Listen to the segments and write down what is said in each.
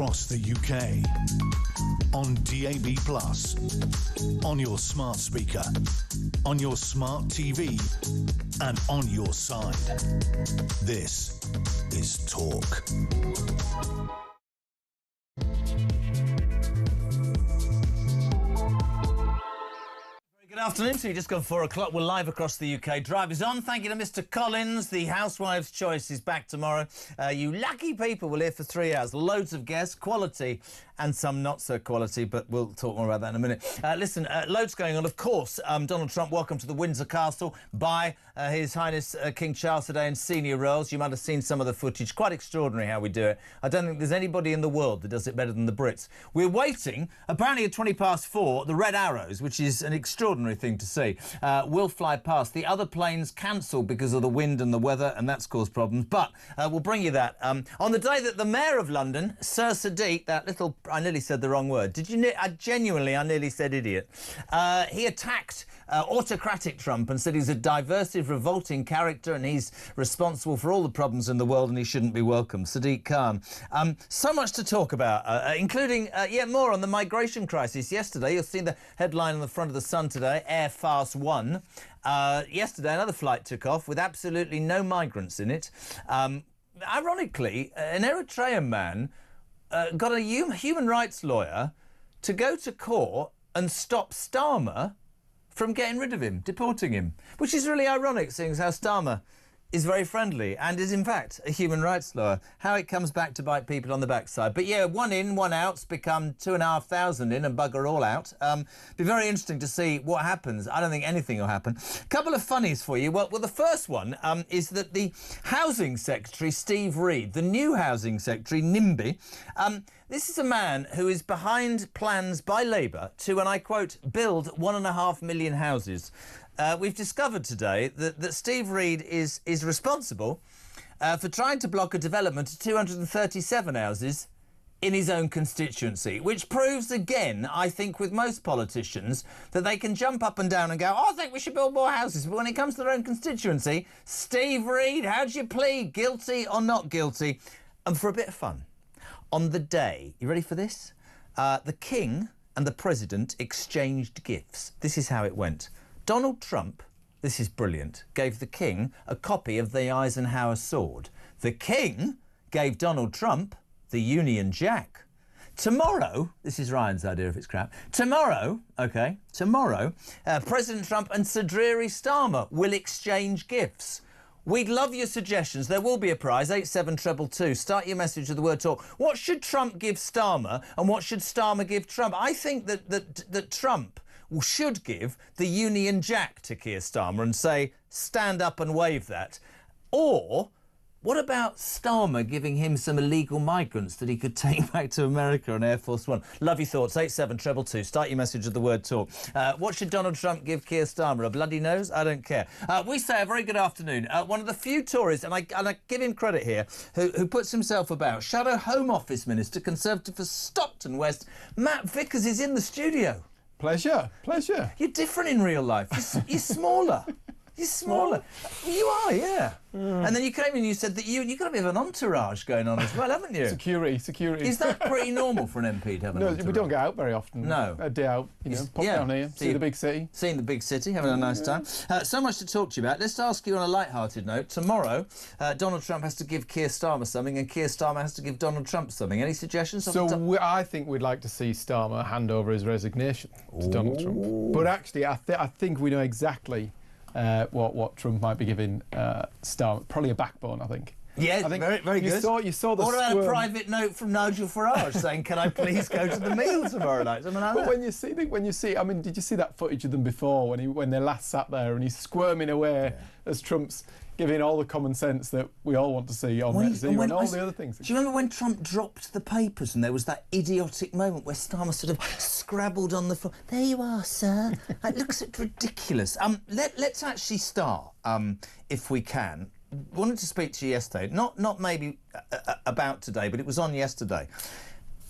across the UK. On DAB+, on your smart speaker, on your smart TV, and on your side. This is Talk. Good afternoon. So you just gone 4 o'clock. We're live across the UK. Drivers on. Thank you to Mr. Collins. The Housewife's Choice is back tomorrow. You lucky people will hear for 3 hours. Loads of guests, quality and some not so quality, but we'll talk more about that in a minute. Listen, loads going on. Of course, Donald Trump welcomed to the Windsor Castle by His Highness King Charles today in senior roles. You might have seen some of the footage. Quite extraordinary how we do it. I don't think there's anybody in the world that does it better than the Brits. We're waiting. Apparently at 4:20, the Red Arrows, which is an extraordinary thing to see, will fly past. The other planes cancelled because of the wind and the weather, and that's caused problems. But we'll bring you that. On the day that the Mayor of London, Sir Sadiq, that little... I nearly said the wrong word. Did you... I nearly said idiot. He attacked autocratic Trump and said he's a divisive, revolting character and he's responsible for all the problems in the world and he shouldn't be welcome. Sadiq Khan. So much to talk about, including, more on the migration crisis. Yesterday, you'll see the headline on the front of the Sun today, Air Fast 1. Yesterday, another flight took off with absolutely no migrants in it. Ironically, an Eritrean man got a human rights lawyer to go to court and stop Starmer from getting rid of him, deporting him, which is really ironic, seeing as how Starmer is very friendly and is, in fact, a human rights lawyer. How it comes back to bite people on the backside. But, yeah, 1 in, 1 out's become 2,500 in and bugger all out. Be very interesting to see what happens. I don't think anything will happen. A couple of funnies for you. Well, the first one is that the Housing Secretary, Steve Reid, the new Housing Secretary, NIMBY, this is a man who is behind plans by Labour to, and I quote, build 1.5 million houses. We've discovered today that Steve Reid is responsible for trying to block a development of 237 houses in his own constituency, which proves again, I think, with most politicians, that they can jump up and down and go, oh, I think we should build more houses. But when it comes to their own constituency, Steve Reid, how do you plead? Guilty or not guilty? And for a bit of fun, on the day, you ready for this? The King and the President exchanged gifts. This is how it went. Donald Trump, this is brilliant, gave the King a copy of the Eisenhower sword. The King gave Donald Trump the Union Jack. Tomorrow, this is Ryan's idea if it's crap, tomorrow, President Trump and Sir Dreary Starmer will exchange gifts. We'd love your suggestions. There will be a prize, 87222. Start your message with the word talk. What should Trump give Starmer and what should Starmer give Trump? I think that Trump should give the Union Jack to Keir Starmer and say, stand up and wave that. Or what about Starmer giving him some illegal migrants that he could take back to America on Air Force One? Love your thoughts, 87222. Start your message with the word talk. What should Donald Trump give Keir Starmer? A bloody nose? I don't care. We say a very good afternoon. One of the few Tories, and I give him credit here, who puts himself about, Shadow Home Office Minister, Conservative for Stockton West, Matt Vickers is in the studio. Pleasure. You're different in real life. You're smaller. You're smaller. You are, yeah. And then you came in and you said that you've got a bit of an entourage going on as well, haven't you? Security. Is that pretty normal for an MP to have an entourage? No, we don't get out very often. No. A day out, pop down here, see the big city. Seeing the big city, having a nice time. So much to talk to you about. Let's ask you on a light-hearted note. Tomorrow, Donald Trump has to give Keir Starmer something and Keir Starmer has to give Donald Trump something. Any suggestions? So I think we'd like to see Starmer hand over his resignation to Donald Trump. But actually, I think we know exactly what Trump might be giving Starmer. Probably a backbone, I think. Yeah, I think very good. You saw the What about a private note from Nigel Farage saying, "Can I please go to the meal tomorrow night?" Something like that. But when you see, I mean, did you see that footage of them before when they last sat there and he's squirming away as Trump's giving all the common sense that we all want to see on net zero and all the other things? Do you remember when Trump dropped the papers and there was that idiotic moment where Starmer sort of scrabbled on the floor? There you are, sir. It looks ridiculous. Let's actually start, if we can. Wanted to speak to you yesterday, not maybe about today, but it was on yesterday.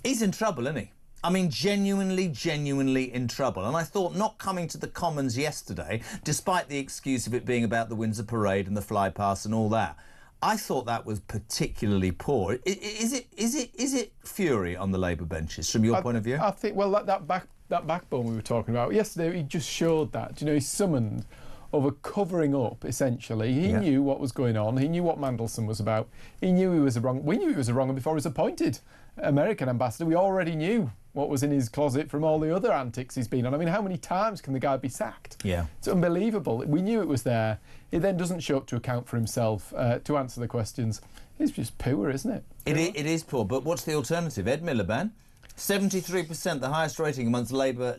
He's in trouble, isn't he? I mean, genuinely in trouble. And I thought not coming to the Commons yesterday, despite the excuse of it being about the Windsor Parade and the fly past and all that, I thought that was particularly poor. Is it fury on the Labour benches from your point of view? I think, well, that backbone we were talking about yesterday, he just showed that. You know, he summoned over covering up, essentially. He knew what was going on. He knew what Mandelson was about. He knew he was a wrong. We knew he was a wrong before he was appointed American ambassador. We already knew what was in his closet from all the other antics he's been on. I mean, how many times can the guy be sacked? Yeah. It's unbelievable. We knew it was there. He then doesn't show up to account for himself to answer the questions. It's just poor, isn't it? It is poor, but what's the alternative? Ed Miliband, 73%, the highest rating amongst Labour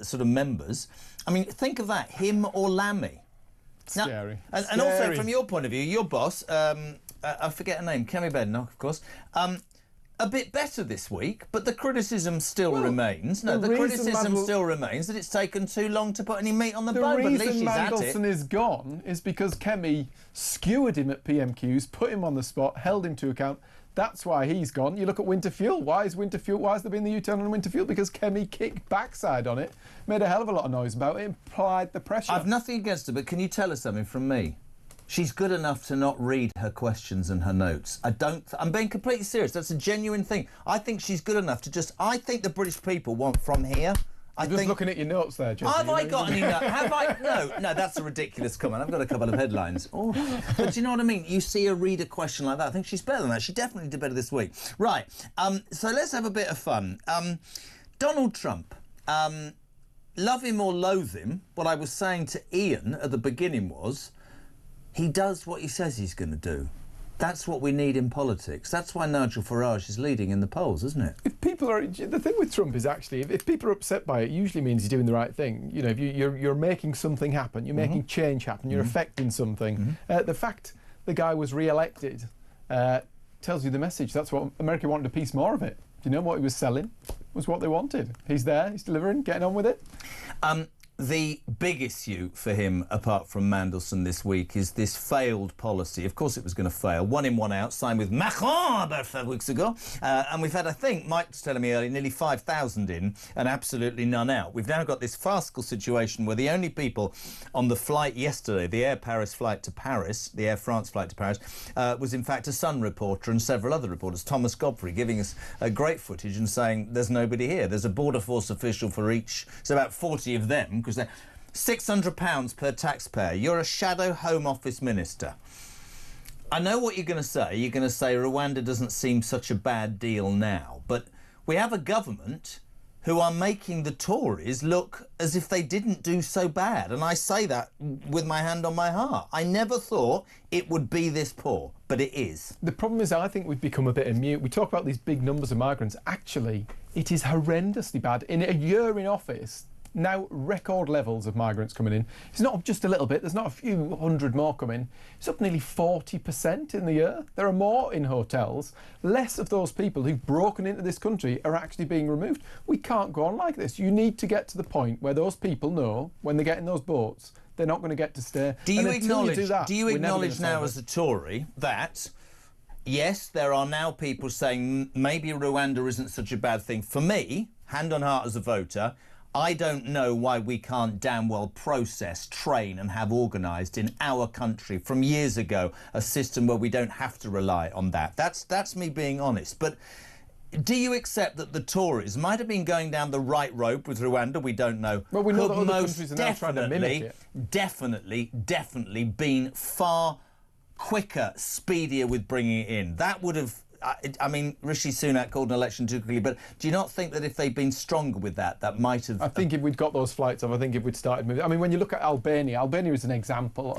sort of members. I mean, think of that, him or Lammy. Scary. And also, from your point of view, your boss, I forget her name, Kemi Badenoch, of course, a bit better this week, but the criticism still remains. No, the criticism still remains that it's taken too long to put any meat on the bone, but at least she's at it. The reason Mandelson is gone is because Kemi skewered him at PMQs, put him on the spot, held him to account. That's why he's gone. You look at Winter Fuel. Why has there been the U-turn on Winter Fuel? Because Kemi kicked backside on it, made a hell of a lot of noise about it, applied the pressure. I've nothing against her, but can you tell us something from me? She's good enough to not read her questions and her notes. I'm being completely serious. That's a genuine thing. I think she's good enough to I think the British people want from here. I'm just looking at your notes there, Jesse. Have I got any notes? Have I? No, that's a ridiculous comment. I've got a couple of headlines. Oh, but do you know what I mean? You see her read a question like that. I think she's better than that. She definitely did better this week. Right. So let's have a bit of fun. Donald Trump. Love him or loathe him, what I was saying to Ian at the beginning was, he does what he says he's going to do. That's what we need in politics. That's why Nigel Farage is leading in the polls, isn't it? If people are, the thing with Trump is actually, if people are upset by it, usually means he's doing the right thing. You know, if you're making something happen, you're making change happen, you're affecting something. The fact the guy was re-elected tells you the message. That's what America wanted, a piece more of it. Do you know what he was selling? Was what they wanted. He's there, he's delivering, getting on with it. The big issue for him, apart from Mandelson this week, is this failed policy. Of course it was going to fail. 1 in, 1 out, signed with Macron about 5 weeks ago. And we've had, I think, Mike was telling me earlier, nearly 5,000 in and absolutely none out. We've now got this farcical situation where the only people on the flight yesterday, the Air France flight to Paris, was in fact a Sun reporter and several other reporters, Thomas Godfrey, giving us great footage and saying there's nobody here. There's a Border Force official for each. It's about 40 of them, because they're £600 per taxpayer. You're a shadow Home Office minister. I know what you're going to say. You're going to say Rwanda doesn't seem such a bad deal now. But we have a government who are making the Tories look as if they didn't do so bad. And I say that with my hand on my heart. I never thought it would be this poor, but it is. The problem is I think we've become a bit immune. We talk about these big numbers of migrants. Actually, it is horrendously bad. In a year in office, now record levels of migrants coming in. It's not just a little bit, there's not a few hundred more coming. It's up nearly 40% in the year. There are more in hotels. Less of those people who've broken into this country are actually being removed. We can't go on like this. You need to get to the point where those people know when they get in those boats, they're not going to get to stay. Do you acknowledge now as a Tory that, yes, there are now people saying maybe Rwanda isn't such a bad thing? For me, hand on heart as a voter, I don't know why we can't damn well process, train and have organised in our country from years ago a system where we don't have to rely on that. That's me being honest. But do you accept that the Tories might have been going down the right road with Rwanda? We don't know. Well, we know that other countries are now trying to mimic it. Definitely been far quicker, speedier with bringing it in. That would have... I mean, Rishi Sunak called an election too quickly, but do you not think that if they'd been stronger with that, that might have... I think if we'd got those flights off, I think if we'd started moving... I mean, when you look at Albania is an example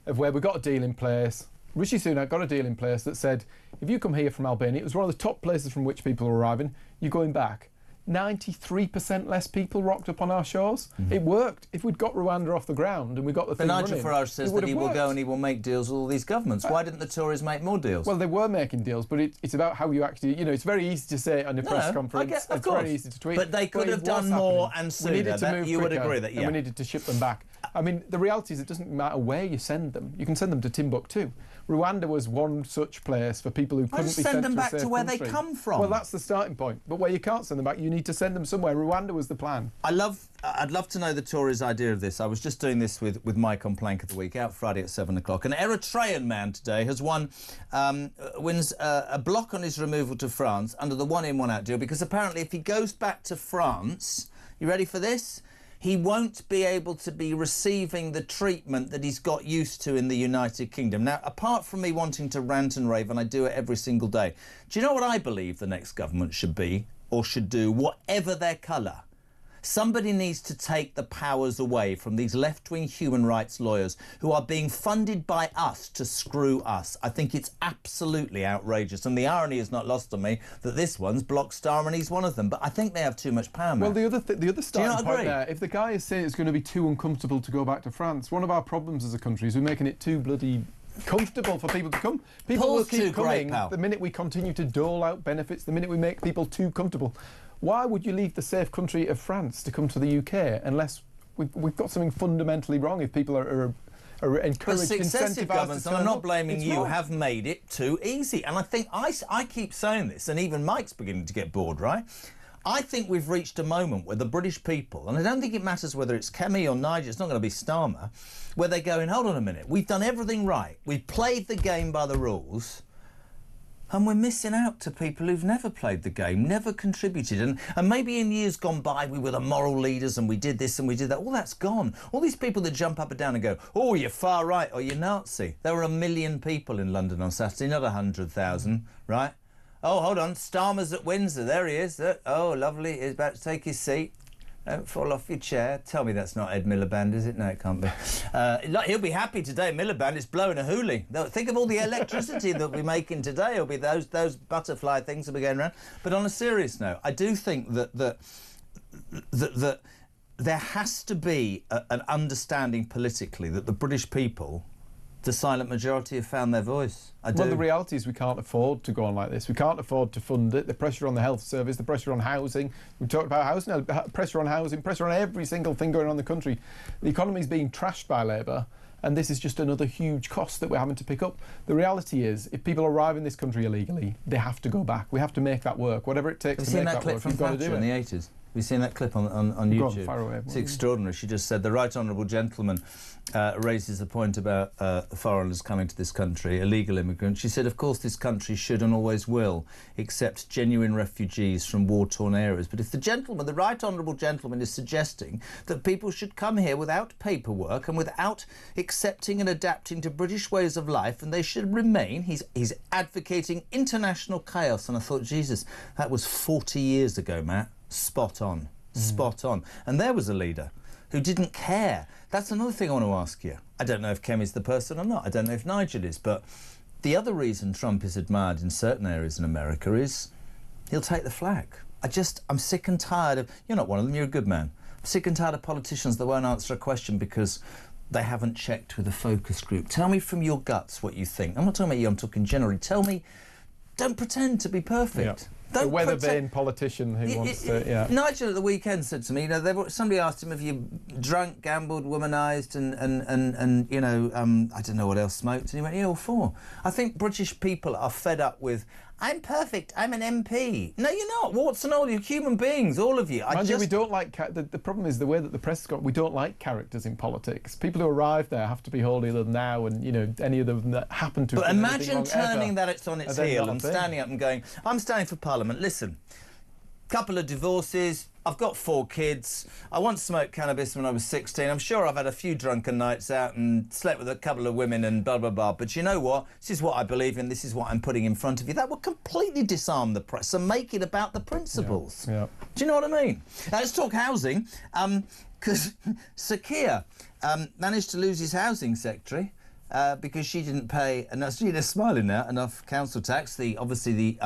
of where we got a deal in place. Rishi Sunak got a deal in place that said, if you come here from Albania, it was one of the top places from which people are arriving, you're going back. 93% less people rocked up on our shores. It worked. If we'd got Rwanda off the ground and we got the thing running... But Nigel Farage says that he will go and he will make deals with all these governments. Why didn't the Tories make more deals? Well, they were making deals, but it's about how you actually... You know, it's very easy to say on a press conference. Of course. Very easy to tweet. But they could have done more and sooner. We needed to move you would quicker, agree that, and we needed to ship them back. I mean, the reality is it doesn't matter where you send them. You can send them to Timbuktu. Rwanda was one such place for people who couldn't be sent send them back to a safe to where country. they come from. Well, that's the starting point. But where you can't send them back, you need to send them somewhere. Rwanda was the plan. I'd love to know the Tories' idea of this. I was just doing this with Mike on Plank of the Week, out Friday at 7 o'clock. An Eritrean man today has wins a block on his removal to France under the one-in, one-out deal, because apparently if he goes back to France, you ready for this? He won't be able to be receiving the treatment that he's got used to in the United Kingdom. Now, apart from me wanting to rant and rave, and I do it every single day, do you know what I believe the next government should be, or should do, whatever their colour? Somebody needs to take the powers away from these left-wing human rights lawyers who are being funded by us to screw us. I think it's absolutely outrageous. And the irony is not lost on me that this one's blocked Starmer and he's one of them. But I think they have too much power, man. Well, the other starting point there, if the guy is saying it's going to be too uncomfortable to go back to France, one of our problems as a country is we're making it too bloody comfortable for people to come. People will keep coming the minute we continue to dole out benefits, the minute we make people too comfortable. Why would you leave the safe country of France to come to the UK unless we've got something fundamentally wrong if people are encouraged, successive governments, and I'm not blaming you, wrong. have made it too easy. And I think I keep saying this, and even Mike's beginning to get bored, right? I think we've reached a moment where the British people, and I don't think it matters whether it's Kemi or Nigel, it's not going to be Starmer, where they're going, hold on a minute, we've done everything right, we've played the game by the rules, and we're missing out to people who've never played the game, never contributed. And maybe in years gone by, we were the moral leaders and we did this and we did that. All that's gone. All these people that jump up and down and go, oh, you're far right or you're Nazi. There were 1 million people in London on Saturday, not 100,000, right? Oh, hold on, Starmer's at Windsor. There he is. Oh, lovely. He's about to take his seat. Don't fall off your chair. Tell me that's not Ed Miliband, is it? No, it can't be. He'll be happy today. Miliband is blowing a hoolie. Think of all the electricity that we're making today. It'll be those butterfly things that will be going around. But on a serious note, I do think that there has to be an understanding politically that the British people, the silent majority, have found their voice. I do. Well, the reality is we can't afford to go on like this. We can't afford to fund it. The pressure on the health service, the pressure on housing. We talked about housing, pressure on housing, pressure on every single thing going on in the country. The economy is being trashed by Labour, and this is just another huge cost that we're having to pick up. The reality is, if people arrive in this country illegally, they have to go back. We have to make that work. Whatever it takes to make that work, we've got to do it. Have you seen that clip from Thatcher in the 80s? Have you seen that clip on YouTube? Far away. It's extraordinary. She just said the right honourable gentleman raises the point about foreigners coming to this country, illegal immigrants. She said, of course, this country should and always will accept genuine refugees from war-torn areas. But if the gentleman, the right honourable gentleman, is suggesting that people should come here without paperwork and without accepting and adapting to British ways of life, and they should remain, he's advocating international chaos. And I thought, Jesus, that was 40 years ago, Matt. Spot on. Spot on. And there was a leader who didn't care. That's another thing I want to ask you. I don't know if Kemi's the person or not. I don't know if Nigel is. But the other reason Trump is admired in certain areas in America is he'll take the flak. I'm sick and tired of... You're not one of them. You're a good man. I'm sick and tired of politicians that won't answer a question because they haven't checked with a focus group. Tell me from your guts what you think. I'm not talking about you. I'm talking generally. Tell me... Don't pretend to be perfect. Yeah. The weather-vane politician who wants to... Yeah. Nigel at the weekend said to me, somebody asked him, have you drunk, gambled, womanised and you know, I don't know what else, smoked? And he went, yeah, all four. I think British people are fed up with, I'm perfect, I'm an MP. No, you're not. Warts and all, you're human beings, all of you. We don't like... The problem is the way that the press has got... We don't like characters in politics. People who arrive there have to be holier than thou and, you know, any of them that happen to... But imagine turning that on its heel and standing up and going, I'm standing for Parliament. Listen, couple of divorces, I've got 4 kids, I once smoked cannabis when I was 16, I'm sure I've had a few drunken nights out and slept with a couple of women and blah, blah, blah, but you know what? This is what I believe in, this is what I'm putting in front of you. That would completely disarm the press and make it about the principles. Yeah. Do you know what I mean? Now, let's talk housing, because Satire managed to lose his housing secretary. Because she didn't pay enough. She's smiling now. Enough council tax. Obviously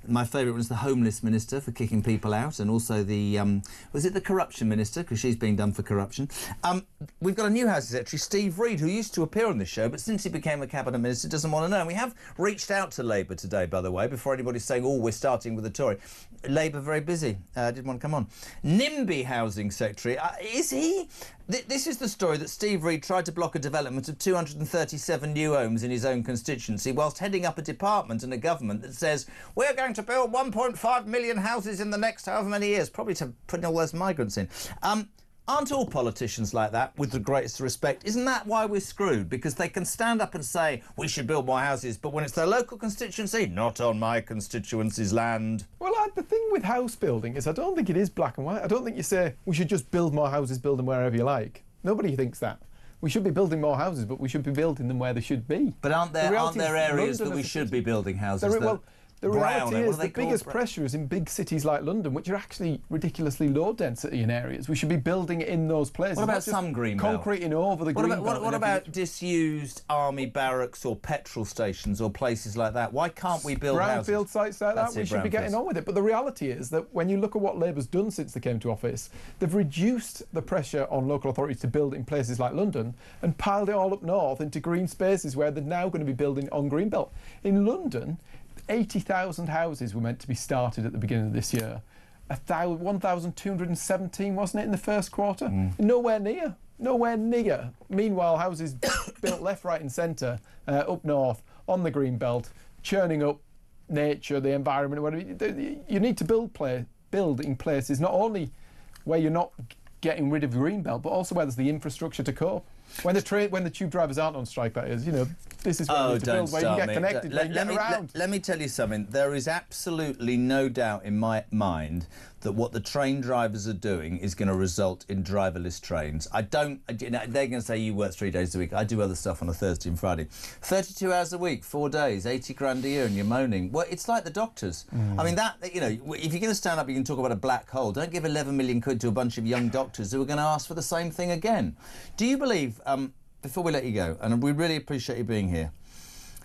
my favourite was the homeless minister for kicking people out, and also the was it the corruption minister, because she's being done for corruption. we've got a new Housing Secretary, Steve Reid, who used to appear on this show, but since he became a Cabinet Minister doesn't want to know. And we have reached out to Labour today, by the way, before anybody's saying, oh, we're starting with the Tory. Labour very busy, didn't want to come on. NIMBY Housing Secretary, is he... This is the story that Steve Reid tried to block a development of 237 new homes in his own constituency whilst heading up a department and a government that says, we're going to build 1.5 million houses in the next however many years, probably to put all those migrants in. Aren't all politicians like that, with the greatest respect? Isn't that why we're screwed? Because they can stand up and say, we should build more houses, but when it's their local constituency, not on my constituency's land. Well, the thing with house building is I don't think it is black and white. I don't think you say, we should just build more houses, build them wherever you like. Nobody thinks that. We should be building more houses, but we should be building them where they should be. But aren't there areas that we should be building houses? The reality is the biggest pressure is in big cities like London, which are actually ridiculously low density in areas. We should be building it in those places. What about some green belt? Concreting over the green belt. What about disused army barracks or petrol stations or places like that? Why can't we build houses? Brownfield sites like that, we should be getting on with it. But the reality is that when you look at what Labour's done since they came to office, they've reduced the pressure on local authorities to build in places like London and piled it all up north into green spaces where they're now going to be building on green belt. In London, 80,000 houses were meant to be started at the beginning of this year. 1,217, wasn't it, in the first quarter? Nowhere near. Meanwhile, houses built left, right and centre, up north, on the green belt, churning up nature, the environment, whatever. You need to build in places not only where you're not getting rid of the green belt, but also where there's the infrastructure to cope. When the tube drivers aren't on strike, that is, this is where you need to build, where you can get connected, where you can get around. Let me tell you something. There is absolutely no doubt in my mind that what the train drivers are doing is going to result in driverless trains. They're going to say you work 3 days a week. I do other stuff on a Thursday and Friday. 32 hours a week, 4 days, 80 grand a year, and you're moaning. Well, it's like the doctors. I mean, if you're going to stand up, you can talk about a black hole. Don't give 11 million quid to a bunch of young doctors who are going to ask for the same thing again. Do you believe, before we let you go, and we really appreciate you being here,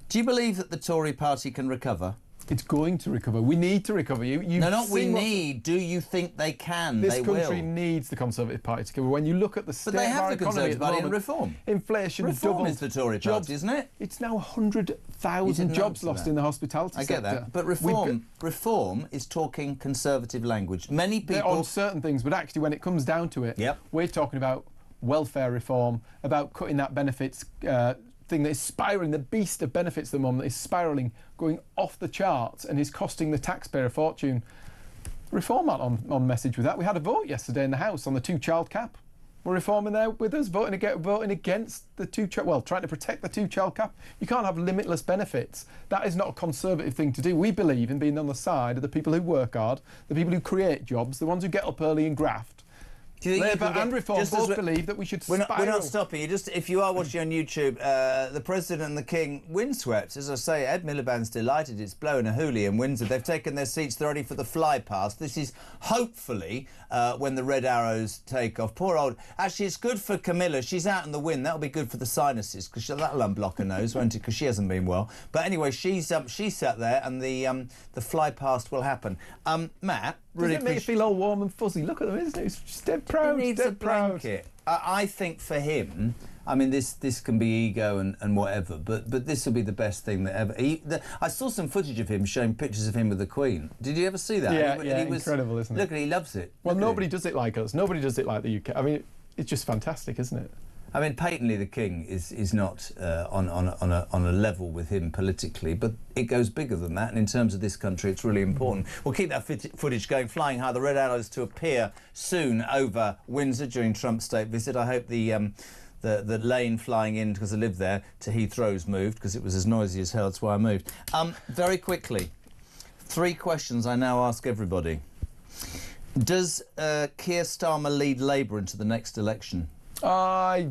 do you believe that the Tory party can recover? It's going to recover. We need to recover. Do you think they can? This country needs the Conservative Party to recover. When you look at the state of our economy at the moment, Reform. Inflation Reform is the Tory party, isn't it? It's now 100,000 jobs lost in the hospitality sector. I get that. But reform is talking Conservative language. Many people... on certain things, but actually when it comes down to it, we're talking about welfare reform, about cutting that benefits thing that is spiralling, the beast of benefits at the moment is spiralling, going off the charts and is costing the taxpayer a fortune. Reform aren't on message with that. We had a vote yesterday in the House on the 2-child cap. We're reforming there with us, voting against the trying to protect the 2-child cap. You can't have limitless benefits. That is not a Conservative thing to do. We believe in being on the side of the people who work hard, the people who create jobs, the ones who get up early and graft. Labour and Reform both believe that we should spiral. We're not stopping you. Just if you are watching on YouTube, the President and the King windswept. As I say, Ed Miliband's delighted. It's blowing a hoolie in Windsor. They've taken their seats. They're ready for the fly past. This is hopefully when the red arrows take off. Poor old... Actually, it's good for Camilla. She's out in the wind. That'll be good for the sinuses, because that'll unblock her nose, won't it? Because she hasn't been well. But anyway, she's sat there, and the fly past will happen. Matt... Doesn't it make you feel all warm and fuzzy? Look at them, isn't it? He's just dead proud. He needs a blanket. I think for him, I mean, this can be ego and whatever, but this will be the best thing that ever... I saw some footage of him showing pictures of him with the Queen. Did you ever see that? Yeah, incredible, isn't it? Look, he loves it. Well, nobody does it like us. Nobody does it like the UK. I mean, it's just fantastic, isn't it? I mean, patently the King is not on a level with him politically, but it goes bigger than that, and in terms of this country, it's really important. We'll keep that footage going, flying high. The red arrows to appear soon over Windsor during Trump's state visit. I hope the lane flying in, because I live there, to Heathrow's moved, because it was as noisy as hell. That's why I moved. Very quickly, 3 questions I now ask everybody. Does Keir Starmer lead Labour into the next election? I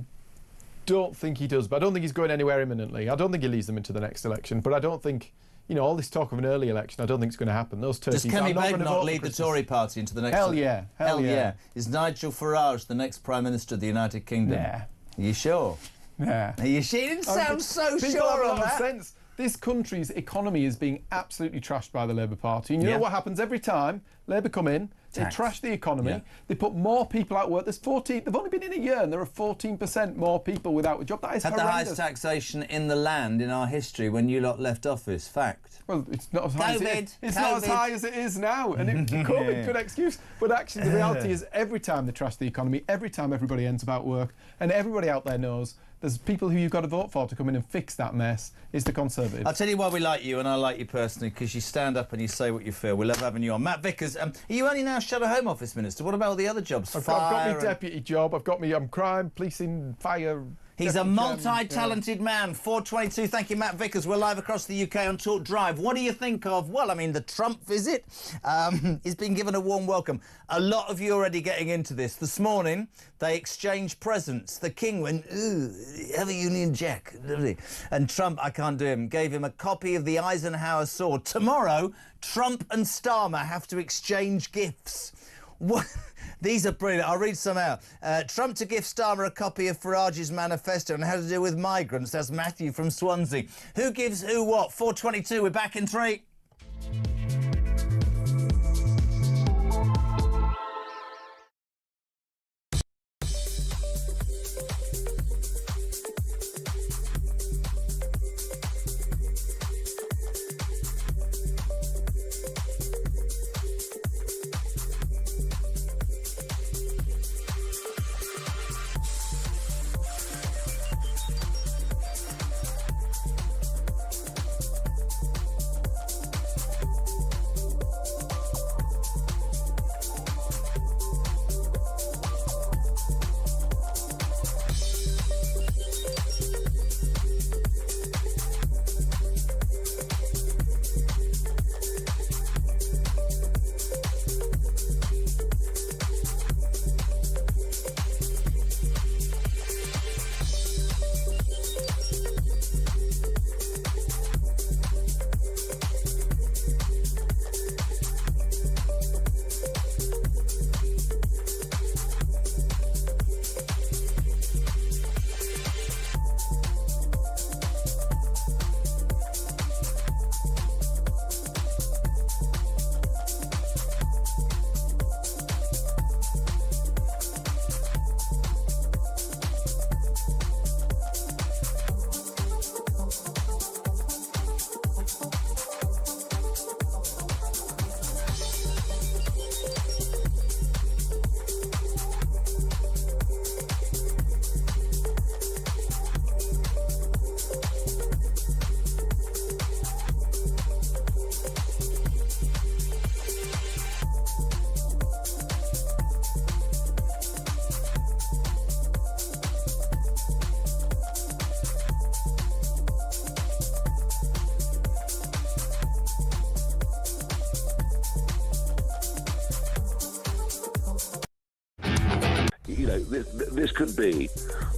don't think he does, but I don't think he's going anywhere imminently. I don't think he leads them into the next election, but I don't think, all this talk of an early election, I don't think it's going to happen. Those turkeys... Does Kenny Begg not lead the Tory party into the next... Hell yeah. Hell yeah. Is Nigel Farage the next Prime Minister of the United Kingdom? Nah. Are you sure? Nah. Are you sure? You didn't sound so sure on that. Sense. this country's economy is being absolutely trashed by the Labour Party. And you know what happens every time Labour come in? They trash the economy. They put more people out of work. They've only been in a year and there are 14% more people without a job. That is horrendous. Had the highest taxation in the land in our history when you lot left office. Fact. Well, it's not as high as it is now. And COVID could excuse. But actually the reality is every time they trash the economy, every time everybody ends up out of work, and everybody out there knows there's people who you've got to vote for to come in and fix that mess, is the Conservatives. I'll tell you why we like you, and I like you personally, because you stand up and you say what you feel. We love having you on. Matt Vickers, are you only now Shadow Home Office Minister? What about all the other jobs? I've got my deputy job, I've got me crime, policing, fire... He's a multi-talented man. 4:22. Thank you, Matt Vickers. We're live across the UK on Talk Drive. What do you think of, well, I mean, the Trump visit? He's been given a warm welcome. A lot of you already getting into this. This morning, they exchanged presents. The King went, ooh, have a Union Jack. And Trump, I can't do him, gave him a copy of the Eisenhower sword. Tomorrow, Trump and Starmer have to exchange gifts. What? These are brilliant. I'll read some out. Trump to give Starmer a copy of Farage's manifesto and how to deal with migrants. That's Matthew from Swansea. Who gives who what? 4:22. We're back in 3.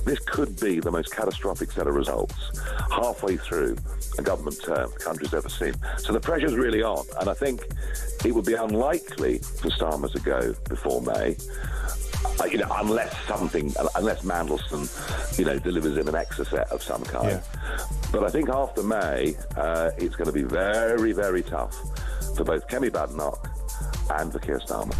This could be the most catastrophic set of results halfway through a government term the country's ever seen. So the pressure's really on, and I think it would be unlikely for Starmer to go before May, unless Mandelson, delivers him an extra set of some kind. Yeah. But I think after May, it's going to be very, very tough for both Kemi Badenoch and for Keir Starmer.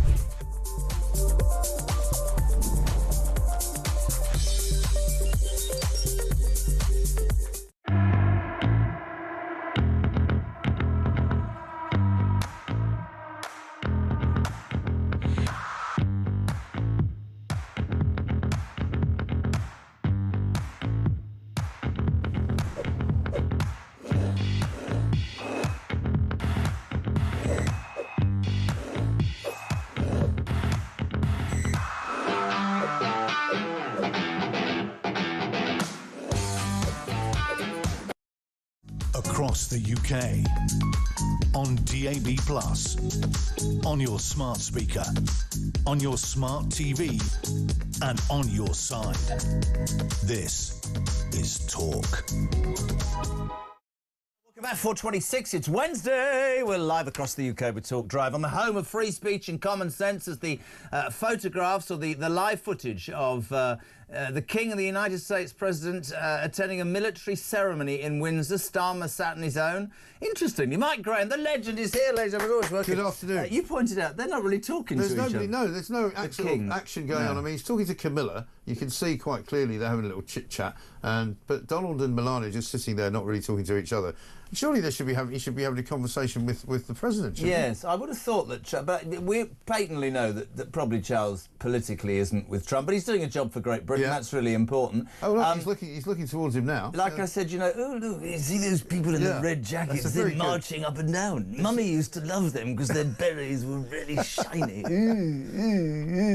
Across the UK, on DAB+, on your smart speaker, on your smart TV, and on your side. This is Talk. Welcome back, 4:26. It's Wednesday. We're live across the UK with Talk Drive on the home of free speech and common sense, as the photographs or the live footage of The King of the United States President attending a military ceremony in Windsor. Starmer sat on his own. Interesting. Mike Graham, the legend, is here, ladies and gentlemen. Good afternoon. You pointed out they're not really talking to each other. There's no actual action going on. I mean, he's talking to Camilla. You can see quite clearly they're having a little chit-chat. But Donald and Melania just sitting there not really talking to each other. Surely he should be having a conversation with the president, shouldn't he? Yes, I would have thought that, but we patently know that probably Charles politically isn't with Trump, but he's doing a job for Great Britain. That's really important. Oh, look, he's looking towards him now. Like I said, you know, oh, look, you see those people in the red jackets, they're marching up and down. Mummy used to love them because their berries were really shiny.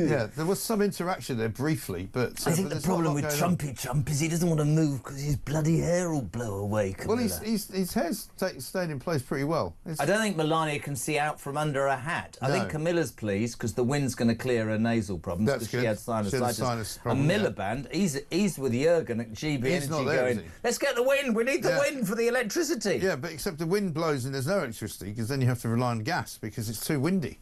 Yeah, there was some interaction there briefly, but... I think the problem with Trump is he doesn't want to move because his bloody hair will blow away, Camilla. Well, his hair's staying in place pretty well. I don't think Melania can see out from under a hat. I think Camilla's pleased because the wind's going to clear her nasal problems because she had sinusitis. And Miliband, he's with Jurgen at GB Energy going, let's get the wind, we need the wind for the electricity. Yeah, but except the wind blows and there's no electricity because then you have to rely on gas because it's too windy.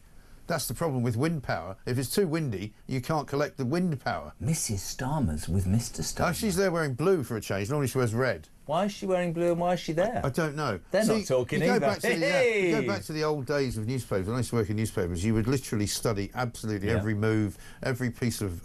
That's the problem with wind power. If it's too windy, you can't collect the wind power. Mrs. Starmer's with Mr. Starmer. Oh, she's there wearing blue for a change. Normally she wears red. Why is she wearing blue and why is she there? I don't know. They're not talking either. You go back to the old days of newspapers. When I used to work in newspapers, you would literally study absolutely every move, every piece of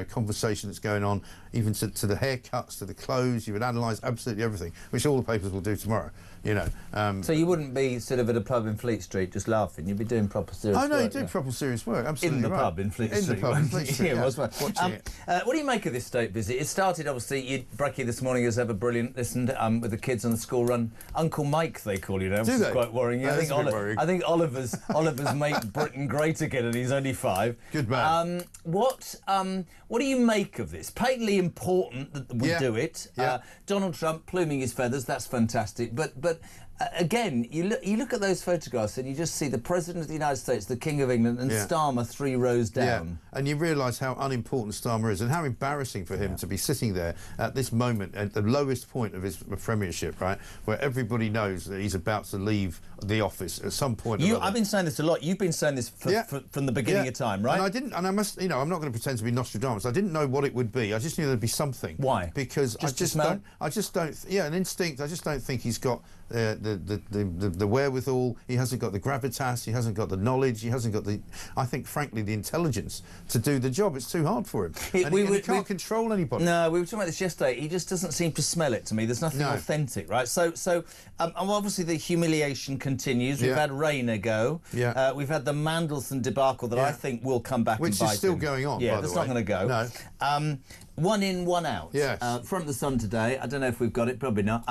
conversation that's going on, even to the haircuts, to the clothes. You would analyse absolutely everything, which all the papers will do tomorrow. You know. So you wouldn't be sort of at a pub in Fleet Street just laughing. You'd be doing proper serious work. Oh no, you do proper serious work. Absolutely in the pub in Fleet Street. In the pub in Fleet Street. Watching it. What do you make of this state visit? It started obviously. Brekkie this morning is ever brilliant. Listened with the kids on the school run. Uncle Mike they call you now, which is quite worrying. Yeah, I think Oliver's make Britain great again, and he's only 5. Good man. What do you make of this? Patently important that we do it. Donald Trump pluming his feathers. That's fantastic. But again, you look at those photographs and you just see the President of the United States, the King of England, and Starmer 3 rows down. Yeah. And you realise how unimportant Starmer is and how embarrassing for him to be sitting there at this moment, at the lowest point of his premiership, right, where everybody knows that he's about to leave the office at some point. I've been saying this a lot. You've been saying this from the beginning of time, right? And I must, I'm not going to pretend to be Nostradamus. I didn't know what it would be. I just knew there'd be something. Why? Because I just don't. An instinct. I just don't think he's got the wherewithal. He hasn't got the gravitas. He hasn't got the knowledge. He hasn't got I think, frankly, the intelligence to do the job. It's too hard for him. He can't control anybody. No, we were talking about this yesterday. He just doesn't seem to smell it to me. There's nothing authentic, right? So obviously the humiliation continues. We've had Rayner go. We've had the Mandelson debacle that I think will come back and bite him. Which is still going on, by the way. That's not going to go. No. 1 in, 1 out. Yes. Front of the Sun today. I don't know if we've got it. Probably not.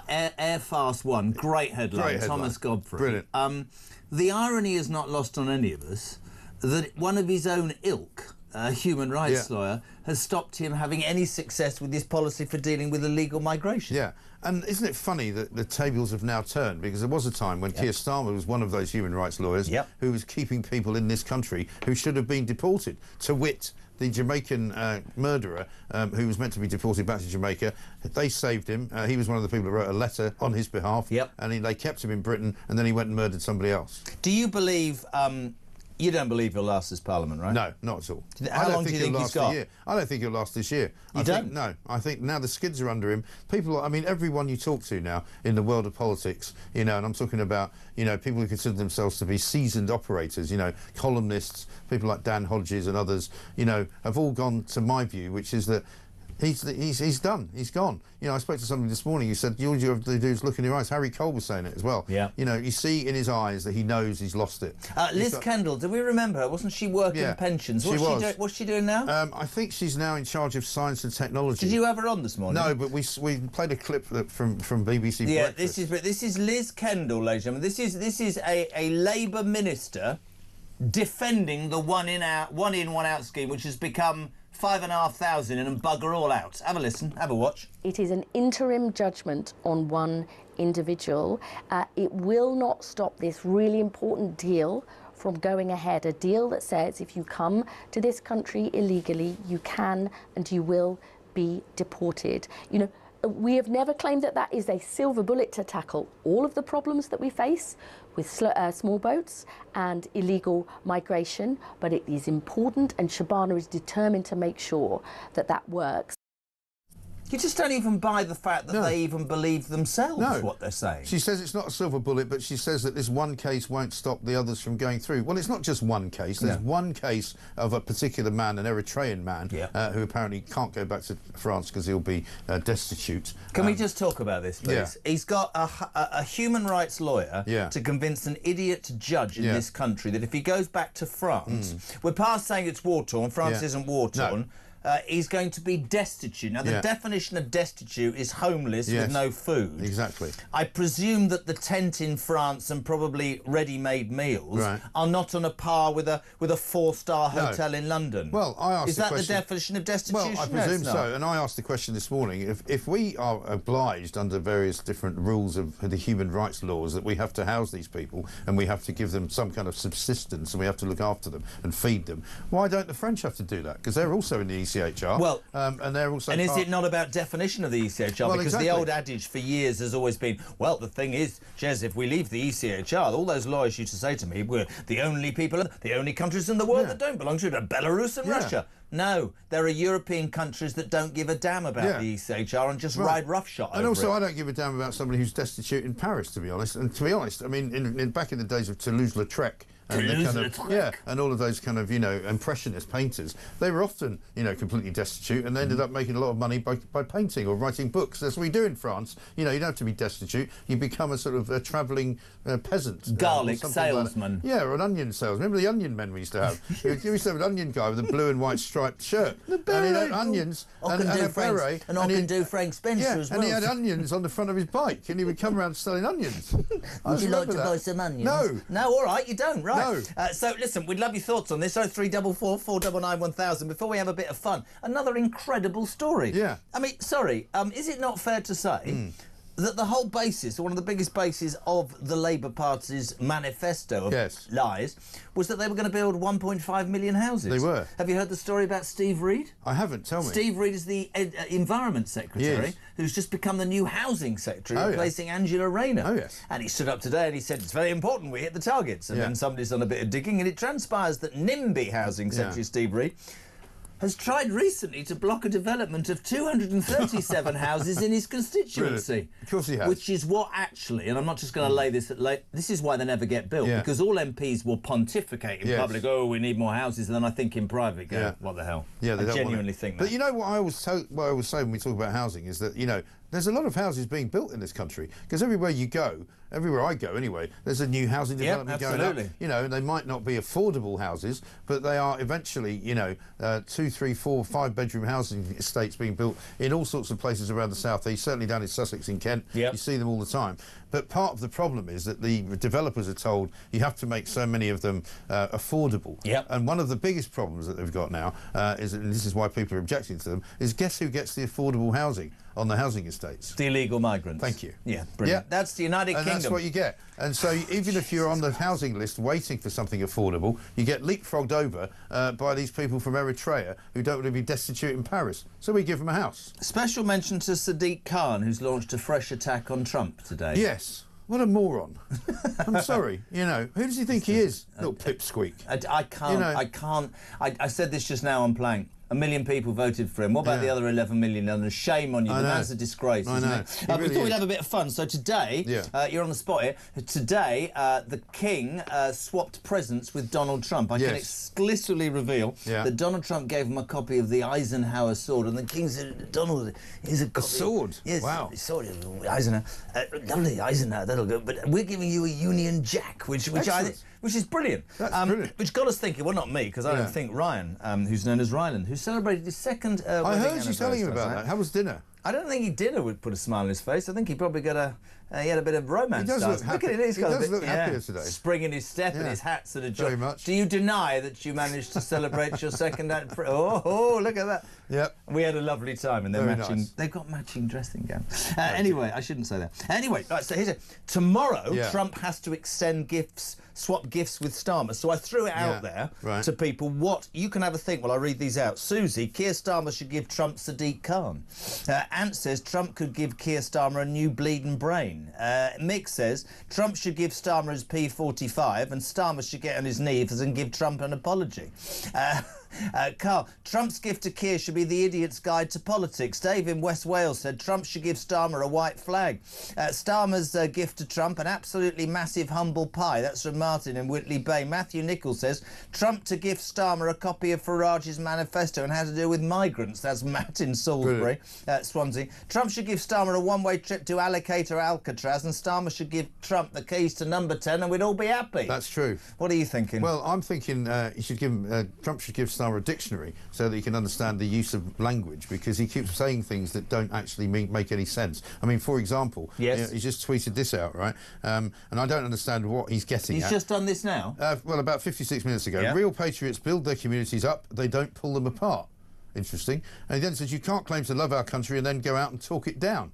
Air Fast 1. Great headline. Thomas Godfrey. Brilliant. The irony is not lost on any of us that one of his own ilk, a human rights lawyer, has stopped him having any success with his policy for dealing with illegal migration. Yeah. And isn't it funny that the tables have now turned? Because there was a time when Keir Starmer was one of those human rights lawyers who was keeping people in this country who should have been deported. To wit, the Jamaican murderer who was meant to be deported back to Jamaica. They saved him. He was one of the people who wrote a letter on his behalf. And they kept him in Britain, and then he went and murdered somebody else. Do you believe... you don't believe he'll last this Parliament, right? No, not at all. How long do you think he's got? I don't think he'll last this year. No. I think now the skids are under him. Everyone you talk to now in the world of politics, and I'm talking about, people who consider themselves to be seasoned operators, columnists, people like Dan Hodges and others, have all gone to my view, which is that he's done. He's gone. I spoke to somebody this morning who said, all you have to do is look in your eyes. Harry Cole was saying it as well. Yeah. You see in his eyes that he knows he's lost it. Liz Kendall, do we remember her? Wasn't she working pensions? What's she doing now? I think she's now in charge of science and technology. Did you have her on this morning? No, but we played a clip from BBC Breakfast. This is Liz Kendall, ladies and gentlemen. This is a Labour minister defending the 1 in, 1 out scheme, which has become 5,500 and bugger all out. Have a listen, have a watch. It is an interim judgment on one individual. It will not stop this really important deal from going ahead, a deal that says if you come to this country illegally, you can and you will be deported. we have never claimed that that is a silver bullet to tackle all of the problems that we face with small boats and illegal migration, but it is important, and Shabana is determined to make sure that that works. You just don't even buy the fact that they even believe themselves what they're saying. She says it's not a silver bullet, but she says that this one case won't stop the others from going through. Well, it's not just one case. There's one case of a particular man, an Eritrean man, who apparently can't go back to France because he'll be destitute. Can we just talk about this, please? Yeah. He's got a human rights lawyer to convince an idiot judge in this country that if he goes back to France, we're past saying it's war-torn, France isn't war-torn, No. He's going to be destitute. Now, the definition of destitute is homeless with no food. Exactly. I presume that the tent in France and probably ready-made meals are not on a par with a four-star hotel in London. Well, I asked Is that the definition of destitution? Well, I presume so. And I asked the question this morning, if we are obliged under various different rules of the human rights laws that we have to house these people and we have to give them some kind of subsistence and we have to look after them and feed them, why don't the French have to do that? Because they're also in the ECHR. Well, and they're also. And is it not about definition of the ECHR? Well, because the old adage for years has always been, well, the thing is, Jez, if we leave the ECHR, all those lawyers used to say to me, we're the only people, the only countries in the world that don't belong to it are Belarus and Russia. No, there are European countries that don't give a damn about the ECHR and just ride roughshod over And also, it. I don't give a damn about somebody who's destitute in Paris, to be honest. And to be honest, I mean, back in the days of Toulouse-Lautrec, and all of those kind of, impressionist painters, they were often, completely destitute, and they ended up making a lot of money by painting or writing books. That's what we do in France. You don't have to be destitute. You become a sort of a travelling peasant. Garlic salesman. Like or an onion salesman. Remember the onion men we used to have? We used to have an onion guy with a blue and white striped shirt. And he had onions and a beret. And I can do Frank Spencer as well. And he had onions on the front of his bike, and he would come around selling onions. Would you like to buy some onions? No. No, all right, you don't, right. No. So, listen, we'd love your thoughts on this. 0344 499 1000. Before we have a bit of fun, another incredible story. Yeah. I mean, sorry, is it not fair to say that the whole basis, one of the biggest bases of the Labour Party's manifesto of lies, was that they were going to build 1.5 million houses? They were. Have you heard the story about Steve Reid? I haven't, tell me. Steve Reid is the Environment Secretary, who's just become the new Housing Secretary, replacing Angela Rayner. Oh, yes. And he stood up today and he said, it's very important we hit the targets. And then somebody's done a bit of digging, and it transpires that NIMBY Housing Secretary Steve Reid has tried recently to block a development of 237 houses in his constituency. Brilliant. Of course he has. Which is what actually, and I'm not just going to lay this at this is why they never get built, because all MPs will pontificate in public, oh, we need more houses, and then I think in private, go, what the hell? Yeah, they I genuinely think that. But you know what I always say when we talk about housing is that, there's a lot of houses being built in this country, because everywhere I go anyway, there's a new housing development going up. And they might not be affordable houses, but they are eventually, 2, 3, 4, 5 bedroom housing estates being built in all sorts of places around the south east, certainly down in Sussex and Kent. You see them all the time. But part of the problem is that the developers are told you have to make so many of them affordable. And one of the biggest problems that they've got now is, and this is why people are objecting to them, is guess who gets the affordable housing on the housing estates? The illegal migrants. Thank you. Yeah, brilliant. That's the United Kingdom. That's what you get. And so even if you're on the housing list waiting for something affordable, you get leapfrogged over by these people from Eritrea who don't want to be destitute in Paris. So we give them a house. Special mention to Sadiq Khan, who's launched a fresh attack on Trump today. Yes. What a moron. I'm sorry. Who does he think he is? Little pipsqueak. I said this just now on Plank. 1 million people voted for him. What about the other 11 million? And shame on you. That's a disgrace, isn't it? We thought we'd have a bit of fun. So today, you're on the spot here. Today, the King swapped presents with Donald Trump. I can exclusively reveal that Donald Trump gave him a copy of the Eisenhower sword, and the King said, Donald, here's a copy. A sword? Yes. Wow. A sword. Eisenhower. Lovely Eisenhower, that'll go. But we're giving you a Union Jack, which is brilliant. That's brilliant. Which got us thinking, well, not me, because I don't think Ryan, who's known as Ryland, who celebrated his second I heard you telling him about that. How was dinner? I don't think he dinner would put a smile on his face. I think he probably he had a bit of romance. He does look happy. Look at it, he does look happier today. Spring in his step and his hat's at a job. Very much. Do you deny that you managed to celebrate your second? Oh, look at that. Yep. We had a lovely time, and they're Very matching. Nice. They've got matching dressing gowns. Anyway, I shouldn't say that. Anyway, right, so here's it. Tomorrow, Trump has to extend swap gifts with Starmer. So I threw it out there to people. What you can have a think while I read these out. Susie, Keir Starmer should give Trump Sadiq Khan. Ant says Trump could give Keir Starmer a new bleeding brain. Mick says Trump should give Starmer his P45 and Starmer should get on his knees and give Trump an apology. Carl, Trump's gift to Keir should be the idiot's guide to politics. Dave in West Wales said Trump should give Starmer a white flag. Starmer's gift to Trump, an absolutely massive humble pie. That's from Martin in Whitley Bay. Matthew Nichols says Trump to give Starmer a copy of Farage's manifesto and how to deal with migrants. That's Matt in Salisbury, Swansea. Trump should give Starmer a one-way trip to Alicante or Alcatraz, and Starmer should give Trump the keys to number 10 and we'd all be happy. That's true. What are you thinking? Well, I'm thinking Trump should give Starmer a dictionary so that he can understand the use of language, because he keeps saying things that don't actually make any sense. I mean, for example, he's just tweeted this out, right? And I don't understand what he's getting at. He's just done this now? Well, about 56 minutes ago. Yeah. Real patriots build their communities up, they don't pull them apart. Interesting. And he then says, you can't claim to love our country and then go out and talk it down.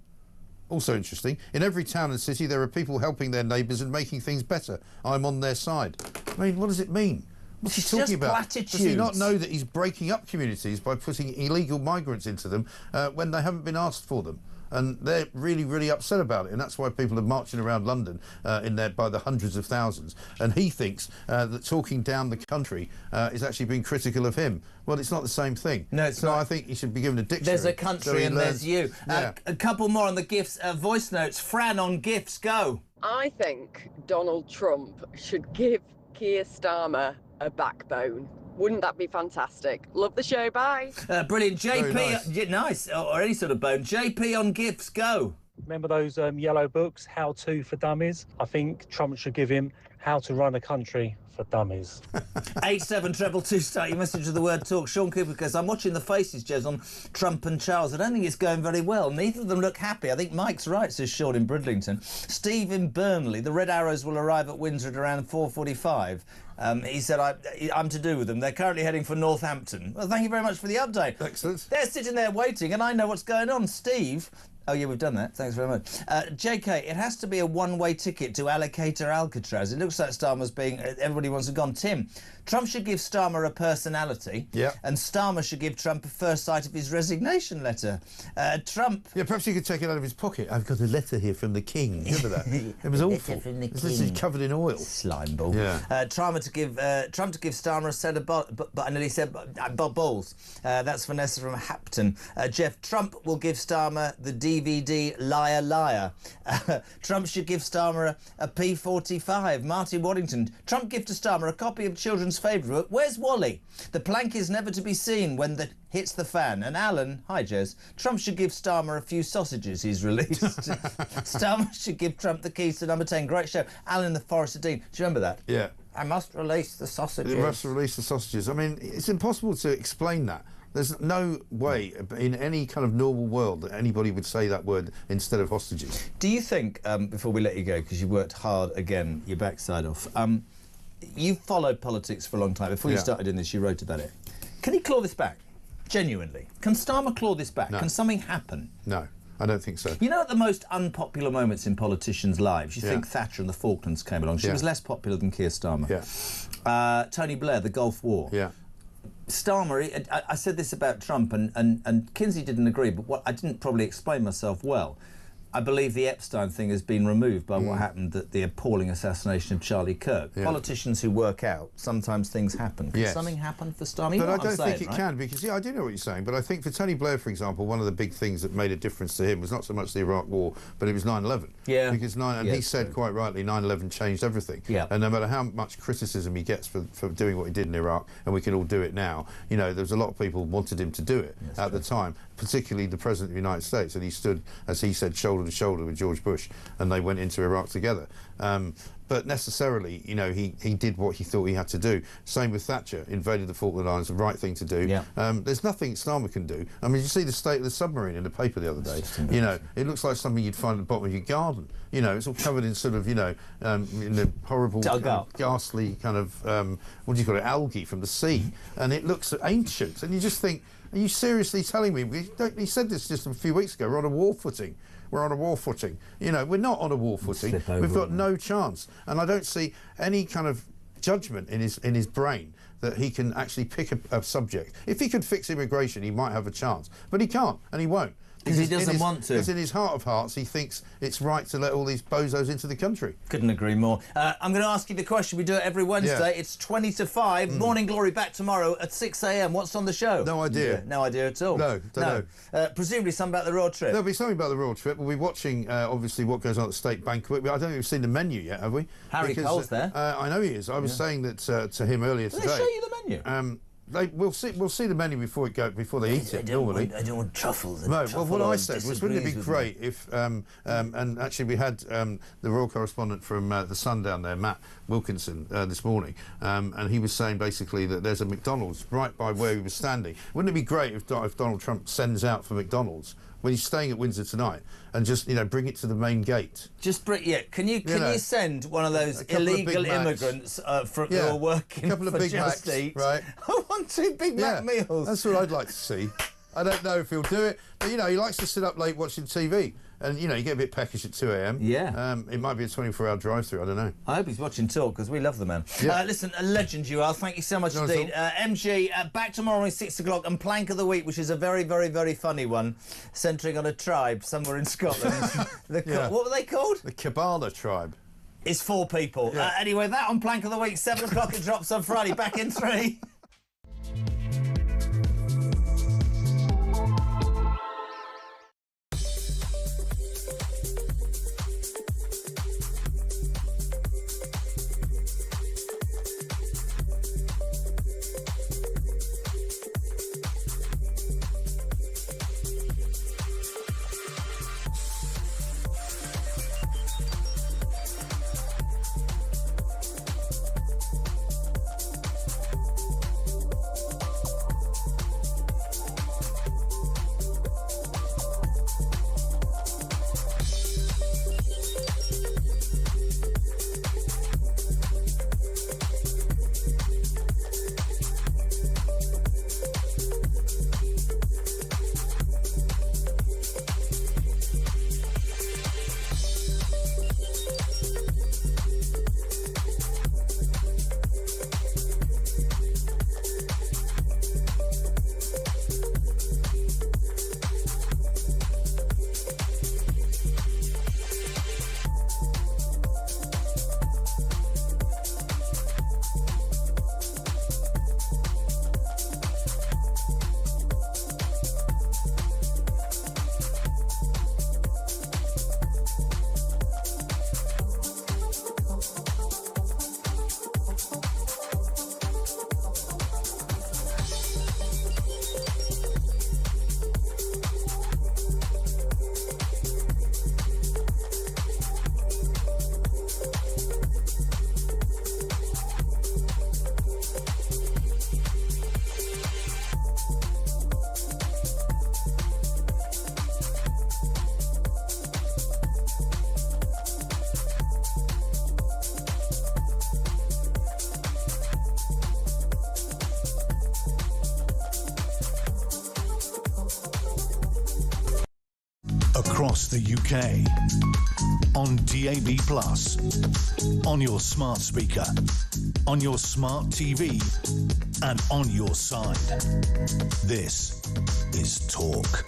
Also interesting. In every town and city, there are people helping their neighbours and making things better. I'm on their side. I mean, what does it mean? What's he talking about? Platitudes. Does he not know that he's breaking up communities by putting illegal migrants into them when they haven't been asked for them? And they're really, really upset about it, and that's why people are marching around London in there by the hundreds of thousands. And he thinks that talking down the country is actually being critical of him. Well, it's not the same thing. No, it's not. I think he should be given a dictionary. There's a country and there's you. Yeah. A couple more on the gifts, voice notes. Fran on gifts, go. I think Donald Trump should give Keir Starmer a backbone. Wouldn't that be fantastic? Love the show, bye. Brilliant. JP, nice. Nice, or any sort of bone. JP on gifts, go. Remember those yellow books, How To for Dummies? I think Trump should give him How to Run a Country for Dummies. 87222, start your message with the word talk. Sean Cooper, because I'm watching the faces, Jez, on Trump and Charles. I don't think it's going very well. Neither of them look happy. I think Mike's right, says Sean in Bridlington. Steve in Burnley, the Red Arrows will arrive at Windsor at around 4:45. He said, I'm to do with them. They're currently heading for Northampton. Well, thank you very much for the update. Excellent. They're sitting there waiting, and I know what's going on. Steve... Oh, yeah, we've done that. Thanks very much. JK, it has to be a one-way ticket to Alicante or Alcatraz. It looks like Starmer's being... everybody wants to go on. Tim, Trump should give Starmer a personality. Yeah. And Starmer should give Trump a first sight of his resignation letter. Trump... Yeah, perhaps he could take it out of his pocket. I've got a letter here from the King. Remember that? It was awful. Letter from the This King. is covered in oil. Slime ball. Yeah. Trump to give Starmer a set of... But I nearly said balls. That's Vanessa from Hapton. Jeff, Trump will give Starmer the DVD Liar Liar. Trump should give Starmer a P45. Martin Waddington. Trump give to Starmer a copy of children's favourite book. Where's Wally? The plank is never to be seen when the hits the fan. And Alan, hi Jez, Trump should give Starmer a few sausages he's released. Starmer should give Trump the keys to number 10. Great show. Alan the Forest of Dean. Do you remember that? Yeah. I must release the sausages. It must release the sausages. I mean, it's impossible to explain that. There's no way in any kind of normal world that anybody would say that word instead of hostages. Do you think, before we let you go, because you worked hard again, your backside off, you've followed politics for a long time. Before you started in this, you wrote about it. Can he claw this back? Genuinely. Can Starmer claw this back? No. Can something happen? No, I don't think so. You know, at the most unpopular moments in politicians' lives, you think Thatcher and the Falklands came along. She was less popular than Keir Starmer. Yeah. Tony Blair, the Gulf War. Yeah. Starmer, I said this about Trump, and Kinsey didn't agree, but what I didn't probably explain myself well. I believe the Epstein thing has been removed by what happened at the appalling assassination of Charlie Kirk. Yeah. Politicians who work out, sometimes things happen. Can something happen for Starmer? But I don't think it can, because, I do know what you're saying, but I think for Tony Blair, for example, one of the big things that made a difference to him was not so much the Iraq War, but it was 9/11. Yeah. Because he said quite rightly, 9/11 changed everything. Yeah. And no matter how much criticism he gets for doing what he did in Iraq, and we can all do it now, there was a lot of people wanted him to do it at the time, particularly the President of the United States, and he stood, as he said, shoulder to shoulder with George Bush, and they went into Iraq together. But necessarily, he did what he thought he had to do. Same with Thatcher, invaded the Falkland Islands, the right thing to do. Yeah. There's nothing Starmer can do. I mean, you see the state of the submarine in the paper the other day. It looks like something you'd find at the bottom of your garden. It's all covered in sort of, in the horrible, ghastly kind of, what do you call it, algae from the sea. And it looks ancient. And you just think, are you seriously telling me? He said this just a few weeks ago, we're on a war footing. We're on a war footing. We're not on a war footing. We've got no chance. And I don't see any kind of judgment in his brain that he can actually pick a subject. If he could fix immigration, he might have a chance. But he can't, and he won't. Because he doesn't want to. Because in his heart of hearts, he thinks it's right to let all these bozos into the country. Couldn't agree more. I'm going to ask you the question. We do it every Wednesday. Yeah. It's 20 to 5. Morning Glory back tomorrow at 6 a.m. What's on the show? No idea. Yeah, no idea at all. No, don't know. Presumably something about the road trip. There'll be something about the royal trip. We'll be watching, obviously, what goes on at the state banquet. I don't think we've seen the menu yet, have we? Harry Cole's there. I know he is. I was saying that to him earlier today. Did they show you the menu? We'll see the menu before they eat it. Normally, I don't want truffles. No, well, what I said was, wouldn't it be great if, and actually we had the royal correspondent from the Sun down there, Matt Wilkinson, this morning, and he was saying basically that there's a McDonald's right by where he was standing. Wouldn't it be great if Donald Trump sends out for McDonald's when he's staying at Windsor tonight and just, bring it to the main gate? Just bring, yeah. Can you send one of those illegal immigrants who are working for Just Eat? Right. I want 2 Big Mac meals. That's what I'd like to see. I don't know if he'll do it, but he likes to sit up late watching TV, and you get a bit peckish at 2 a.m. Yeah. It might be a 24-hour drive-through. I don't know. I hope he's watching Talk, because we love the man. Yeah. Listen, a legend you are. Thank you so much indeed. MG, back tomorrow at 6 o'clock, and Plank of the Week, which is a very, very, very funny one, centring on a tribe somewhere in Scotland. What were they called? The Cabana tribe. It's 4 people. Yeah. Anyway, that on Plank of the Week, 7 o'clock it drops on Friday. Back in 3. Across the UK, on DAB+, on your smart speaker, on your smart TV, and on your side. This is Talk.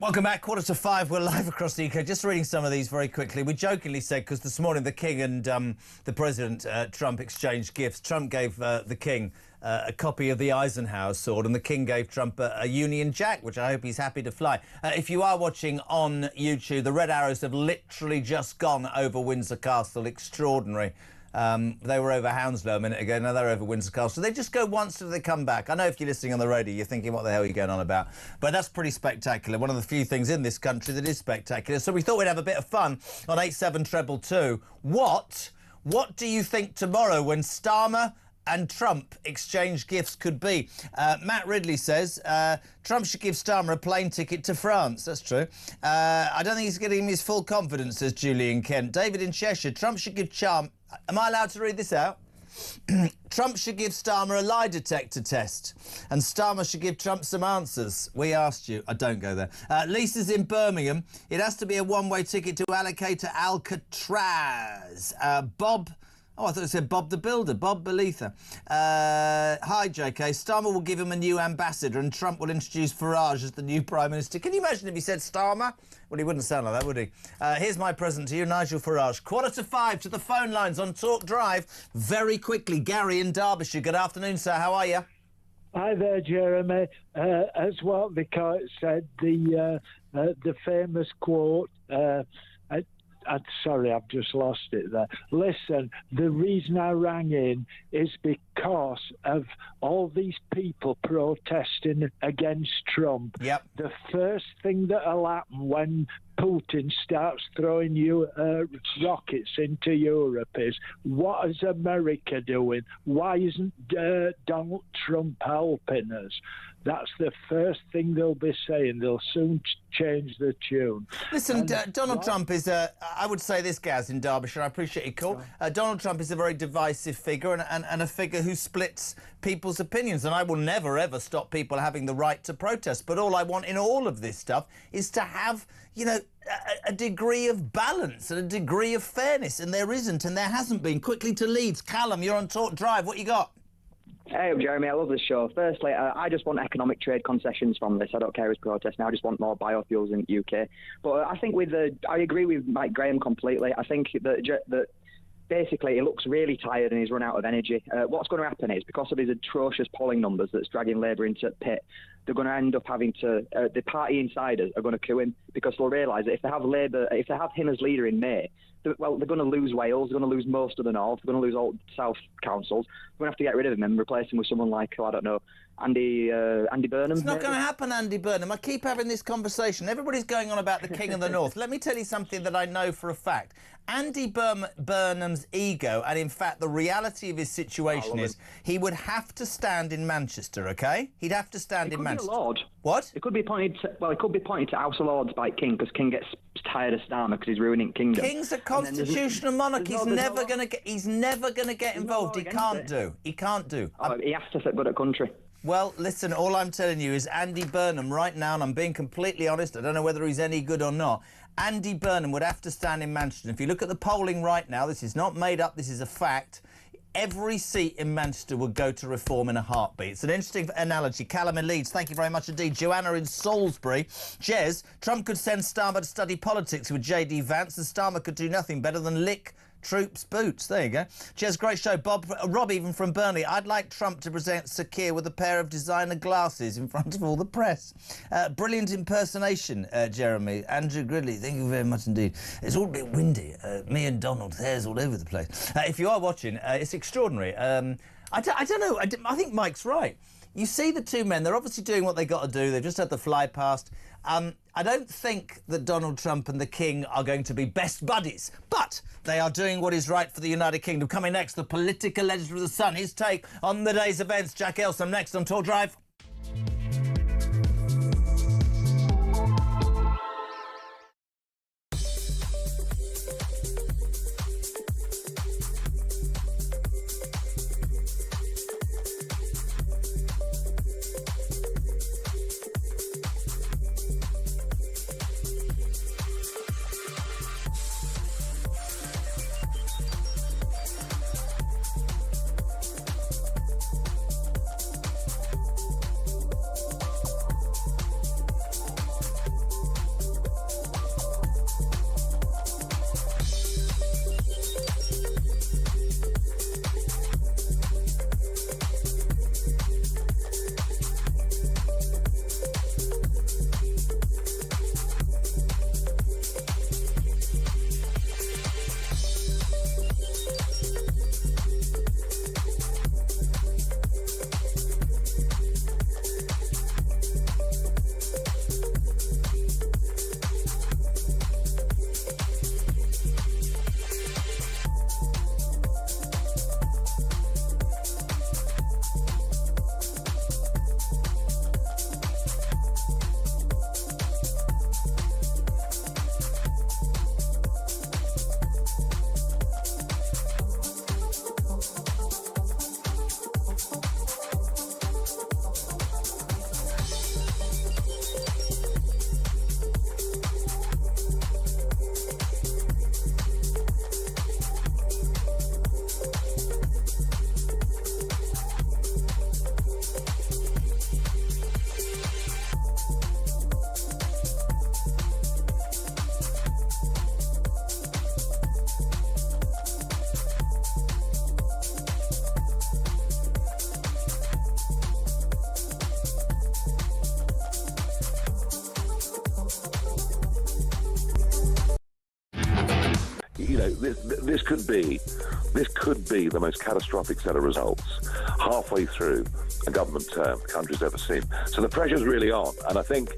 Welcome back, 4:45. We're live across the UK. Just reading some of these very quickly. We jokingly said, because this morning the King and the President, Trump, exchanged gifts. Trump gave the King a copy of the Eisenhower sword, and the King gave Trump a Union Jack, which I hope he's happy to fly. If you are watching on YouTube, the red arrows have literally just gone over Windsor Castle. Extraordinary. They were over Hounslow a minute ago, now they're over Windsor Castle. They just go once till they come back. I know if you're listening on the radio, you're thinking, what the hell are you going on about? But that's pretty spectacular. One of the few things in this country that is spectacular. So we thought we'd have a bit of fun on 87222. What do you think tomorrow when Starmer and Trump exchange gifts could be? Matt Ridley says Trump should give Starmer a plane ticket to France. That's true. I don't think he's getting him his full confidence, says Julian Kent. David in Cheshire, Trump should give Am I allowed to read this out? Trump should give Starmer a lie detector test, and Starmer should give Trump some answers. We asked you. I don't go there. Lisa's in Birmingham. It has to be a one-way ticket to allocate to Alcatraz. Bob Oh, I thought it said Bob the Builder, Bob Beletha. Hi, JK. Starmer will give him a new ambassador and Trump will introduce Farage as the new Prime Minister. Can you imagine if he said Starmer? Well, he wouldn't sound like that, would he? Here's my present to you, Nigel Farage. 4:45 to the phone lines on Talk Drive. Very quickly, Gary in Derbyshire. Good afternoon, sir. How are you? Hi there, Jeremy. As what the court said, the famous quote, sorry, I've just lost it there. Listen, the reason I rang in is because of all these people protesting against Trump. Yep. The first thing that'll happen when Putin starts throwing rockets into Europe is, what is America doing? Why isn't Donald Trump helping us? That's the first thing they'll be saying. They'll soon change the tune. Listen, Donald Trump is I would say this, Gaz, in Derbyshire, I appreciate your call. Donald Trump is a very divisive figure and a figure who splits people's opinions. And I will never, ever stop people having the right to protest. But all I want in all of this stuff is to have, you know, a degree of balance and a degree of fairness. And there isn't, and there hasn't been. Quickly to Leeds. Callum, you're on Talk Drive. What you got? Hey, Jeremy, I love this show. Firstly, I just want economic trade concessions from this. I don't care who's protesting. I just want more biofuels in the UK. But I think I agree with Mike Graham completely. I think that basically he looks really tired and he's run out of energy. What's going to happen is, because of his atrocious polling numbers that's dragging Labour into pit, they're going to end up having to, the party insiders are going to coup him, because they'll realise that if they have him as leader in May, they're going to lose Wales, they're going to lose most of the North, they're going to lose all South councils. We're going to have to get rid of him and replace him with someone like, I don't know, Andy Burnham. It's not going to happen, Andy Burnham. I keep having this conversation. Everybody's going on about the King of the North. Let me tell you something that I know for a fact. Andy Burnham's ego, and in fact the reality of his situation is he would have to stand in Manchester, OK? He'd have to stand in Manchester. Be a Lord. What? It could be appointed to House of Lords by King, because King gets tired of Starmer because he's ruining Kingdom. King's a constitutional monarch. He's never going to get involved. He can't do. He can't do. He has to set good at country. Well, listen, all I'm telling you is Andy Burnham right now, and I'm being completely honest, I don't know whether he's any good or not, Andy Burnham would have to stand in Manchester. If you look at the polling right now, this is not made up, this is a fact, every seat in Manchester would go to Reform in a heartbeat. It's an interesting analogy. Callum in Leeds, thank you very much indeed. Joanna in Salisbury. Jez, Trump could send Starmer to study politics with J.D. Vance, and Starmer could do nothing better than lick troops' boots. There you go. Jez, great show. Rob, even from Burnley. I'd like Trump to present Sir Keir with a pair of designer glasses in front of all the press. Brilliant impersonation, Jeremy. Andrew Gridley, thank you very much indeed. It's all a bit windy. Me and Donald, hair's all over the place. If you are watching, it's extraordinary. I don't know. I think Mike's right. You see the two men, they're obviously doing what they got to do. They've just had the fly past. I don't think that Donald Trump and the King are going to be best buddies, but they are doing what is right for the United Kingdom. Coming next, the political editor of The Sun, his take on the day's events. Jack Elsom next on Talk Drive. this could be the most catastrophic set of results halfway through a government term the country's ever seen. So the pressure's really on, and I think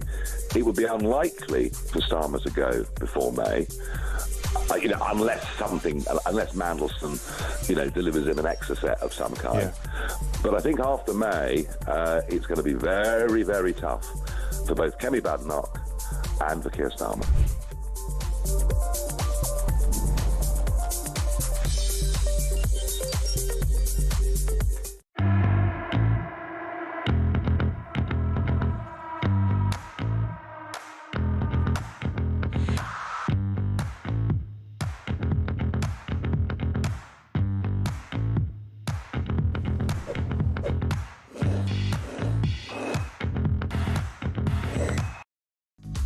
it would be unlikely for Starmer to go before May. Unless Mandelson, delivers him an extra set of some kind. Yeah. But I think after May, it's going to be very, very tough for both Kemi Badenoch and for Keir Starmer.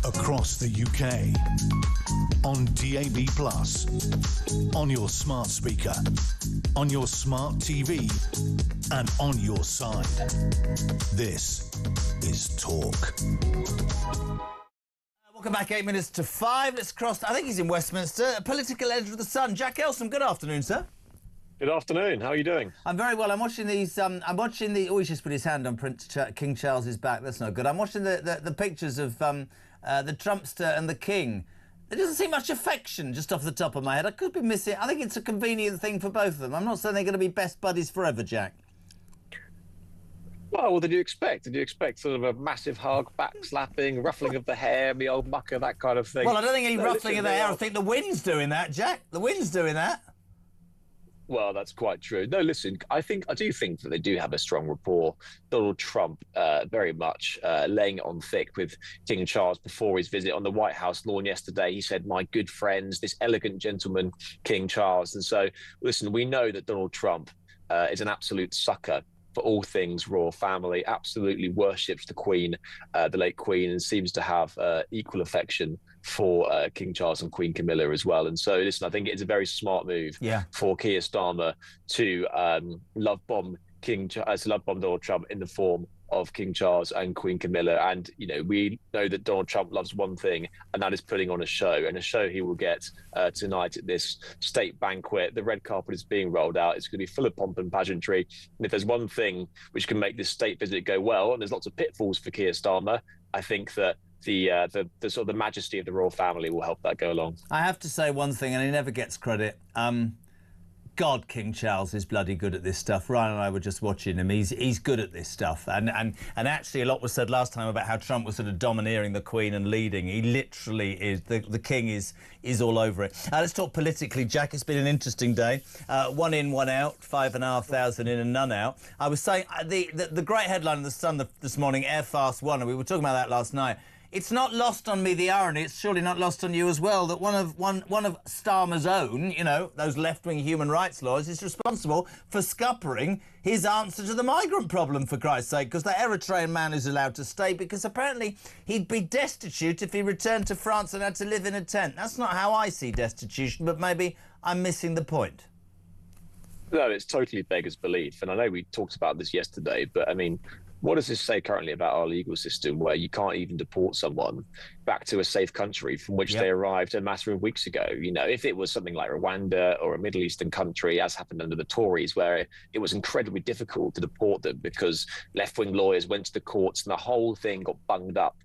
Across the UK, on DAB+, on your smart speaker, on your smart TV, and on your side. This is Talk. Welcome back, 8 minutes to 5. Let's cross, I think he's in Westminster, political editor of The Sun. Jack Elsom, good afternoon, sir. Good afternoon. How are you doing? I'm very well. I'm watching these. I'm watching the. Oh, he's just put his hand on King Charles's back. That's not good. I'm watching the pictures of the Trumpster and the King. There doesn't seem much affection just off the top of my head. I could be missing. I think it's a convenient thing for both of them. I'm not saying they're going to be best buddies forever, Jack. Well, what did you expect? Did you expect sort of a massive hug, back slapping, ruffling of the hair, the old mucker, that kind of thing? Well, I don't think any ruffling of the hair. I think the wind's doing that, Jack. The wind's doing that. Well, that's quite true. No, listen, I do think that they do have a strong rapport. Donald Trump very much laying it on thick with King Charles before his visit on the White House lawn yesterday. He said, "My good friends, this elegant gentleman, King Charles." And so, listen, we know that Donald Trump is an absolute sucker for all things royal family, absolutely worships the Queen, the late Queen, and seems to have equal affection for King Charles and Queen Camilla as well. And so, listen, I think it's a very smart move for Keir Starmer to love bomb Donald Trump in the form of King Charles and Queen Camilla. And, we know that Donald Trump loves one thing, and that is putting on a show. And a show he will get tonight at this state banquet. The red carpet is being rolled out. It's going to be full of pomp and pageantry. And if there's one thing which can make this state visit go well, and there's lots of pitfalls for Keir Starmer, I think that the sort of the majesty of the royal family will help that go along. I have to say one thing, and he never gets credit. God, King Charles is bloody good at this stuff. Ryan and I were just watching him. He's good at this stuff. And actually a lot was said last time about how Trump was sort of domineering the Queen and leading. He literally is. The King is all over it. Let's talk politically, Jack. It's been an interesting day. 1 in, 1 out, 5,500 in and none out. I was saying the great headline in The Sun this morning, Air Fast 1, and we were talking about that last night. It's not lost on me, the irony, it's surely not lost on you as well, that one of Starmer's own, those left-wing human rights lawyers, is responsible for scuppering his answer to the migrant problem, for Christ's sake, because the Eritrean man is allowed to stay, because apparently he'd be destitute if he returned to France and had to live in a tent. That's not how I see destitution, but maybe I'm missing the point. No, it's totally beggars belief. And I know we talked about this yesterday, but I mean, what does this say currently about our legal system, where you can't even deport someone back to a safe country from which they arrived a matter of weeks ago? If it was something like Rwanda or a Middle Eastern country, as happened under the Tories, where it was incredibly difficult to deport them because left-wing lawyers went to the courts and the whole thing got bunged up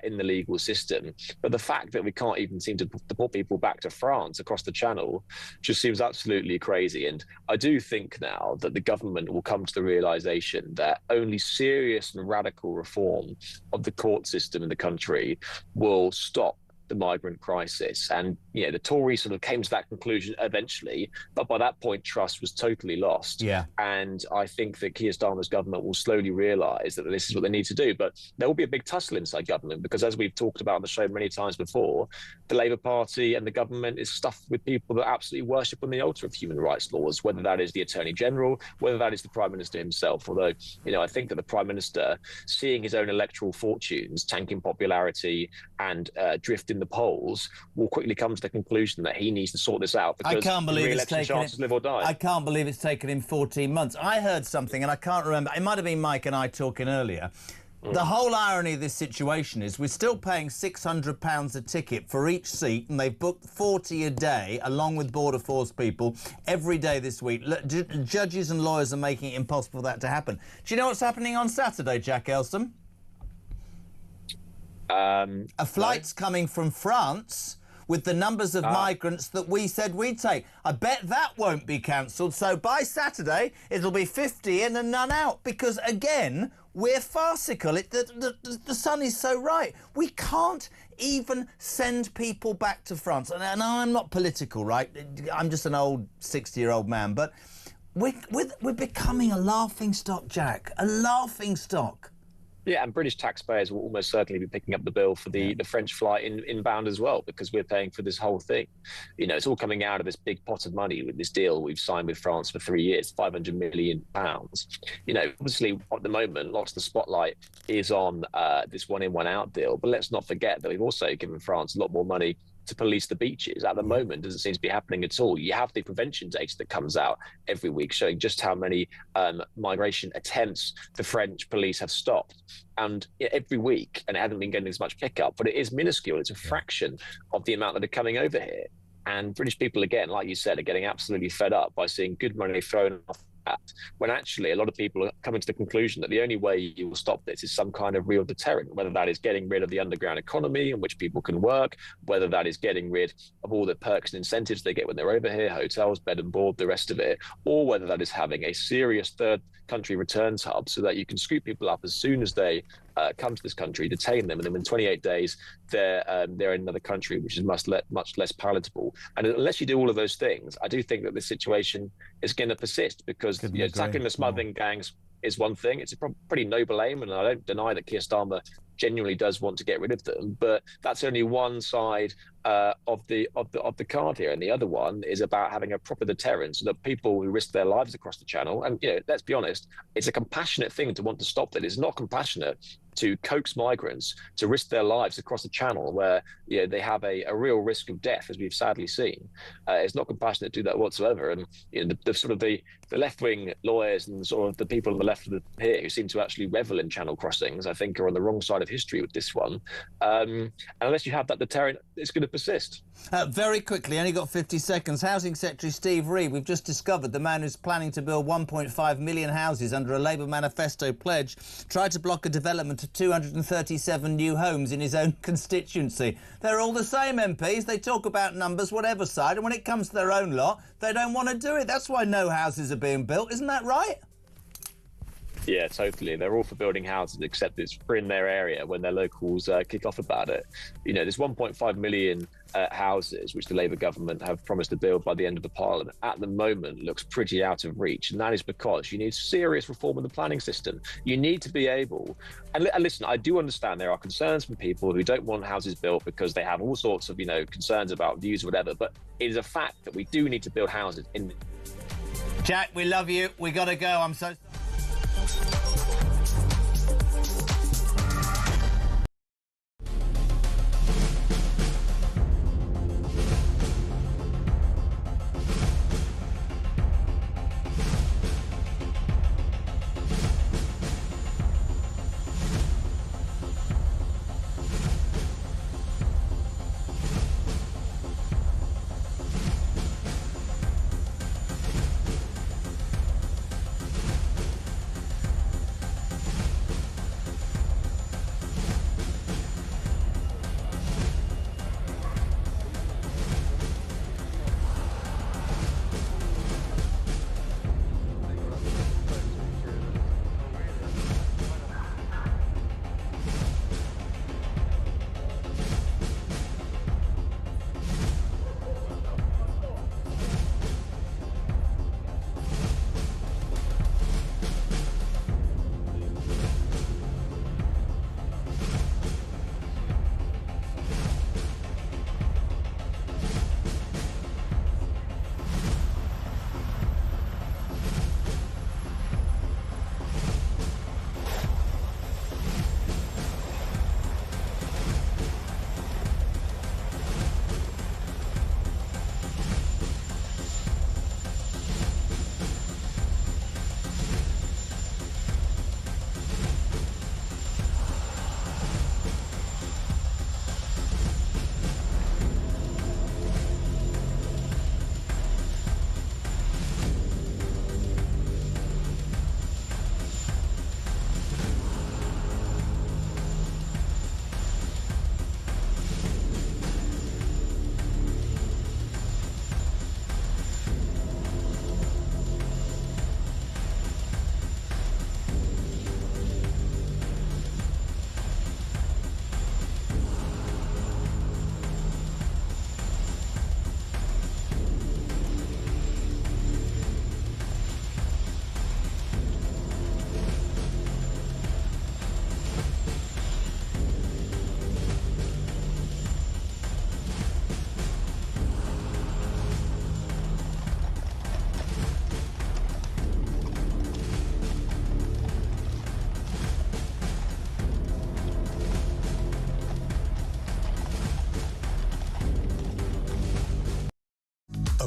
in the legal system. But the fact that we can't even seem to deport people back to France across the Channel just seems absolutely crazy. And I do think now that the government will come to the realization that only serious and radical reform of the court system in the country will stop the migrant crisis. And the Tories sort of came to that conclusion eventually, but by that point trust was totally lost. And I think that Keir Starmer's government will slowly realise that this is what they need to do. But there will be a big tussle inside government, because as we've talked about on the show many times before, the Labour Party and the government is stuffed with people that absolutely worship on the altar of human rights laws, whether that is the Attorney General, whether that is the Prime Minister himself. Although, I think that the Prime Minister, seeing his own electoral fortunes tanking popularity and drift in the polls, will quickly come to the conclusion that he needs to sort this out, because I can't believe re-election chances live or die. I can't believe it's taken him 14 months. I heard something, and I can't remember. It might have been Mike and I talking earlier. The whole irony of this situation is we're still paying £600 a ticket for each seat, and they've booked 40 a day, along with Border Force people, every day this week. Judges and lawyers are making it impossible for that to happen. Do you know what's happening on Saturday, Jack Elsom? A flight's coming from France with the numbers of migrants that we said we'd take. I bet that won't be cancelled. So by Saturday, it'll be 50 in and none out. Because, again, we're farcical. The Sun is so right. We can't even send people back to France. And I'm not political, right? I'm just an old 60-year-old man. But we're becoming a laughingstock, Jack. A laughingstock. Yeah, and British taxpayers will almost certainly be picking up the bill for the French flight inbound as well, because we're paying for this whole thing. You know, it's all coming out of this big pot of money with this deal we've signed with France for 3 years, £500 million. You know, obviously, at the moment, lots of the spotlight is on this one-in, one-out deal. But let's not forget that we've also given France a lot more money to police the beaches. At the moment, doesn't seem to be happening at all. You have the prevention data that comes out every week showing just how many migration attempts the French police have stopped. And every week, and it hasn't been getting as much pickup, but it is minuscule. It's a fraction of the amount that are coming over here. And British people, again, like you said, are getting absolutely fed up by seeing good money thrown off that, when actually a lot of people are coming to the conclusion that the only way you will stop this is some kind of real deterrent, whether that is getting rid of the underground economy in which people can work, whether that is getting rid of all the perks and incentives they get when they're over here, hotels, bed and board, the rest of it, or whether that is having a serious third country returns hub so that you can scoop people up as soon as they come to this country, detain them, and then in 28 days they're in another country, which is much less palatable. And unless you do all of those things, I do think that this situation is going to persist, because tackling the smuggling gangs is one thing. It's a pretty noble aim, and I don't deny that Keir Starmer genuinely does want to get rid of them, but that's only one side of the card here, and the other one is about having a proper deterrent so that people who risk their lives across the channel, and let's be honest, it's a compassionate thing to want to stop that. It's not compassionate to coax migrants to risk their lives across the channel where they have a real risk of death, as we've sadly seen. It's not compassionate to do that whatsoever. And the left-wing lawyers and sort of the people on the left of here who seem to actually revel in channel crossings, I think, are on the wrong side of history with this one. And unless you have that deterrent, it's going to persist. Very quickly, only got 50 seconds. Housing Secretary Steve Reed, we've just discovered the man who's planning to build 1.5 million houses under a Labour manifesto pledge, tried to block a development of 237 new homes in his own constituency. They're all the same MPs. They talk about numbers, whatever side, and when it comes to their own lot, they don't want to do it. That's why no houses are being built. Isn't that right? Yeah, totally. They're all for building houses, except it's in their area when their locals kick off about it. There's 1.5 million houses which the Labour government have promised to build by the end of the Parliament. At the moment, looks pretty out of reach, and that is because you need serious reform in the planning system. You need to be able, and listen, I do understand there are concerns from people who don't want houses built because they have all sorts of concerns about views or whatever, but it is a fact that we do need to build houses in. Jack, we love you. We got to go. I'm so...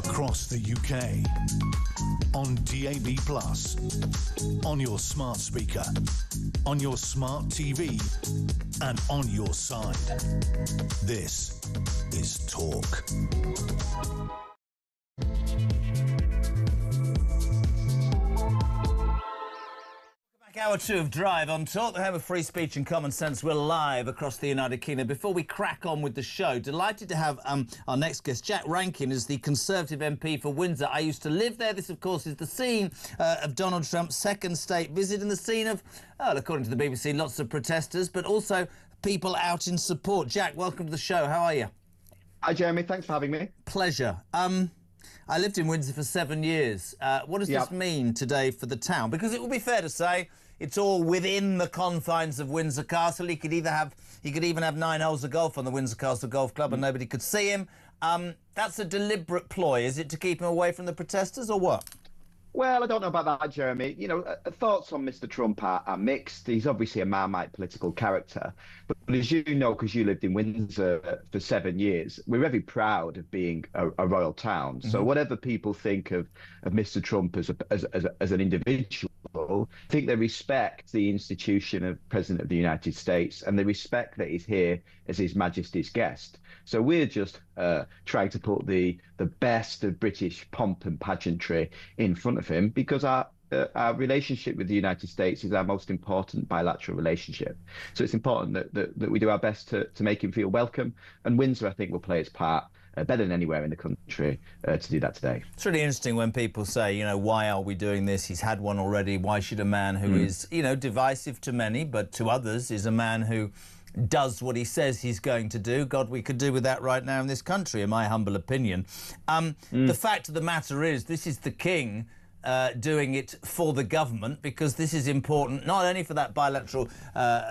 across the UK. On DAB+, on your smart speaker, on your smart TV, and on your side. This is Talk. Hour 2 of Drive on Talk, the home of free speech and common sense. We're live across the United Kingdom. Before we crack on with the show, delighted to have our next guest. Jack Rankin is the Conservative MP for Windsor. I used to live there. This, of course, is the scene of Donald Trump's second state visit and the scene of, well, according to the BBC, lots of protesters, but also people out in support. Jack, welcome to the show. How are you? Hi, Jeremy. Thanks for having me. Pleasure. I lived in Windsor for 7 years. What does this mean today for the town? Because it would be fair to say it's all within the confines of Windsor Castle. He could even have 9 holes of golf on the Windsor Castle Golf Club and nobody could see him. That's a deliberate ploy. Is it to keep him away from the protesters or what? Well, I don't know about that, Jeremy. You know, thoughts on Mr. Trump are mixed. He's obviously a Marmite political character. But as you know, because you lived in Windsor for 7 years, we're very proud of being a royal town. So whatever people think of Mr. Trump as an individual, I think they respect the institution of President of the United States and they respect that he's here as His Majesty's guest. So we're just trying to put the best of British pomp and pageantry in front of him because our relationship with the United States is our most important bilateral relationship. So it's important that we do our best to make him feel welcome. And Windsor, I think, will play its part better than anywhere in the country to do that today. It's really interesting when people say, you know, why are we doing this? He's had one already. Why should a man who is, you know, divisive to many, but to others is a man who does what he says he's going to do. God, we could do with that right now in this country, in my humble opinion. The fact of the matter is, this is the king doing it for the government because this is important not only for that bilateral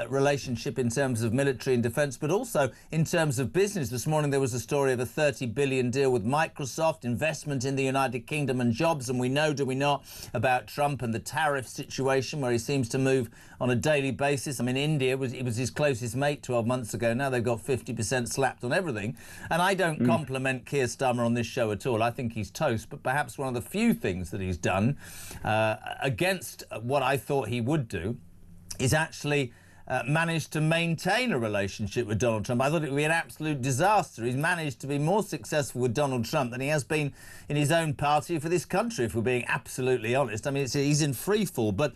relationship in terms of military and defence but also in terms of business. This morning there was a story of a $30 billion deal with Microsoft, investment in the United Kingdom and jobs, and we know, do we not, about Trump and the tariff situation where he seems to move on a daily basis. I mean, India was his closest mate 12 months ago. Now they've got 50% slapped on everything. And I don't compliment Keir Starmer on this show at all. I think he's toast, but perhaps one of the few things that he's done against what I thought he would do is actually managed to maintain a relationship with Donald Trump. I thought it would be an absolute disaster. He's managed to be more successful with Donald Trump than he has been in his own party for this country, if we're being absolutely honest. I mean, he's in free fall, but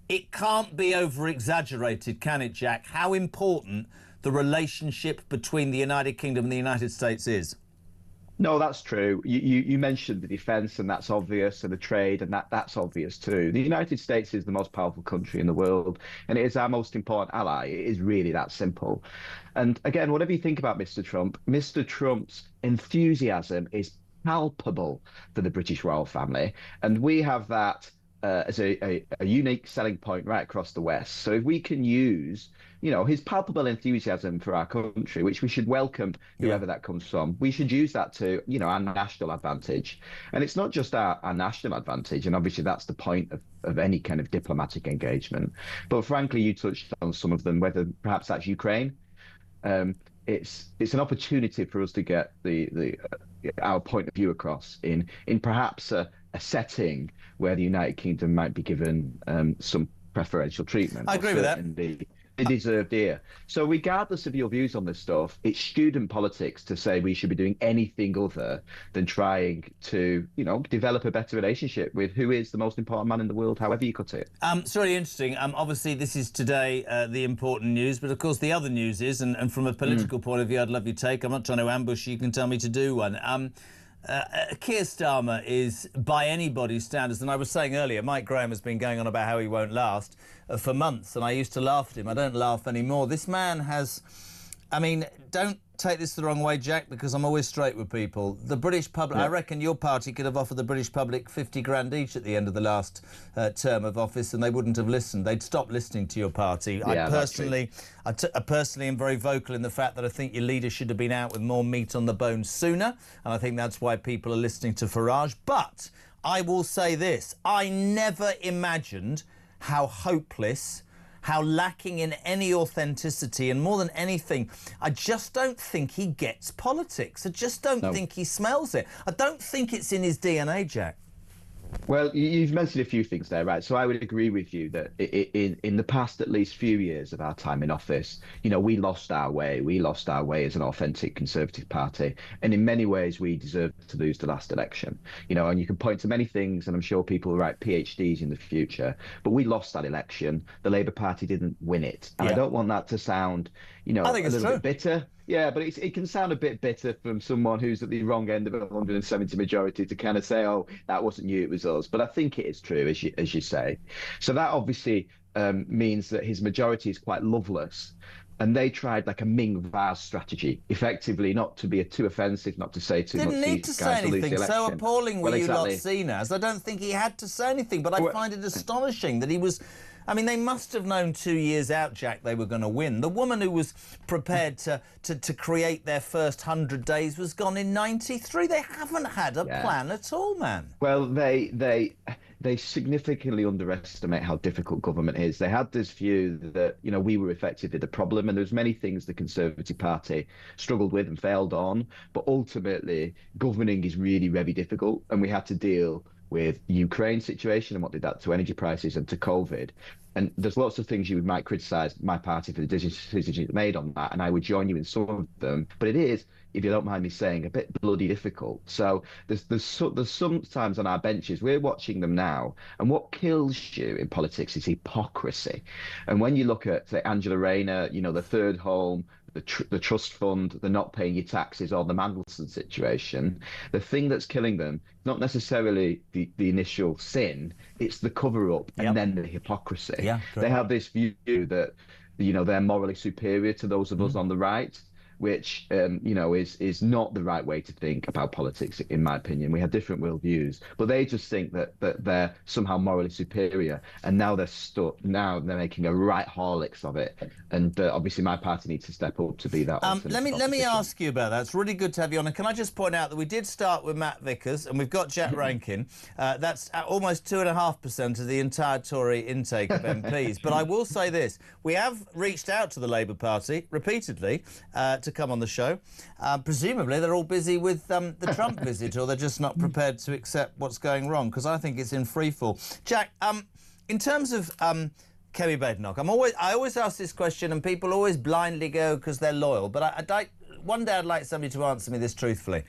it can't be over-exaggerated, can it, Jack, how important the relationship between the United Kingdom and the United States is? No, that's true. You mentioned the defence, and that's obvious, and the trade, and that's obvious too. The United States is the most powerful country in the world, and it is our most important ally. It is really that simple. And again, whatever you think about Mr. Trump's enthusiasm is palpable for the British royal family, and we have that as a unique selling point right across the West. So if we can use, you know, his palpable enthusiasm for our country, which we should welcome whoever that comes from, we should use that to, you know, our national advantage. And it's not just our national advantage, and obviously that's the point of any kind of diplomatic engagement. But frankly, you touched on some of them, whether perhaps that's Ukraine. It's an opportunity for us to get our point of view across in perhaps a setting where the United Kingdom might be given some preferential treatment. I agree with that. They deserved here. So regardless of your views on this stuff, it's student politics to say we should be doing anything other than trying to, you know, develop a better relationship with who is the most important man in the world, however you cut it. It's really interesting. Obviously, this is today the important news, but of course the other news is, and from a political point of view, I'd love your take. I'm not trying to ambush you. You can tell me to do one. Keir Starmer is, by anybody's standards, and I was saying earlier, Mike Graham has been going on about how he won't last for months, and I used to laugh at him. I don't laugh anymore. This man has, I mean, don't take this the wrong way, Jack, because I'm always straight with people. The British public, I reckon your party could have offered the British public 50 grand each at the end of the last term of office, and they wouldn't have listened. They'd stop listening to your party. I personally am very vocal in the fact that I think your leader should have been out with more meat on the bone sooner, and I think that's why people are listening to Farage. But I will say this, I never imagined how hopeless, how lacking in any authenticity, and more than anything, I just don't think he gets politics. I just don't think he smells it. I don't think it's in his DNA, Jack. Well, you've mentioned a few things there, right? So I would agree with you that in the past, at least few years of our time in office, you know, we lost our way. We lost our way as an authentic Conservative Party. And in many ways, we deserved to lose the last election. You know, and you can point to many things, and I'm sure people will write PhDs in the future. But we lost that election. The Labour Party didn't win it. And I don't want that to sound, you know, a little bit bitter. Yeah, but it can sound a bit bitter from someone who's at the wrong end of a 170 majority to kind of say, oh, that wasn't you, it was us. But I think it is true, as you say. So that obviously means that his majority is quite loveless. And they tried like a Ming Vaz strategy, effectively not to be too offensive, not to say too much. Didn't need to say anything. So appalling were you lot seen as. I don't think he had to say anything, but I find it astonishing that he was... I mean, they must have known 2 years out, Jack, they were going to win. The woman who was prepared to create their first 100 days was gone in 93. They haven't had a plan at all, man. Well, they significantly underestimate how difficult government is. They had this view that, you know, we were effectively the problem, and there's many things the Conservative Party struggled with and failed on, but ultimately governing is really very difficult, and we had to deal with the Ukraine situation and what did that to energy prices and to COVID. And there's lots of things you might criticise my party for the decisions it made on that, and I would join you in some of them. But it is, if you don't mind me saying, a bit bloody difficult. So there's sometimes on our benches, we're watching them now, and what kills you in politics is hypocrisy. And when you look at, say, Angela Rayner, you know, the third home, the trust fund, the not paying your taxes, or the Mandelson situation, the thing that's killing them, not necessarily the initial sin, it's the cover-up and then the hypocrisy. Yeah, they have this view that, you know, they're morally superior to those of us on the right, which, you know, is not the right way to think about politics, in my opinion. We have different worldviews, but they just think that they're somehow morally superior, and now they're stuck. Now they're making a right Horlicks of it, and obviously my party needs to step up to be that. Let me ask you about that. It's really good to have you on, and can I just point out that we did start with Matt Vickers, and we've got Jack Rankin. That's almost 2.5% of the entire Tory intake of MPs. But I will say this: we have reached out to the Labour Party repeatedly to come on the show. Presumably they're all busy with the Trump visit, or they're just not prepared to accept what's going wrong, because I think it's in freefall. Jack, in terms of Kemi Badenoch, I always ask this question, and people always blindly go because they're loyal, but one day I'd like somebody to answer me this truthfully.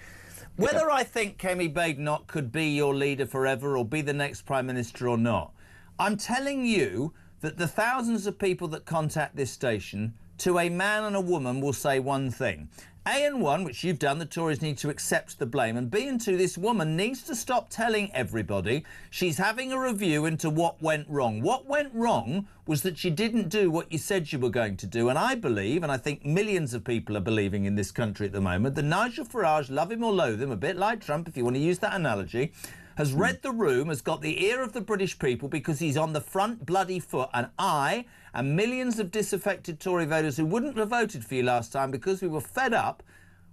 Whether I think Kemi Badenoch could be your leader forever or be the next Prime Minister or not, I'm telling you that the thousands of people that contact this station, to a man and a woman, will say one thing. A, and one, which you've done, the Tories need to accept the blame. And B, and two, this woman needs to stop telling everybody she's having a review into what went wrong. What went wrong was that you didn't do what you said you were going to do. And I believe, and I think millions of people are believing in this country at the moment, that Nigel Farage, love him or loathe him, a bit like Trump, if you want to use that analogy, has read the room, has got the ear of the British people because he's on the front bloody foot. And I and millions of disaffected Tory voters who wouldn't have voted for you last time because we were fed up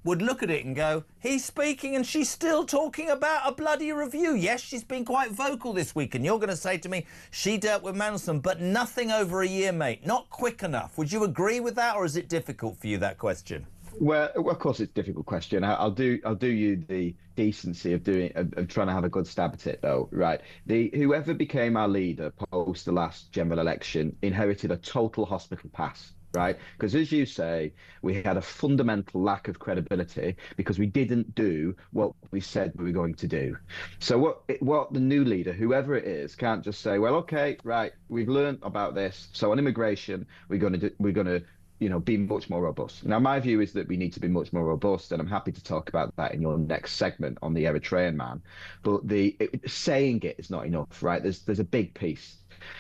would look at it and go, he's speaking and she's still talking about a bloody review. Yes, she's been quite vocal this week, and you're going to say to me, she dealt with Mandelson, but nothing over a year, mate. Not quick enough. Would you agree with that, or is it difficult for you, that question? Well, of course, it's a difficult question. I'll do you the decency of trying to have a good stab at it, though. Right, whoever became our leader post the last general election inherited a total hospital pass. Right, because as you say, we had a fundamental lack of credibility because we didn't do what we said we were going to do. So what the new leader, whoever it is, can't just say, well, okay, right, we've learned about this, so on immigration we're going to be much more robust. Now, my view is that we need to be much more robust, and I'm happy to talk about that in your next segment on the Eritrean man. But saying it is not enough, right? There's a big piece.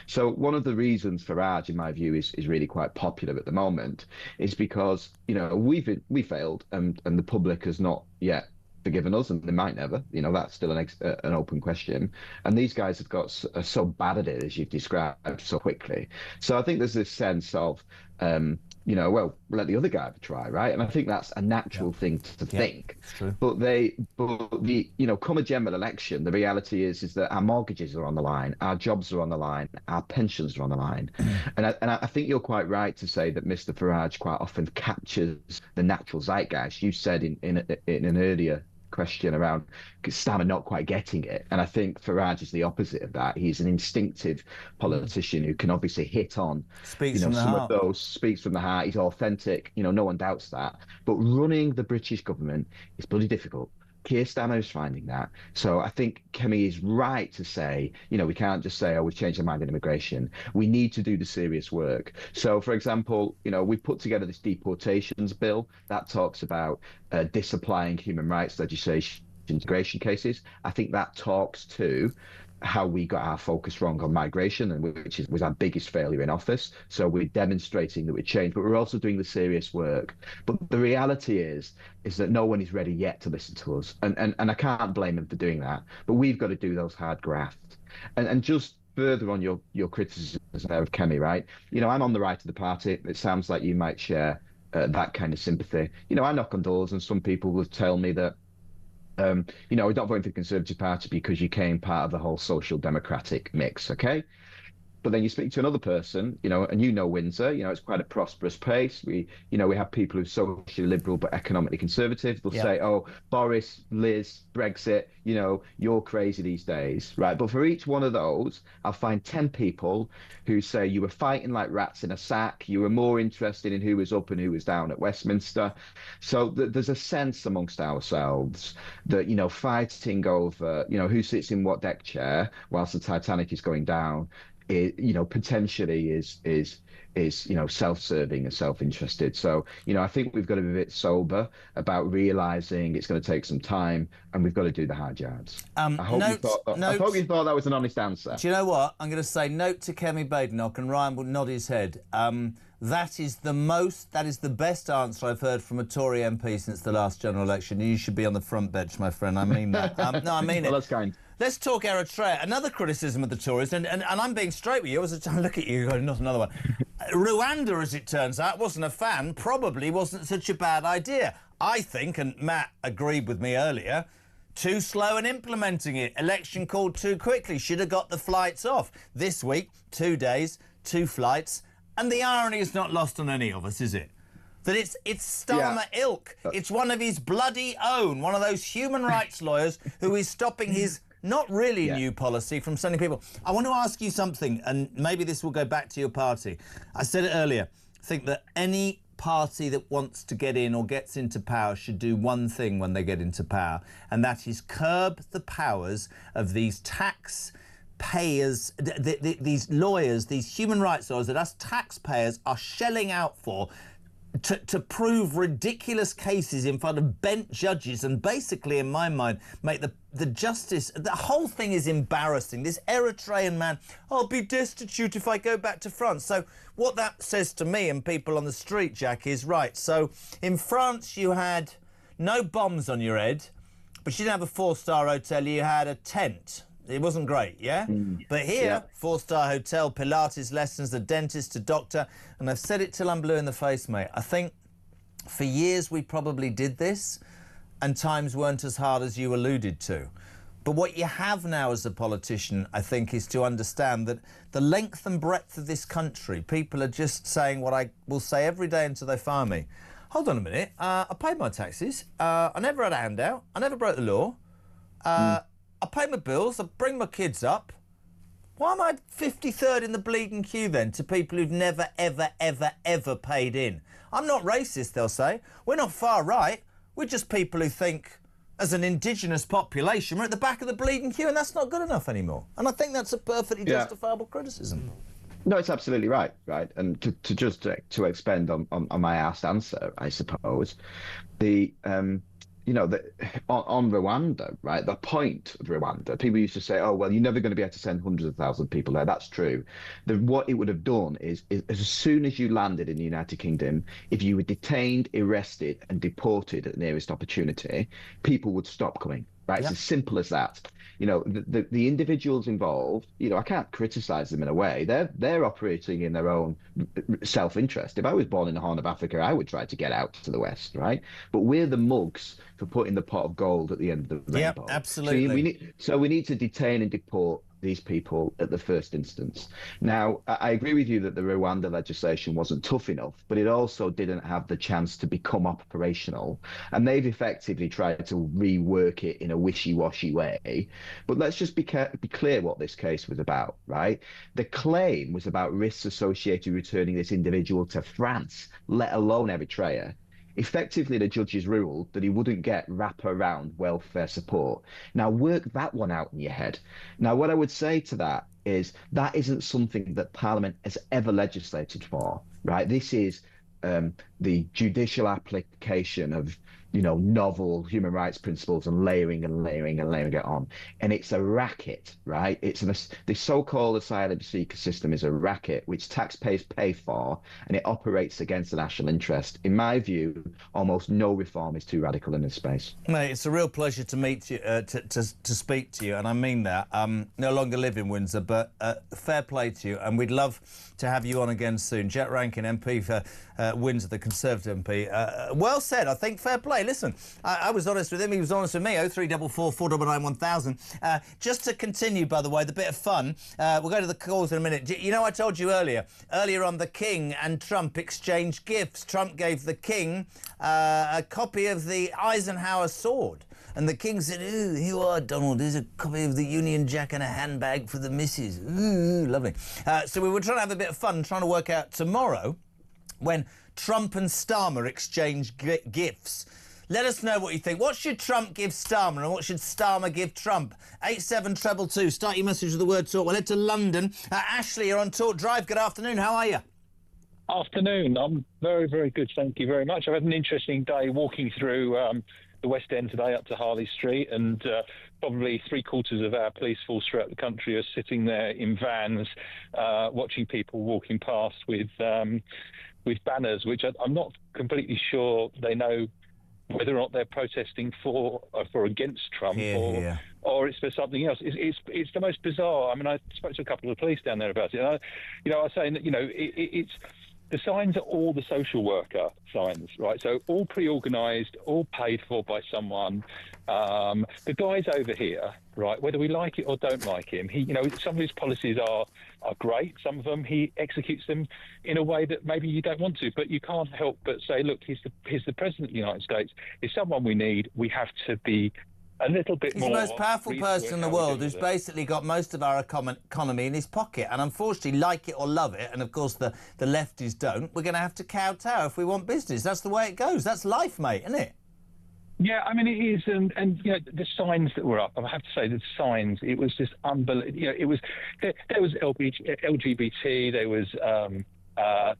So one of the reasons Farage, in my view, is really quite popular at the moment is because, we failed and the public has not yet forgiven us, and they might never. That's still an open question. And these guys have got so bad at it, as you've described, so quickly. So I think there's this sense of well, let the other guy have a try, right? And I think that's a natural thing to think. It's true. But come a general election, the reality is that our mortgages are on the line, our jobs are on the line, our pensions are on the line. And I think you're quite right to say that Mr. Farage quite often captures the natural zeitgeist. You said in an earlier question around Starmer not quite getting it, and I think Farage is the opposite of that. He's an instinctive politician who can obviously hit on speaks from the some heart. of those, speaks from the heart. He's authentic, no one doubts that. But running the British government is bloody difficult. Keir Starmer is finding that. So I think Kemi is right to say, we can't just say, we've changed our mind on immigration. We need to do the serious work. So, for example, we put together this deportations bill that talks about disapplying human rights legislation in integration cases. I think that talks to how we got our focus wrong on migration, and which was our biggest failure in office. So we're demonstrating that we changed, but we're also doing the serious work. But the reality is that no one is ready yet to listen to us, and I can't blame them for doing that. But we've got to do those hard grafts. And just further on your criticism there of Kemi, right? I'm on the right of the party. It sounds like you might share that kind of sympathy. I knock on doors, and some people will tell me that we're not voting for the Conservative Party because you came part of the whole social democratic mix, okay? But then you speak to another person, and Windsor, it's quite a prosperous place. We have people who are socially liberal but economically conservative. They'll say, oh, Boris, Liz, Brexit, you're crazy these days, right? But for each one of those, I'll find 10 people who say you were fighting like rats in a sack. You were more interested in who was up and who was down at Westminster. So there's a sense amongst ourselves that, fighting over, who sits in what deck chair whilst the Titanic is going down, potentially is self-serving and self-interested. So, I think we've got to be a bit sober about realising it's going to take some time, and we've got to do the hard yards. I hope you thought that was an honest answer. Do you know what? I'm going to say note to Kemi Badenoch, and Ryan will nod his head. That is the best answer I've heard from a Tory MP since the last general election. You should be on the front bench, my friend. I mean that. No, I mean it. Well, that's kind. Let's talk Eritrea. Another criticism of the Tories, and I'm being straight with you. As I look at you, not another one. Rwanda, as it turns out, wasn't a fan. Probably wasn't such a bad idea. I think, and Matt agreed with me earlier, too slow in implementing it. Election called too quickly. Should have got the flights off. This week, 2 days, 2 flights. And the irony is not lost on any of us, is it? That it's Starmer ilk. It's one of his bloody own, one of those human rights lawyers who is stopping his not really new policy from sending people. I want to ask you something, and maybe this will go back to your party. I said it earlier. I think that any party that wants to get in or gets into power should do one thing when they get into power, and that is curb the powers of these taxpayers, these lawyers, these human rights lawyers that us taxpayers are shelling out for to prove ridiculous cases in front of bent judges, and basically, in my mind, make the justice... The whole thing is embarrassing. This Eritrean man, I'll be destitute if I go back to France. So what that says to me and people on the street, Jack, is right. So in France, you had no bombs on your head, but you didn't have a 4-star hotel. You had a tent. It wasn't great, yeah? But here, 4-star hotel, Pilates lessons, the dentist, a doctor, and I've said it till I'm blue in the face, mate. I think for years we probably did this, and times weren't as hard as you alluded to. But what you have now as a politician, I think, is to understand that the length and breadth of this country, people are just saying what I will say every day until they fire me. Hold on a minute, I paid my taxes, I never had a handout, I never broke the law, I pay my bills, I bring my kids up. Why am I 53rd in the bleeding queue then to people who've never, ever, ever, ever paid in? I'm not racist, they'll say. We're not far right. We're just people who think, as an indigenous population, we're at the back of the bleeding queue, and that's not good enough anymore. And I think that's a perfectly justifiable criticism. No, it's absolutely right. And to expand on my asked answer, I suppose, on Rwanda, right, the point of Rwanda, people used to say, oh, well, you're never going to be able to send hundreds of thousands of people there. That's true. What it would have done is as soon as you landed in the United Kingdom, if you were detained, arrested and deported at the nearest opportunity, people would stop coming, right? It's as simple as that. The individuals involved, I can't criticize them in a way. They're operating in their own self-interest. If I was born in the Horn of Africa, I would try to get out to the West, right? But we're the mugs for putting the pot of gold at the end of the rainbow. Yep, absolutely. So we need to detain and deport these people at the first instance. Now, I agree with you that the Rwanda legislation wasn't tough enough, but it also didn't have the chance to become operational. And they've effectively tried to rework it in a wishy-washy way. But let's just be clear what this case was about, right? The claim was about risks associated with returning this individual to France, let alone Eritrea. Effectively, the judges ruled that he wouldn't get wrap-around welfare support. Now, work that one out in your head. Now, what I would say to that isn't something that Parliament has ever legislated for, right? This is the judicial application of novel human rights principles and layering it on. And it's a racket, right? The so-called asylum seeker system is a racket which taxpayers pay for, and it operates against the national interest. In my view, almost no reform is too radical in this space. Mate, it's a real pleasure to meet you, to speak to you, and I mean that. No longer live in Windsor, but fair play to you, and we'd love to have you on again soon. Jet Rankin, MP for Windsor, the Conservative MP. Well said, I think. Fair play. Listen, I was honest with him, he was honest with me. 0344 499 1000. Just to continue, by the way, the bit of fun, we'll go to the calls in a minute. I told you earlier on, the King and Trump exchanged gifts. Trump gave the King a copy of the Eisenhower sword. And the King said, "Ooh, here you are, Donald. Here's a copy of the Union Jack and a handbag for the missus." Ooh, lovely. So we were trying to have a bit of fun, trying to work out tomorrow when Trump and Starmer exchange gifts. Let us know what you think. What should Trump give Starmer and what should Starmer give Trump? 87222. Start your message with the word talk. We'll head to London. Ashley, you're on Talk Drive. Good afternoon. How are you? Afternoon. I'm very, very good. Thank you very much. I've had an interesting day walking through the West End today up to Harley Street, and probably 3/4 of our police force throughout the country are sitting there in vans watching people walking past with banners, which I'm not completely sure they know whether or not they're protesting for or against Trump, or it's for something else. It's the most bizarre. I mean, I spoke to a couple of the police down there about it. And I was saying that it's the signs are all the social worker signs, right? So all pre-organised, all paid for by someone. The guy's over here, right? Whether we like it or don't like him, some of his policies are great. Some of them he executes them in a way that maybe you don't want to, but you can't help but say, look, he's the president of the United States. He's someone we need. We have to be a little bit more. He's the most powerful person in the world who's basically got most of our economy in his pocket. And unfortunately, like it or love it, and of course the lefties don't, we're going to have to kowtow if we want business. That's the way it goes. That's life, mate, isn't it? Yeah, I mean, it is. And the signs that were up, I have to say, the signs, it was just unbelievable. It was, there was LGBT, there was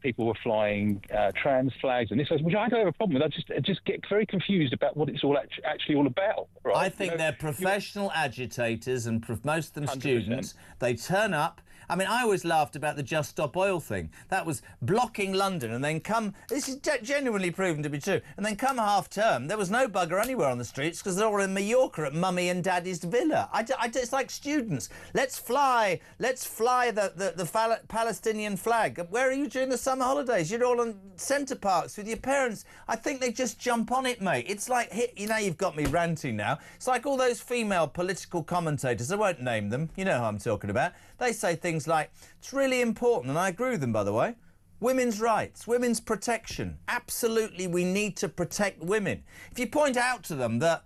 people were flying trans flags and this, which I don't have a problem with. I just get very confused about what it's all actually all about. Right? I think they're professional agitators, and most of them 100%. Students. They turn up. I mean, I always laughed about the Just Stop Oil thing. That was blocking London, and then this is genuinely proven to be true, and then come half-term, there was no bugger anywhere on the streets because they're all in Mallorca at Mummy and Daddy's villa. It's like students. Let's fly the Palestinian flag. Where are you during the summer holidays? You're all on centre parks with your parents. I think they just jump on it, mate. It's like, you've got me ranting now. It's like all those female political commentators. I won't name them. You know who I'm talking about. They say things like, it's really important, and I agree with them, by the way, women's rights, women's protection. Absolutely, we need to protect women. If you point out to them that,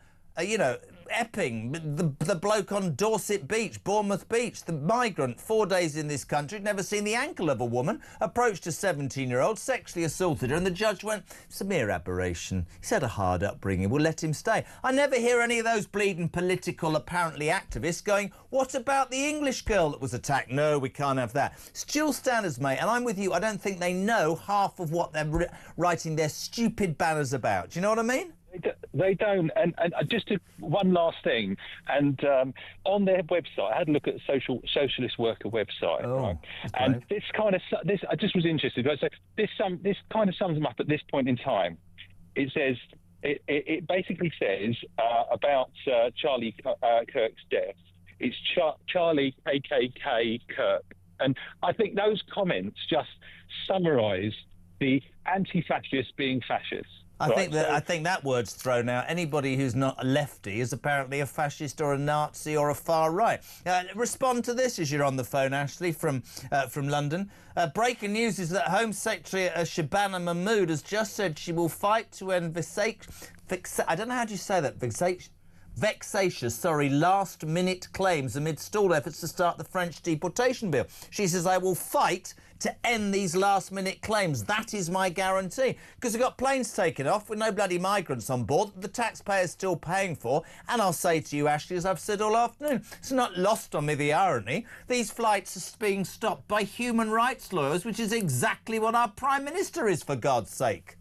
Epping, the bloke on Dorset Beach, Bournemouth Beach, the migrant, 4 days in this country, never seen the ankle of a woman, approached a 17-year-old, sexually assaulted her, and the judge went, it's a mere aberration. He's had a hard upbringing, we'll let him stay. I never hear any of those bleeding political, apparently activists going, what about the English girl that was attacked? No, we can't have that. It's dual standards, mate, and I'm with you. I don't think they know half of what they're writing their stupid banners about. Do you know what I mean? They don't, and just one last thing, and on their website, I had a look at the socialist worker website, right? And this I just was interested. So this kind of sums them up at this point in time. It says it basically says about Charlie Kirk's death. It's Charlie KKK Kirk. And I think those comments just summarise the anti-fascists being fascists. I think that word's thrown out. Anybody who's not a lefty is apparently a fascist or a Nazi or a far right. Respond to this as you're on the phone, Ashley, from London. Breaking news is that Home Secretary Shabana Mahmood has just said she will fight to end I don't know how do you say that, vexatious, last-minute claims amid stalled efforts to start the French deportation bill. She says, I will fight to end these last-minute claims. That is my guarantee. Because we've got planes taken off with no bloody migrants on board that the taxpayer's still paying for. And I'll say to you, Ashley, as I've said all afternoon, it's not lost on me the irony. These flights are being stopped by human rights lawyers, which is exactly what our Prime Minister is, for God's sake.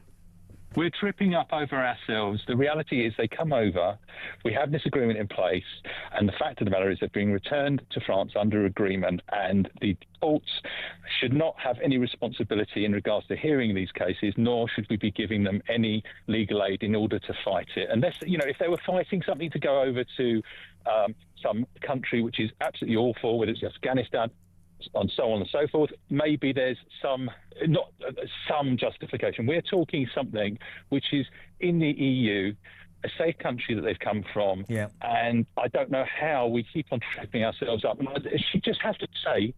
We're tripping up over ourselves. The reality is they come over, we have this agreement in place, and the fact of the matter is they're being returned to France under agreement, and the courts should not have any responsibility in regards to hearing these cases, nor should we be giving them any legal aid in order to fight it. Unless, if they were fighting something to go over to some country which is absolutely awful, whether it's Afghanistan, and so on and so forth, maybe there's some justification. We're talking something which is in the EU, a safe country that they've come from, and I don't know how we keep on tripping ourselves up. And she just has to say,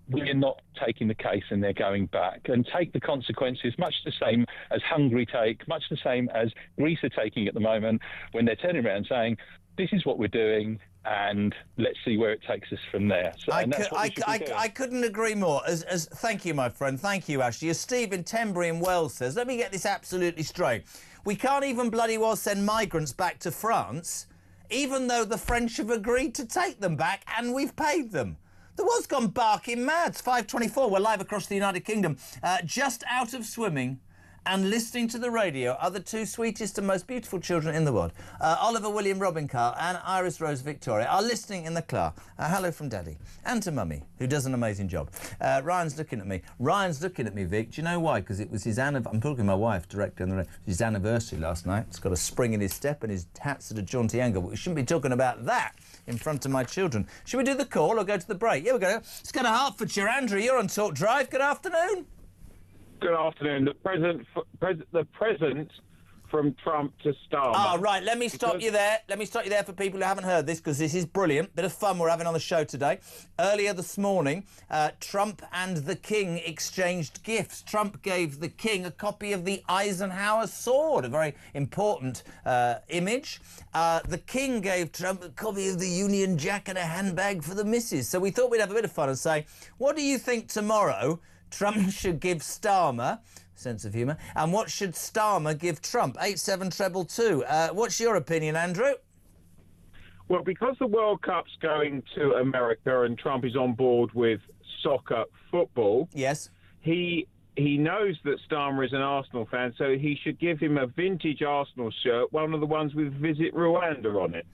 we're not taking the case and they're going back, and take the consequences, much the same as Hungary take, much the same as Greece are taking at the moment, when they're turning around saying, this is what we're doing, and let's see where it takes us from there. So, I couldn't agree more. Thank you, my friend. Thank you, Ashley. As Steve in Tenbury in Wales says, let me get this absolutely straight. We can't even bloody well send migrants back to France, even though the French have agreed to take them back and we've paid them. The world's gone barking mad. It's 5:24. We're live across the United Kingdom. Just out of swimming and listening to the radio are the two sweetest and most beautiful children in the world. Oliver William Robin Carl and Iris Rose Victoria are listening in the car. Hello from Daddy. And to Mummy, who does an amazing job. Ryan's looking at me. Vic. Do you know why? Because it was his I'm talking to my wife directly on the radio. His anniversary last night. He's got a spring in his step and his hat's at a jaunty angle. But we shouldn't be talking about that in front of my children. Should we do the call or go to the break? Yeah, we're going to. Let's go to Hertfordshire. Andrew, you're on Talk Drive. Good afternoon. Good afternoon. The present from Trump to Starmer. Oh, right. Let me stop you there. Let me stop you there for people who haven't heard this, because this is brilliant. Bit of fun we're having on the show today. Earlier this morning, Trump and the King exchanged gifts. Trump gave the King a copy of the Eisenhower sword, a very important image. The King gave Trump a copy of the Union Jack and a handbag for the missus. So we thought we'd have a bit of fun and say, what do you think tomorrow Trump should give Starmer? Sense of humour. And what should Starmer give Trump? 87222. What's your opinion, Andrew? Well, because the World Cup's going to America and Trump is on board with soccer football, yes, he knows that Starmer is an Arsenal fan, so he should give him a vintage Arsenal shirt, one of the ones with Visit Rwanda on it.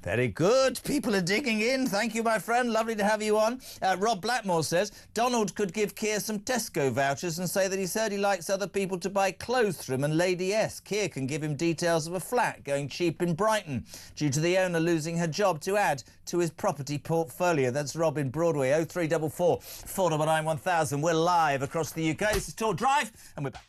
Very good. People are digging in. Thank you, my friend. Lovely to have you on. Rob Blackmore says, Donald could give Keir some Tesco vouchers and say that he's heard he likes other people to buy clothes from him, and Lady S. Keir can give him details of a flat going cheap in Brighton due to the owner losing her job to add to his property portfolio. That's Rob in Broadway. 0344 499 1000. We're live across the UK. This is Talk Drive, and we're back.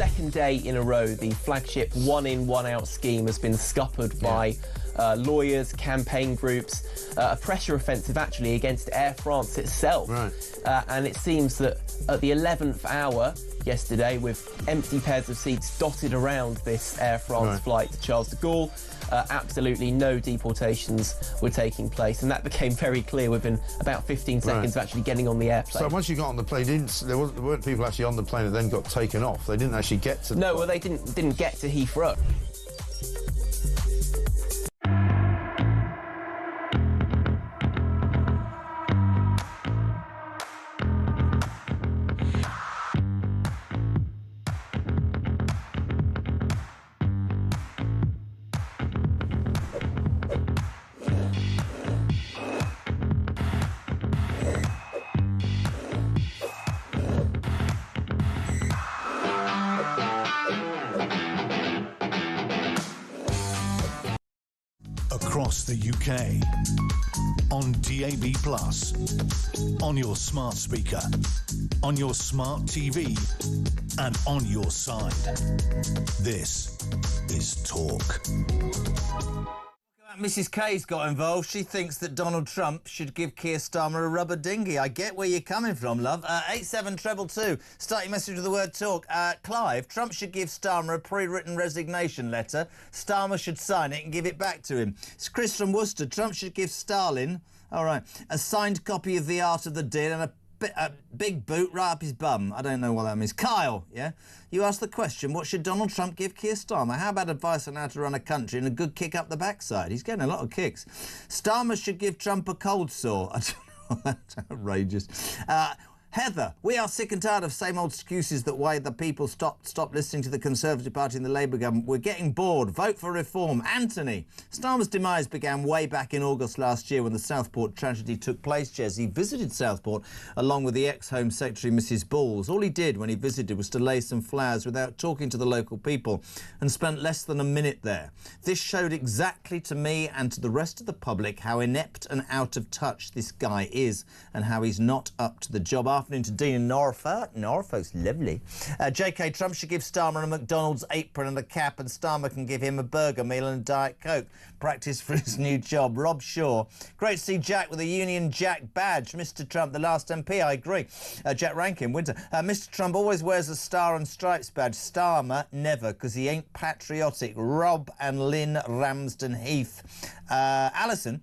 second day in a row, the flagship one-in, one-out scheme has been scuppered by lawyers, campaign groups, a pressure offensive actually against Air France itself. Right. And it seems that at the 11th hour yesterday, with empty pairs of seats dotted around this Air France flight to Charles de Gaulle, absolutely no deportations were taking place, and that became very clear within about 15 seconds of actually getting on the airplane. So once you got on the plane, there weren't people actually on the plane that then got taken off. They didn't actually get to the No, well, they didn't get to Heathrow. Across the UK, on DAB+, on your smart speaker, on your smart TV, and on your side. This is Talk. Mrs K's got involved. She thinks that Donald Trump should give Keir Starmer a rubber dinghy. I get where you're coming from, love. 87222. Start your message with the word talk. Clive, Trump should give Starmer a pre-written resignation letter. Starmer should sign it and give it back to him. It's Chris from Worcester. Trump should give Stalin, all right, a signed copy of The Art of the Deal and a big boot right up his bum. I don't know what that means. Kyle, yeah? You asked the question, what should Donald Trump give Keir Starmer? How about advice on how to run a country and a good kick up the backside? He's getting a lot of kicks. Starmer should give Trump a cold sore. I don't know, that's outrageous. Heather, we are sick and tired of same old excuses that why the people stop listening to the Conservative Party and the Labour government. We're getting bored. Vote for reform. Anthony, Starmer's demise began way back in August last year when the Southport tragedy took place, Jez. He visited Southport along with the ex-Home Secretary, Mrs Balls. All he did when he visited was to lay some flowers without talking to the local people and spent less than a minute there. This showed exactly to me and to the rest of the public how inept and out of touch this guy is and how he's not up to the job. Afternoon to Dean in Norfolk. Norfolk's lovely. JK, Trump should give Starmer a McDonald's apron and a cap, and Starmer can give him a burger meal and a Diet Coke. Practice for his new job. Rob Shaw. Great to see Jack with a Union Jack badge. Mr Trump, the last MP, I agree. Jack Rankin, Windsor. Mr Trump always wears a Star and Stripes badge. Starmer, never, because he ain't patriotic. Rob and Lynn Ramsden Heath. Alison,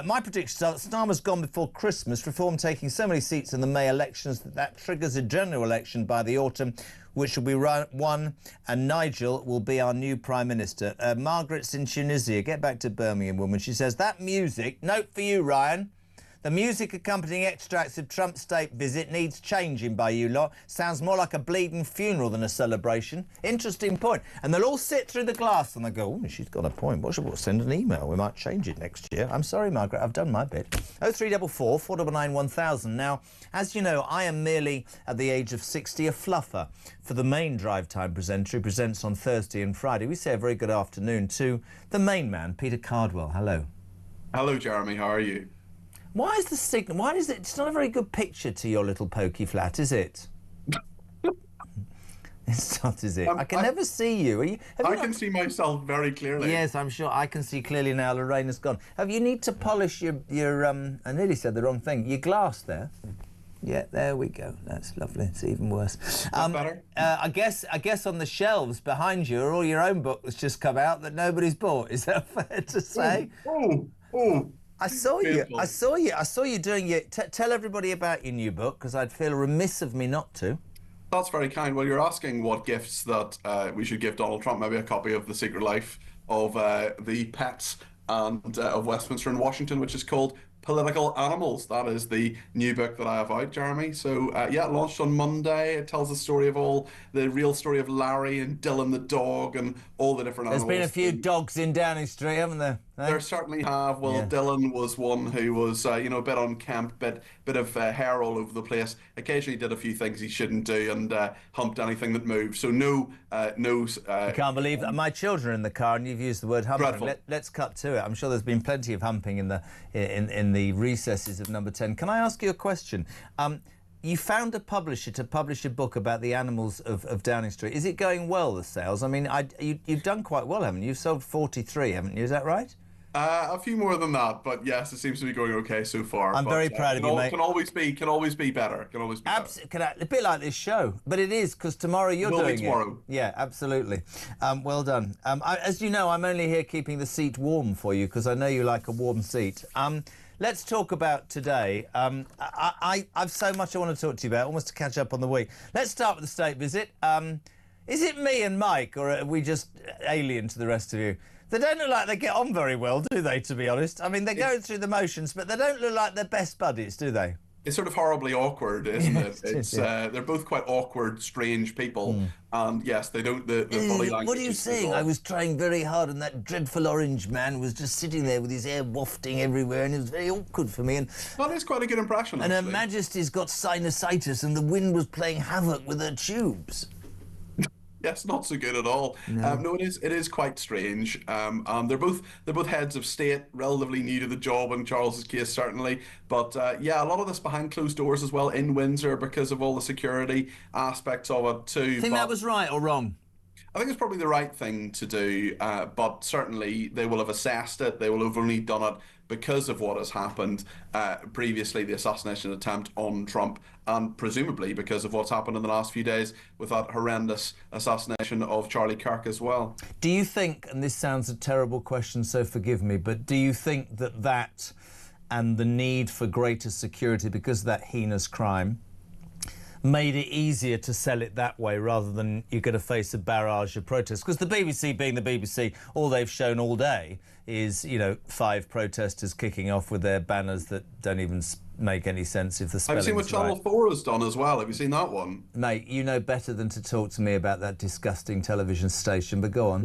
my prediction is that Starmer's gone before Christmas, Reform taking so many seats in the May elections that triggers a general election by the autumn, which will be won, and Nigel will be our new Prime Minister. Margaret's in Tunisia. Get back to Birmingham, woman. She says, that music, note for you, Ryan, the music accompanying extracts of Trump's state visit needs changing by you lot. Sounds more like a bleeding funeral than a celebration. Interesting point. And they'll all sit through the glass and they go, oh, she's got a point. What should we send an email? We might change it next year. I'm sorry, Margaret, I've done my bit. 0344 499 1000. Now, as you know, I am merely, at the age of 60, a fluffer for the main Drive Time presenter who presents on Thursday and Friday. We say a very good afternoon to the main man, Peter Cardwell. Hello. Hello, Jeremy. How are you? Why is the signal? Why is it? It's not a very good picture to your little pokey flat, is it? It's not, is it? I can never see you. I can see myself very clearly. Yes, I'm sure I can see clearly now. Lorraine has gone. You need to polish your I nearly said the wrong thing. Your glass there. Yeah, there we go. That's lovely. It's even worse. Better? I guess on the shelves behind you are all your own books that's just come out that nobody's bought. Is that fair to say? Oh. I saw you doing your... tell everybody about your new book, because I'd feel remiss of me not to. That's very kind. Well, you're asking what gifts that we should give Donald Trump. Maybe a copy of The Secret Life of the Pets and of Westminster and Washington, which is called Political Animals. That is the new book that I have out, Jeremy. So, yeah, it launched on Monday. It tells the real story of Larry and Dylan the dog and all the different animals. There's been a few dogs in Downing Street, haven't there? There certainly have. Well, yeah. Dylan was one who was, a bit unkempt, bit of hair all over the place. Occasionally did a few things he shouldn't do and humped anything that moved. So I can't believe that. My children are in the car and you've used the word humping. Let's cut to it. I'm sure there's been plenty of humping in the recesses of number 10. Can I ask you a question? You found a publisher to publish a book about the animals of Downing Street. Is it going well, the sales? I mean, you've done quite well, haven't you? You've sold 43, haven't you? Is that right? A few more than that, but yes, it seems to be going okay so far. I'm very proud of you, mate. Can always be better. Can always be better. A bit like this show, but it is, because tomorrow you're doing tomorrow. it. Yeah, absolutely. Well done. As you know, I'm only here keeping the seat warm for you, because I know you like a warm seat. Let's talk about today. I've so much I want to talk to you about, almost to catch up on the week. Let's start with the state visit. Is it me and Mike, or are we just alien to the rest of you? They don't look like they get on very well, do they, to be honest? I mean, they're going through the motions, but they don't look like they're best buddies, do they? It's sort of horribly awkward, isn't it? It's they're both quite awkward, strange people, and yes, they don't. The body language. What are you saying? I was trying very hard, and that dreadful orange man was just sitting there with his hair wafting everywhere, and it was very awkward for me. And that is quite a good impression. And Her Majesty's got sinusitis, and the wind was playing havoc with her tubes. Yes, not so good at all. No, it is quite strange. And they're both heads of state, relatively new to the job in Charles's case, certainly. But yeah, a lot of this behind closed doors as well in Windsor because of all the security aspects of it too. Think that was right or wrong? I think it's probably the right thing to do, but certainly they will have assessed it. They will have only done it because of what has happened previously, the assassination attempt on Trump, and presumably because of what's happened in the last few days with that horrendous assassination of Charlie Kirk as well. Do you think, and this sounds a terrible question, so forgive me, but do you think that and the need for greater security because of that heinous crime made it easier to sell it that way rather than you're going to face a barrage of protests? Because the BBC, being the BBC, all they've shown all day is, 5 protesters kicking off with their banners that don't even make any sense if the spelling's right. Have you seen what Channel 4 has done as well? Have you seen that one? Mate, you know better than to talk to me about that disgusting television station, but go on.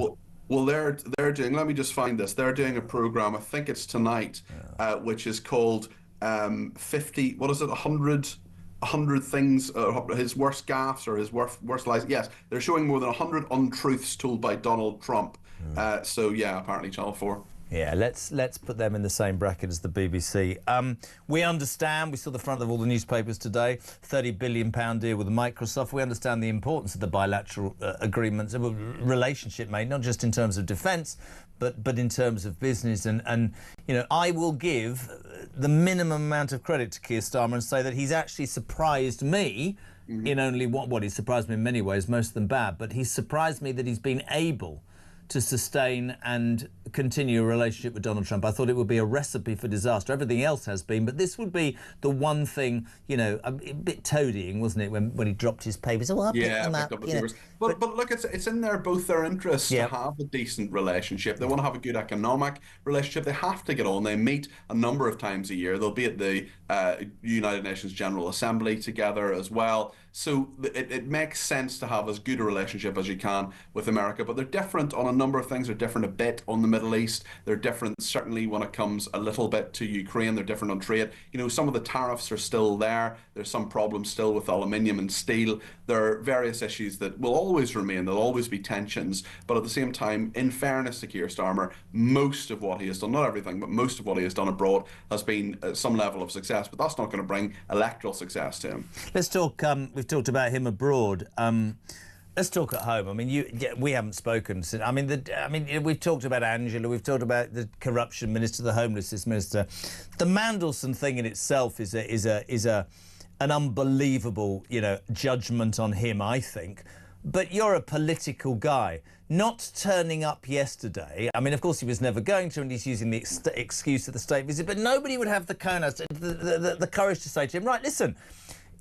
Well, they're doing, let me just find this, they're doing a programme, I think it's tonight, which is called 50, what is it, 100 things, his worst gaffes or his worst lies. Yes, they're showing more than 100 untruths told by Donald Trump. So yeah, apparently Channel 4. Yeah, let's put them in the same bracket as the BBC. We understand, we saw the front of all the newspapers today, £30 billion deal with Microsoft. We understand the importance of the bilateral agreements, relationship made, not just in terms of defence, but in terms of business. And I will give the minimum amount of credit to Keir Starmer and say that he's actually surprised me in only what he surprised me in many ways, most of them bad, but he's surprised me that he's been able to sustain and continue a relationship with Donald Trump. I thought it would be a recipe for disaster. Everything else has been, but this would be the one thing, a bit toadying, wasn't it, when he dropped his papers? Oh, I'll pick them up. But look, it's in both their interests to have a decent relationship. They want to have a good economic relationship. They have to get on. They meet a number of times a year. They'll be at the United Nations General Assembly together as well. So it makes sense to have as good a relationship as you can with America. But they're different on a number of things. They're different a bit on the Middle East. They're different certainly when it comes a little bit to Ukraine. They're different on trade. Some of the tariffs are still there. There's some problems still with aluminium and steel. There are various issues that will always remain. There'll always be tensions. But at the same time, in fairness to Keir Starmer, most of what he has done, not everything, but most of what he has done abroad has been some level of success. But that's not going to bring electoral success to him. Let's talk. We've talked about him abroad. Let's talk at home. I mean, we haven't spoken since. We've talked about Angela. We've talked about the corruption minister, the homelessness minister. The Mandelson thing in itself is an unbelievable, judgment on him, I think. But you're a political guy. Not turning up yesterday, I mean, of course he was never going to, and he's using the excuse of the state visit, but nobody would have the courage to say to him, right, listen,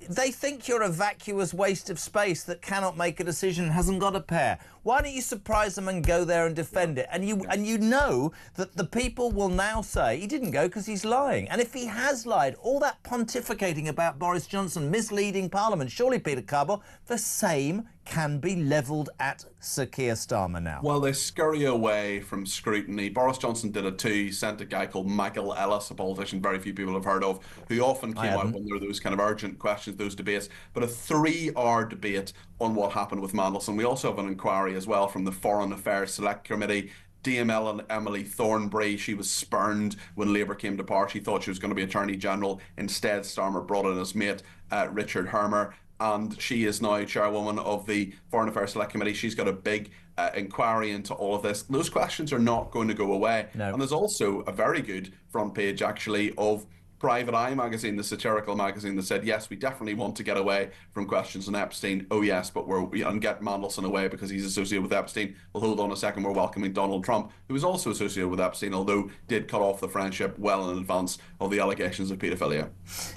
they think you're a vacuous waste of space that cannot make a decision, hasn't got a pair. Why don't you surprise them and go there and defend it? And you know that the people will now say he didn't go because he's lying. And if he has lied, all that pontificating about Boris Johnson misleading Parliament, surely, Peter Carbo, the same can be levelled at Sir Keir Starmer now. Well, they scurry away from scrutiny. Boris Johnson did it too. He sent a guy called Michael Ellis, a politician very few people have heard of, who often came out when there were those kind of urgent questions, those debates. But a 3-hour debate on what happened with Mandelson. We also have an inquiry as well from the Foreign Affairs Select Committee DML and Emily Thornberry, she was spurned when Labour came to power. She thought she was going to be Attorney General. Instead, Starmer brought in his mate, Richard Hermer, and she is now chairwoman of the Foreign Affairs Select Committee. She's got a big inquiry into all of this. Those questions are not going to go away. No. And there's also a very good front page, actually, of Private Eye magazine, the satirical magazine, that said, yes, we definitely want to get away from questions on Epstein. Oh, yes, but and get Mandelson away because he's associated with Epstein. Well, hold on a second, we're welcoming Donald Trump, who is also associated with Epstein, although did cut off the friendship well in advance of the allegations of paedophilia.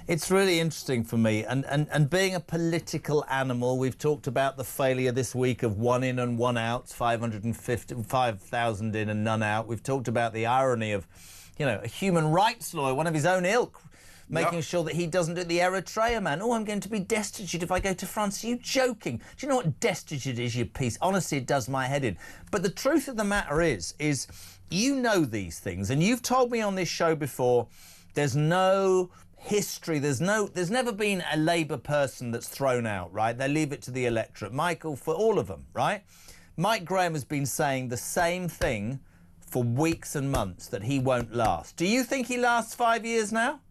It's really interesting for me, and being a political animal, we've talked about the failure this week of one in and one out, 5,000 in and none out. We've talked about the irony of, you know, a human rights lawyer, one of his own ilk, making sure that he doesn't do the Eritrea man. Oh, I'm going to be destitute if I go to France. Are you joking? Do you know what destitute is, you piece? Honestly, it does my head in. But the truth of the matter is you know these things, and you've told me on this show before, there's no history, there's never been a Labour person that's thrown out, right? They leave it to the electorate. Michael, for all of them, right? Mike Graham has been saying the same thing for weeks and months, that he won't last. Do you think he lasts 5 years now?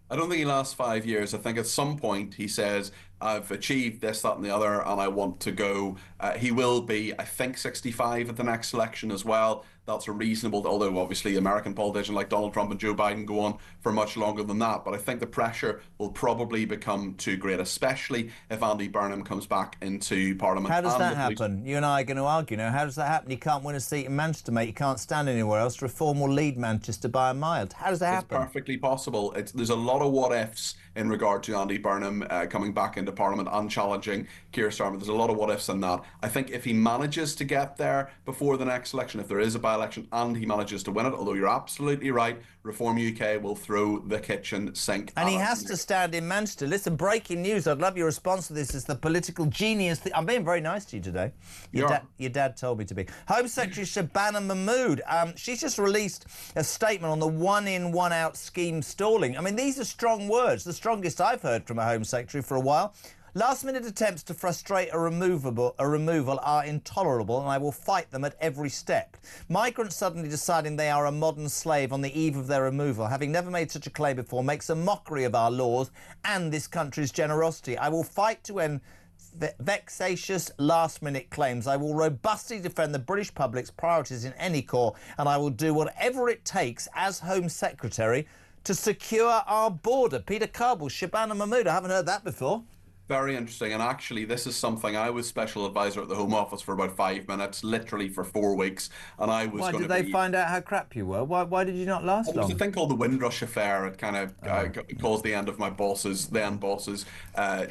I don't think he lasts 5 years. I think at some point he says, I've achieved this, that and the other, and I want to go. He will be, I think, 65 at the next election as well. That's a reasonable, although obviously American politicians like Donald Trump and Joe Biden go on for much longer than that. But I think the pressure will probably become too great, especially if Andy Burnham comes back into Parliament. How does that happen? You and I are going to argue now. How does that happen? You can't win a seat in Manchester, mate. You can't stand anywhere else. Reform will lead Manchester by a mile. How does that happen? It's perfectly possible. There's a lot of what-ifs in regard to Andy Burnham coming back into Parliament and challenging Keir Starmer. There's a lot of what-ifs in that. I think if he manages to get there before the next election, if there is a by-election and he manages to win it, although you're absolutely right, Reform UK will throw the kitchen sink. And he has to stand in Manchester. Listen, breaking news. I'd love your response to this as the political genius. I'm being very nice to you today. Your dad told me to be. Home Secretary Shabana Mahmood, she's just released a statement on the one-in, one-out scheme stalling. I mean, these are strong words, the strongest I've heard from a Home Secretary for a while. Last-minute attempts to frustrate a removal are intolerable, and I will fight them at every step. Migrants suddenly deciding they are a modern slave on the eve of their removal, having never made such a claim before, makes a mockery of our laws and this country's generosity. I will fight to end vexatious last-minute claims. I will robustly defend the British public's priorities in any court, and I will do whatever it takes as Home Secretary to secure our border. Peter Carball, Shabana Mahmood, I haven't heard that before. Very interesting, and actually this is something, I was special advisor at the Home Office for about 5 minutes, literally for 4 weeks, and I was Why did they find out how crap you were? Why did you not last long? There was a thing called the Windrush affair. It kind of caused the end of my then boss's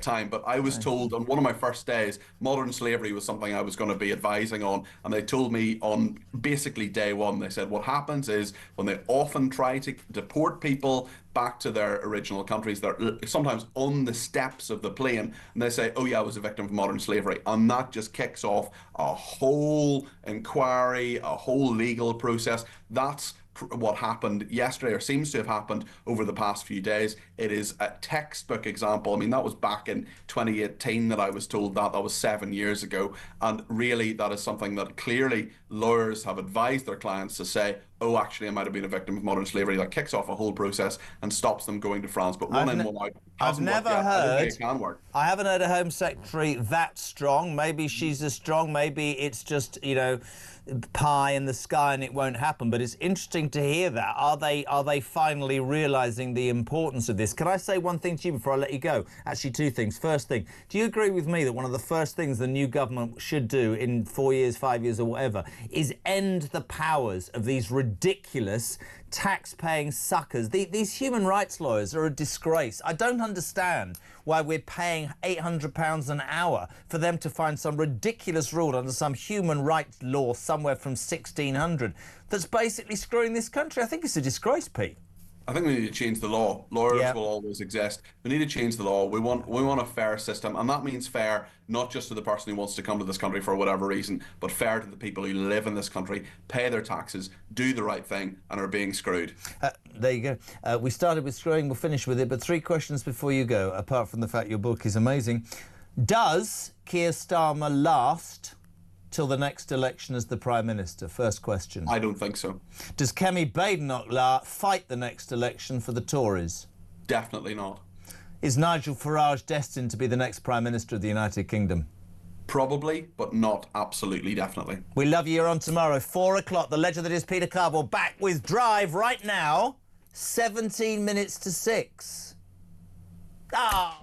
time, but I was told on one of my first days, modern slavery was something I was going to be advising on, and they told me on basically day one, they said what happens is when they often try to deport people back to their original countries, they're sometimes on the steps of the plane and they say, oh yeah, I was a victim of modern slavery, and that just kicks off a whole inquiry, a whole legal process. That's what happened yesterday, or seems to have happened over the past few days. It is a textbook example. I mean, that was back in 2018 that I was told that. That was 7 years ago. And really, that is something that clearly lawyers have advised their clients to say, oh, actually, I might have been a victim of modern slavery. That kicks off a whole process and stops them going to France. But one in, one out hasn't worked yet. I don't think it can work. I haven't heard a Home Secretary that strong. Maybe she's as strong. Maybe it's just, you know, pie in the sky and it won't happen. But it's interesting to hear that. Are they finally realising the importance of this? Can I say one thing to you before I let you go? Actually, two things. First thing, do you agree with me that one of the first things the new government should do in 4 years, 5 years or whatever is end the powers of these ridiculous tax-paying suckers? These human rights lawyers are a disgrace. I don't understand why we're paying £800 an hour for them to find some ridiculous rule under some human rights law somewhere from 1600 that's basically screwing this country. I think it's a disgrace, Pete. I think we need to change the law. Lawyers will always exist. We need to change the law. We want a fair system, and that means fair not just to the person who wants to come to this country for whatever reason, but fair to the people who live in this country, pay their taxes, do the right thing, and are being screwed. There you go. We started with screwing, we'll finish with it, but 3 questions before you go, apart from the fact your book is amazing. Does Keir Starmer last till the next election as the Prime Minister? First question. I don't think so. Does Kemi Badenoch fight the next election for the Tories? Definitely not. Is Nigel Farage destined to be the next Prime Minister of the United Kingdom? Probably, but not absolutely, definitely. We love you. You're on tomorrow, 4 o'clock. The legend that is Peter Carville back with Drive right now, 17 minutes to 6. Ah!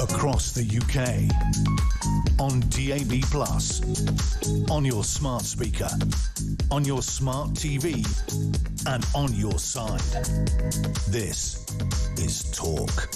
Across the UK, on DAB+, on your smart speaker, on your smart TV, and on your side. This is Talk.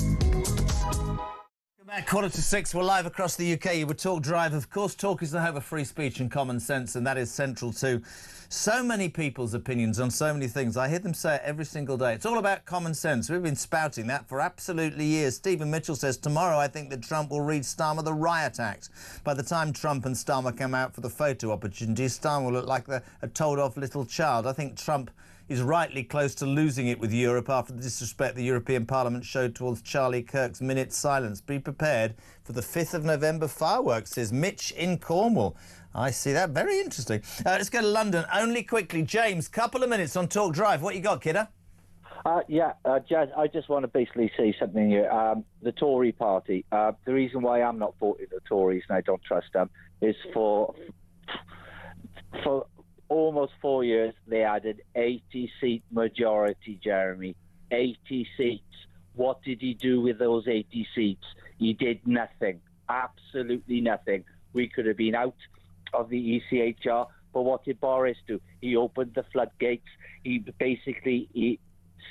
At 5:45, we're live across the UK. You would Talk Drive. Of course, Talk is the home of free speech and common sense, and that is central to so many people's opinions on so many things. I hear them say it every single day. It's all about common sense. We've been spouting that for absolutely years. Stephen Mitchell says, tomorrow I think that Trump will read Starmer the Riot Act. By the time Trump and Starmer come out for the photo opportunity, Starmer will look like a told-off little child. I think Trump is rightly close to losing it with Europe after the disrespect the European Parliament showed towards Charlie Kirk's minute silence. Be prepared for the 5th of November fireworks, says Mitch in Cornwall. I see that. Very interesting. Let's go to London. Only quickly. James, couple of minutes on Talk Drive. What you got, kidder? Jazz, I just want to basically say something here. The Tory party, the reason why I'm not voting the Tories and I don't trust them is for almost 4 years, they had an 80-seat majority, Jeremy. 80 seats. What did he do with those 80 seats? He did nothing. Absolutely nothing. We could have been out of the ECHR, but what did Boris do? He opened the floodgates. He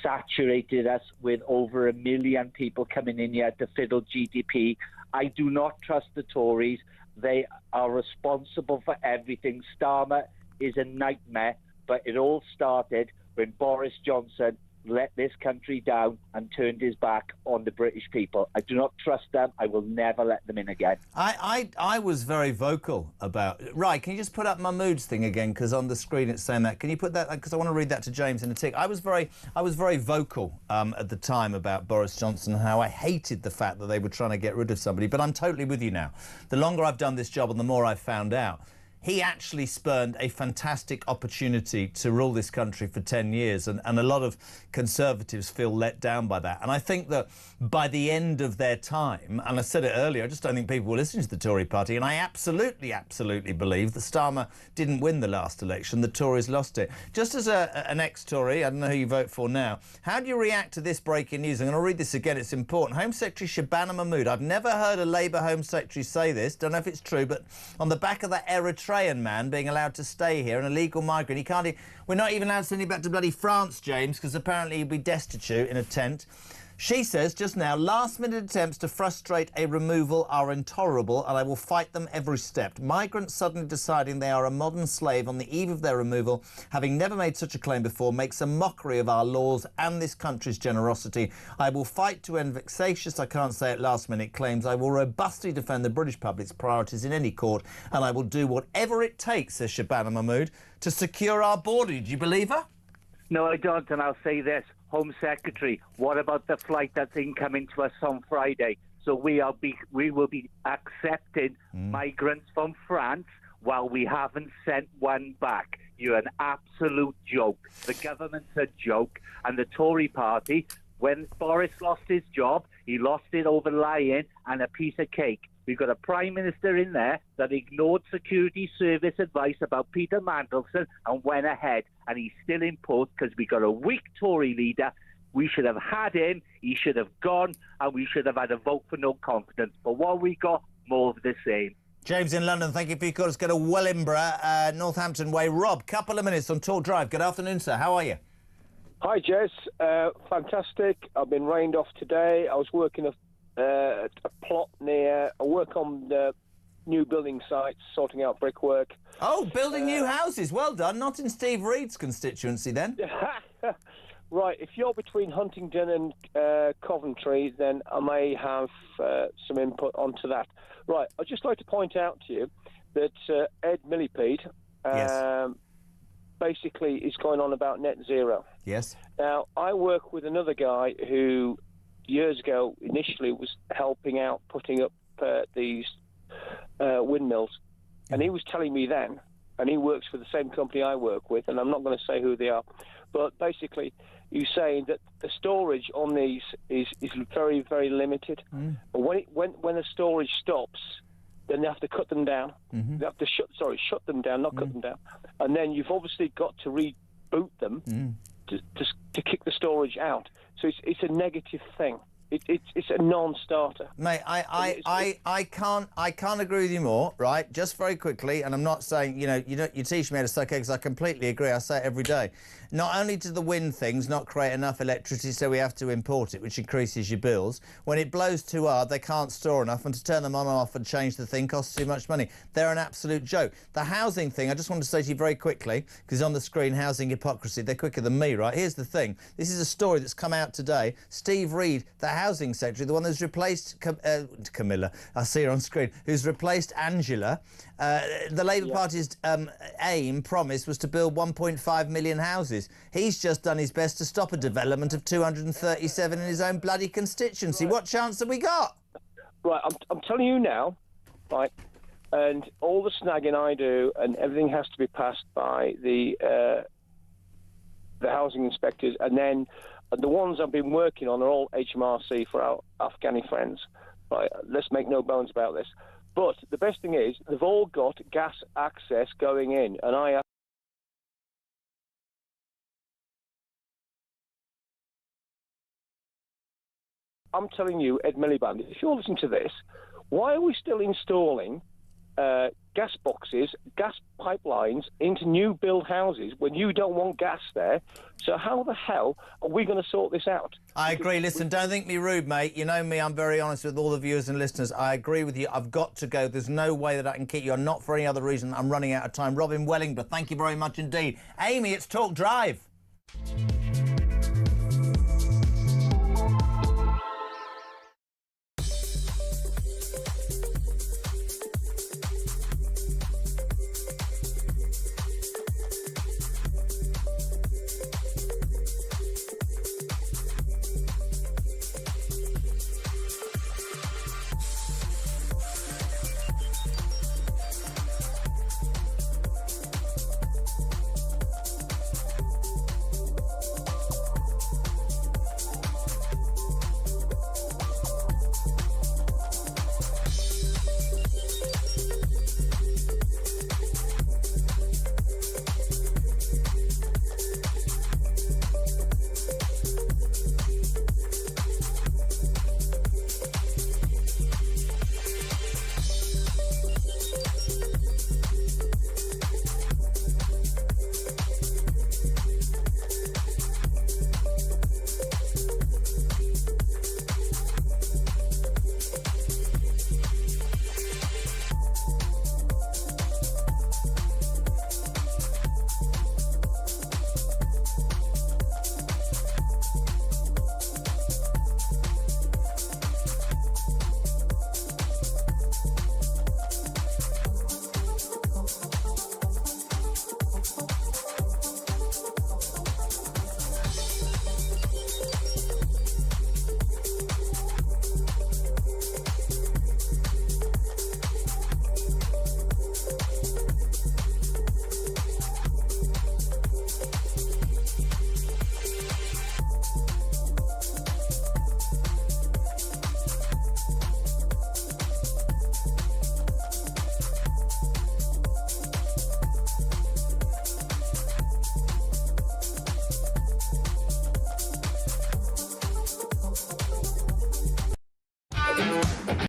saturated us with over 1 million people coming in here to fiddle GDP. I do not trust the Tories. They are responsible for everything. Starmer is a nightmare, but it all started when Boris Johnson let this country down and turned his back on the British people. I do not trust them. I will never let them in again. I was very vocal about... Right, can you just put up my moods thing again? Because on the screen it's saying that. Can you put that... Because I want to read that to James in a tick. I was very vocal at the time about Boris Johnson and how I hated the fact that they were trying to get rid of somebody. But I'm totally with you now. The longer I've done this job and the more I've found out, he actually spurned a fantastic opportunity to rule this country for 10 years. And a lot of Conservatives feel let down by that. And I think that by the end of their time, and I said it earlier, I just don't think people were listening to the Tory party. And I absolutely believe that Starmer didn't win the last election. The Tories lost it. Just as an ex-Tory, I don't know who you vote for now, how do you react to this breaking news? I'm going to read this again, it's important. Home Secretary Shabana Mahmood, I've never heard a Labour Home Secretary say this, don't know if it's true, but on the back of that Eritrean man being allowed to stay here, an illegal migrant, we're not even allowed to send him back to bloody France, James, because apparently he'd be destitute in a tent. She says just now, last-minute attempts to frustrate a removal are intolerable and I will fight them every step. Migrants suddenly deciding they are a modern slave on the eve of their removal, having never made such a claim before, makes a mockery of our laws and this country's generosity. I will fight to end vexatious, I can't say it, last-minute claims. I will robustly defend the British public's priorities in any court and I will do whatever it takes, says Shabana Mahmood, to secure our border. Do you believe her? No, I don't, and I'll say this. Home Secretary, what about the flight that's incoming to us on Friday? So we will be accepting migrants from France while we haven't sent one back. You're an absolute joke. The government's a joke, and the Tory party, when Boris lost his job, he lost it over lying and a piece of cake. We've got a Prime Minister in there that ignored security service advice about Peter Mandelson and went ahead. And he's still in post because we got a weak Tory leader. We should have had him. He should have gone. And we should have had a vote for no confidence. But what we got, more of the same. James in London, thank you for your call. Let's go to Wellingborough, Northampton Way. Rob, couple of minutes on Talk Drive. Good afternoon, sir. How are you? Hi, Jez. Fantastic. I've been rained off today. I was working a plot near. I work on new building sites, sorting out brickwork. Oh, building new houses. Well done. Not in Steve Reed's constituency, then. Right. If you're between Huntingdon and Coventry, then I may have some input onto that. Right. I'd just like to point out to you that Ed Millipede basically is going on about net zero. Yes. Now, I work with another guy who years ago initially was helping out putting up these windmills, and he was telling me then, and he works for the same company I work with, and I'm not going to say who they are, but basically he's saying that the storage on these is very, very limited. But when the storage stops, then they have to cut them down. They have to shut them down, not cut them down. And then you've obviously got to reboot them to kick the storage out. So it's a negative thing. It's a non-starter. Mate, I can't agree with you more, right? Just very quickly, and I'm not saying, you teach me how to suck eggs. I completely agree. I say it every day. Not only do the wind things not create enough electricity, so we have to import it, which increases your bills. When it blows too hard, they can't store enough, and to turn them on and off and change the thing costs too much money. They're an absolute joke. The housing thing, I just want to say to you very quickly, because on the screen, housing hypocrisy, they're quicker than me, right? Here's the thing. This is a story that's come out today. Steve Reed, the housing secretary, the one who's replaced Camilla, I see her on screen, who's replaced Angela. The Labour Party's promise was to build 1.5 million houses. He's just done his best to stop a development of 237 in his own bloody constituency. What chance have we got? Right, I'm telling you now, right, and all the snagging I do and everything has to be passed by the housing inspectors, and then the ones I've been working on are all HMRC for our Afghani friends. Right, let's make no bones about this. But the best thing is they've all got gas access going in, and I'm telling you, Ed Miliband, if you're listening to this, why are we still installing gas boxes, gas pipelines into new build houses when you don't want gas there? So how the hell are we going to sort this out? I agree. Listen, don't think me rude, mate. You know me, I'm very honest with all the viewers and listeners. I agree with you. I've got to go. There's no way that I can keep you on, not for any other reason. I'm running out of time. Robin Wellingborough, thank you very much indeed. Amy, it's Talk Drive.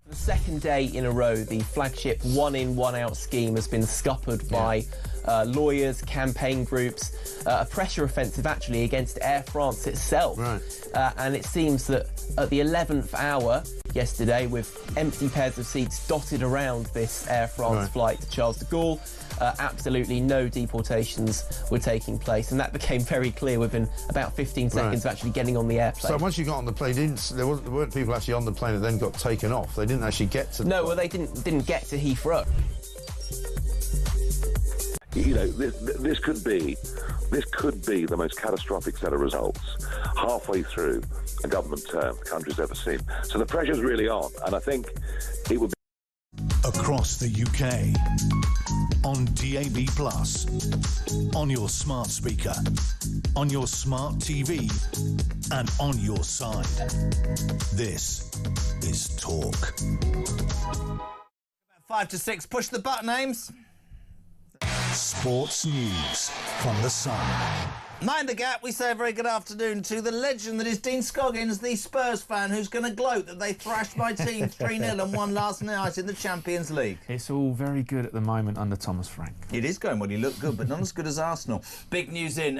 The second day in a row, the flagship one-in, one-out scheme has been scuppered by lawyers, campaign groups, a pressure offensive actually against Air France itself. Right. And it seems that at the 11th hour yesterday, with empty pairs of seats dotted around this Air France flight to Charles de Gaulle, absolutely no deportations were taking place, and that became very clear within about 15 seconds of actually getting on the airplane. So once you got on the plane, there weren't people actually on the plane that then got taken off. They didn't actually get to. No, well, they didn't get to Heathrow. You know, this could be the most catastrophic set of results halfway through a government term the country's ever seen. So the pressure's really on, and I think it would be across the UK, on DAB+, on your smart speaker, on your smart TV, and on your side. This is Talk. 5 to 6, push the button, Ames. Sports news from The Sun. Mind the gap, we say a very good afternoon to the legend that is Dean Scoggins, the Spurs fan who's going to gloat that they thrashed my team 3-0 and won last night in the Champions League. It's all very good at the moment under Thomas Frank. It is going well, he looked good, but not as good as Arsenal. Big news in,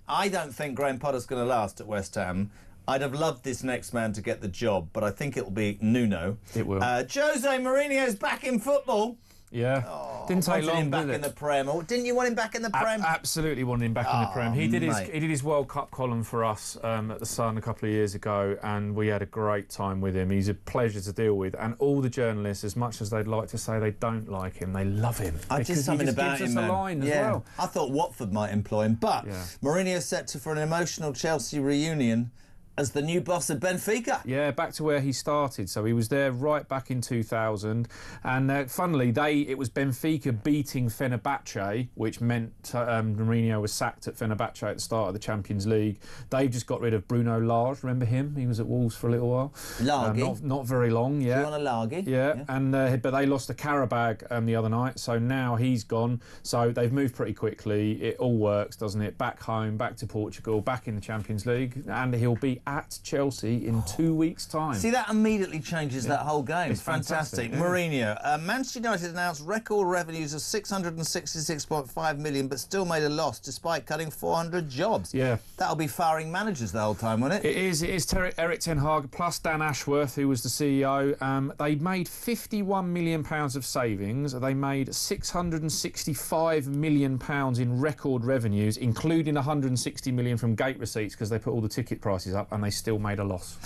I don't think Graham Potter's going to last at West Ham. I'd have loved this next man to get the job, but I think it'll be Nuno. It will. Jose Mourinho's back in football. Yeah, didn't take long, him back did it? in the Prem. Didn't you want him back in the Prem? Absolutely wanted him back in the Prem. He did his World Cup column for us at the Sun a couple of years ago, and we had a great time with him. He's a pleasure to deal with, and all the journalists, as much as they'd like to say they don't like him, they love him. Just something about him, man. A line as well. I thought Watford might employ him, but Mourinho's set for an emotional Chelsea reunion as the new boss of Benfica. Yeah, back to where he started. So he was there right back in 2000. And funnily, it was Benfica beating Fenerbahce, which meant Mourinho was sacked at Fenerbahce at the start of the Champions League. They've just got rid of Bruno Lage. Remember him? He was at Wolves for a little while. Lage? Not very long, yeah. Do you want a Lage? Yeah. And but they lost to Karabag the other night. So now he's gone. So they've moved pretty quickly. It all works, doesn't it? Back home, back to Portugal, back in the Champions League. And he'll be at Chelsea in 2 weeks' time. See, that immediately changes that whole game. It's fantastic. Mourinho. Manchester United announced record revenues of £666.5 million, but still made a loss despite cutting 400 jobs. Yeah. That'll be firing managers the whole time, won't it? It is Eric Ten Hag plus Dan Ashworth, who was the CEO. They made £51 million of savings. They made £665 million in record revenues, including £160 million from gate receipts because they put all the ticket prices up, and they still made a loss.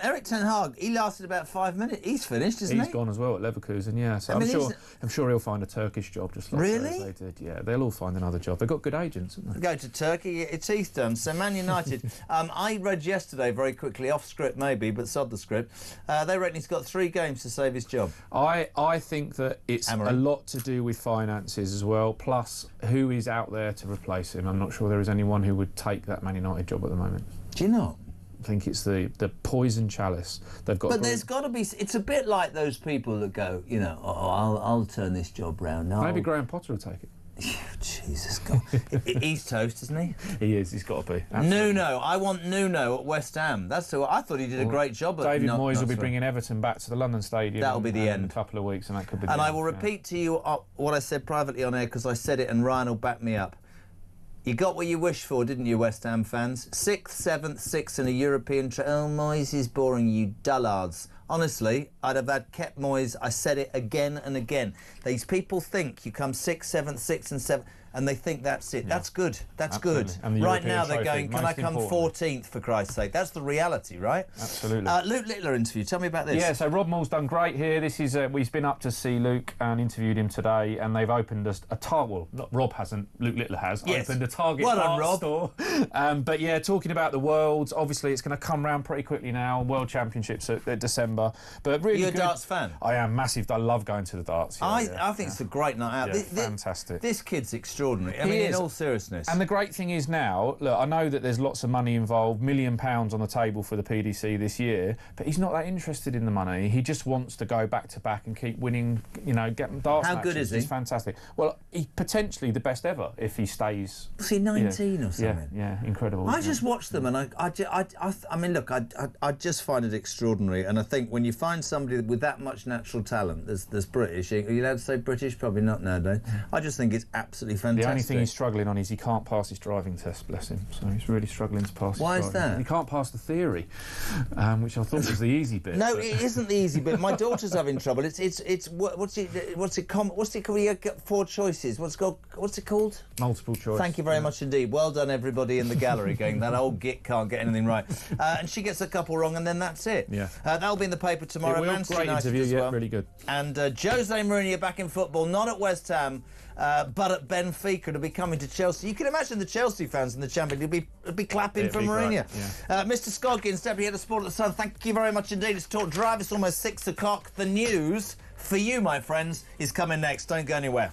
Eric Ten Hag, he lasted about 5 minutes. He's finished, isn't he? He's gone as well at Leverkusen, yeah. So I'm sure he'll find a Turkish job just like they did. Yeah, they'll all find another job. They've got good agents, haven't they? Go to Turkey, get your teeth done. So Man United, I read yesterday, very quickly, off script maybe, but sod the script, they reckon he's got 3 games to save his job. I think that it's a lot to do with finances as well, plus who is out there to replace him. I'm not sure there is anyone who would take that Man United job at the moment. Do you not? I think it's the poison chalice they've got. But there's got to be. It's a bit like those people that go, I'll turn this job round. No. Maybe Graham Potter will take it. Jesus God, he's toast, isn't he? He is. He's got to be. Absolutely. Nuno, I want Nuno at West Ham. That's who I thought he did a great job. David Moyes will be bringing Everton back to the London Stadium. That'll be the end in a couple of weeks, and that could be. And I will repeat to you what I said privately on air because I said it, and Ryan will back me up. You got what you wished for, didn't you, West Ham fans? 6th, 7th, 6th in a European... Oh, Moyes is boring, you dullards. Honestly, I'd have kept Moyes. I said it again and again. These people think you come 6th, 7th, 6th and 7th, and they think that's it. Yeah. That's good. That's good. Right now they're going, can I come 14th, for Christ's sake? That's the reality, right? Absolutely. Luke Littler interview. Tell me about this. Yeah, so Rob Moore's done great here. This is we've been up to see Luke and interviewed him today, and they've opened a Target. Well, not Rob hasn't. Luke Littler has. Yes. Opened a Target store. But yeah, talking about the Worlds. Obviously, it's going to come round pretty quickly now. World Championships at December. But really, you're a darts fan. I am massive. I love going to the darts. I think it's a great night out. Yeah, fantastic. This kid's extraordinary. extraordinary. I mean, in all seriousness. And the great thing is now, look, I know that there's lots of money involved, £1 million on the table for the PDC this year, but he's not that interested in the money. He just wants to go back to back and keep winning, you know, getting darts How matches. good is he? He's fantastic. Well, he's potentially the best ever if he stays. Was he 19 or something? Yeah, incredible. I just watched them, and I mean, look, I just find it extraordinary, and I think when you find somebody with that much natural talent, there's British. Are you allowed to say British? Probably not nowadays. I just think it's absolutely fantastic. The only thing he's struggling on is he can't pass his driving test, bless him. So he's really struggling to pass. Why his is driving. that? He can't pass the theory, which I thought was the easy bit. No, it isn't the easy bit. My daughter's having trouble. What's it called? You get 4 choices. What's it called? Multiple choice. Thank you very much indeed. Well done, everybody in the gallery, going, that old git can't get anything right. And she gets a couple wrong, and then that's it. Yeah. That'll be in the paper tomorrow. Great interview, well. really good. And Jose Mourinho back in football, not at West Ham, but at Benfica, to be coming to Chelsea. You can imagine the Chelsea fans in the Champions League would be clapping for Mourinho. Yeah. Mr. Scoggins, Deputy Head of Sport at the Sun, thank you very much indeed. It's Talk Drive. It's almost 6 o'clock. The news for you, my friends, is coming next. Don't go anywhere.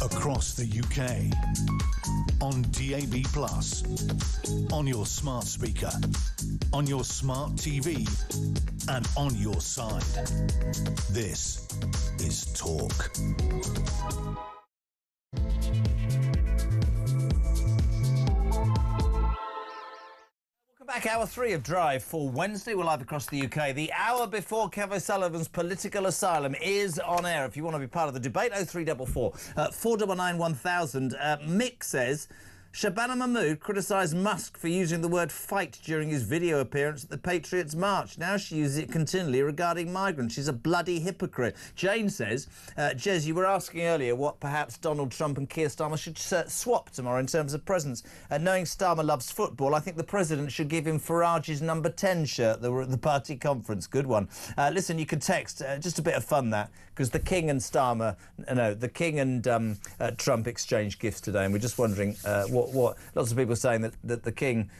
Across the UK, on DAB+, on your smart speaker, on your smart TV, and on your side. This is Talk. Back, hour 3 of Drive for Wednesday. We're live across the UK. The hour before Kev O'Sullivan's Political Asylum is on air. If you want to be part of the debate, 0344 499 1000. Mick says, Shabana Mahmood criticised Musk for using the word fight during his video appearance at the Patriots March. Now she uses it continually regarding migrants. She's a bloody hypocrite. Jane says, Jez, you were asking earlier what perhaps Donald Trump and Keir Starmer should swap tomorrow in terms of presents. Knowing Starmer loves football, I think the president should give him Farage's number 10 shirt that were at the party conference. Good one. Listen, you can text, just a bit of fun that, because the King and Starmer, no, the King and Trump exchanged gifts today, and we're just wondering what what lots of people are saying that the king,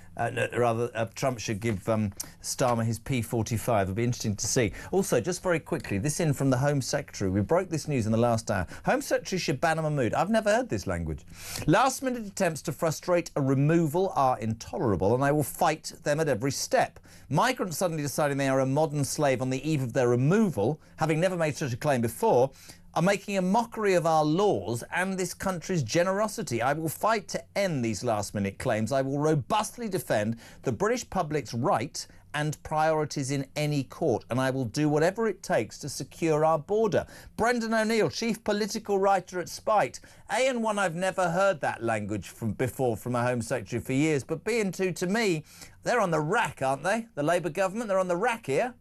Trump should give Starmer his P45. It'll be interesting to see. Also, just very quickly, this in from the Home Secretary. We broke this news in the last hour. Home Secretary Shabana Mahmood. I've never heard this language. Last-minute attempts to frustrate a removal are intolerable, and I will fight them at every step. Migrants suddenly deciding they are a modern slave on the eve of their removal, having never made such a claim before, are making a mockery of our laws and this country's generosity. I will fight to end these last-minute claims. I will robustly defend the British public's right and priorities in any court, and I will do whatever it takes to secure our border. Brendan O'Neill, chief political writer at Spite. A and one, I've never heard that language before from a Home Secretary for years, but B and two, to me, they're on the rack, aren't they? The Labour government, they're on the rack here.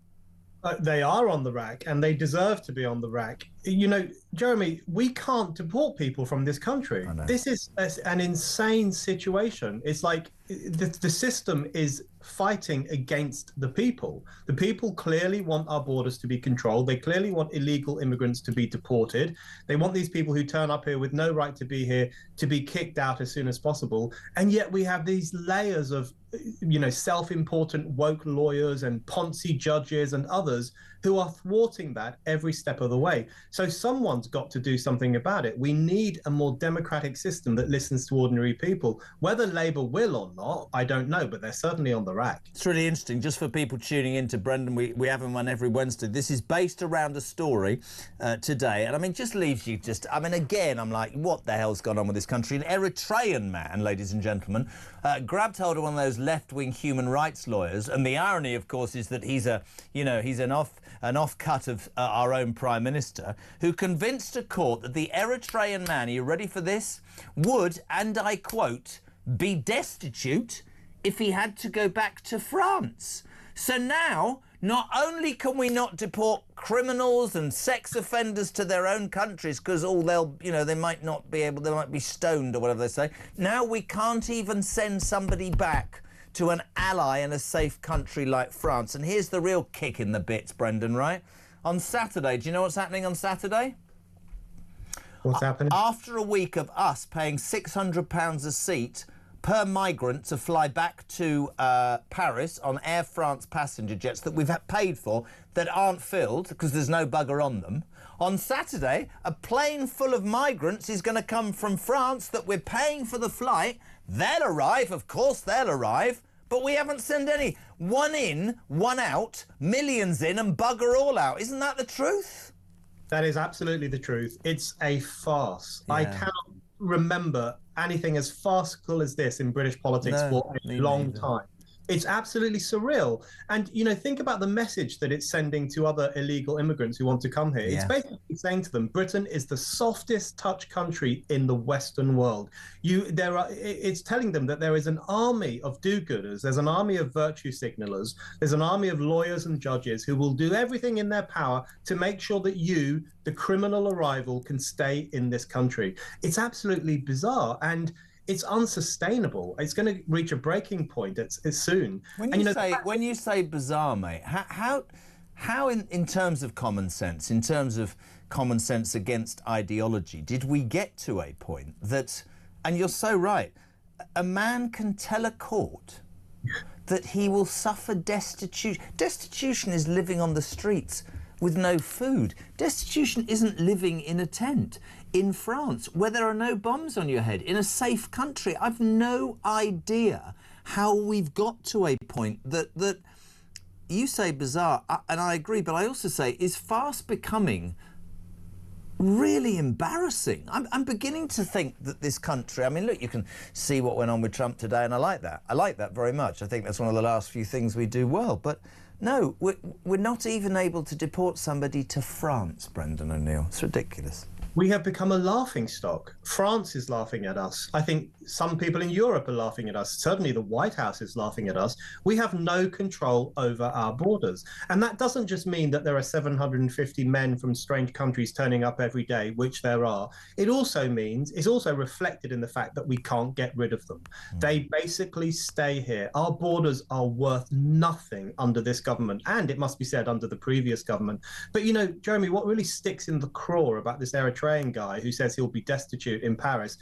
They are on the rack, and they deserve to be on the rack. You know, Jeremy, we can't deport people from this country. This is an insane situation. It's like the system is fighting against the people. The people clearly want our borders to be controlled. They clearly want illegal immigrants to be deported. They want these people who turn up here with no right to be here to be kicked out as soon as possible. And yet we have these layers of, you know, self-important woke lawyers and Ponzi judges and others who are thwarting that every step of the way. So someone's got to do something about it. We need a more democratic system that listens to ordinary people. Whether Labour will or not, I don't know, but they're certainly on the rack. It's really interesting. Just for people tuning in to Brendan, we have him on every Wednesday. This is based around a story today. And I mean, just leaves you again, I'm like, what the hell's gone on with this country? An Eritrean man, ladies and gentlemen, grabbed hold of one of those left-wing human rights lawyers. And the irony, of course, is that he's an off-cut of our own Prime Minister, who convinced a court that the Eritrean man, are you ready for this, would, and I quote, be destitute if he had to go back to France. So now, not only can we not deport criminals and sex offenders to their own countries because they might not be able, they might be stoned or whatever they say, now we can't even send somebody back to an ally in a safe country like France. And here's the real kick in the bits, Brendan, right? On Saturday, do you know what's happening on Saturday? What's happening? After a week of us paying £600 a seat per migrant to fly back to Paris on Air France passenger jets that we've paid for that aren't filled because there's no bugger on them. On Saturday, a plane full of migrants is going to come from France that we're paying for the flight. They'll arrive, of course they'll arrive, but we haven't sent any. One in, one out, millions in and bugger all out. Isn't that the truth? That is absolutely the truth. It's a farce. Yeah. I cannot remember anything as farcical as this in British politics for a long time. It's absolutely surreal. And, you know, think about the message that it's sending to other illegal immigrants who want to come here. Yeah. It's basically saying to them, Britain is the softest touch country in the Western world. It's telling them that there is an army of do-gooders. There's an army of virtue signalers. There's an army of lawyers and judges who will do everything in their power to make sure that you, the criminal arrival, can stay in this country. It's absolutely bizarre. And it's unsustainable. It's going to reach a breaking point. It's soon. When you say bizarre, mate, how in terms of common sense, in terms of common sense against ideology, did we get to a point that, and you're so right, a man can tell a court that he will suffer destitution. Destitution is living on the streets with no food. Destitution isn't living in a tent in France where there are no bombs on your head, in a safe country. I've no idea how we've got to a point that you say bizarre, and I agree, but I also say is fast becoming really embarrassing. I'm beginning to think that this country, I mean, look, you can see what went on with Trump today, and I like that. I like that very much. I think that's one of the last few things we do well. But no, we're not even able to deport somebody to France, Brendan O'Neill. It's ridiculous. We have become a laughingstock. France is laughing at us. I think some people in Europe are laughing at us. Certainly the White House is laughing at us. We have no control over our borders. And that doesn't just mean that there are 750 men from strange countries turning up every day, which there are. It also means, it's also reflected in the fact that we can't get rid of them. They basically stay here. Our borders are worth nothing under this government. And it must be said, under the previous government. But, you know, Jeremy, what really sticks in the craw about this Eritrean guy who says he'll be destitute in Paris.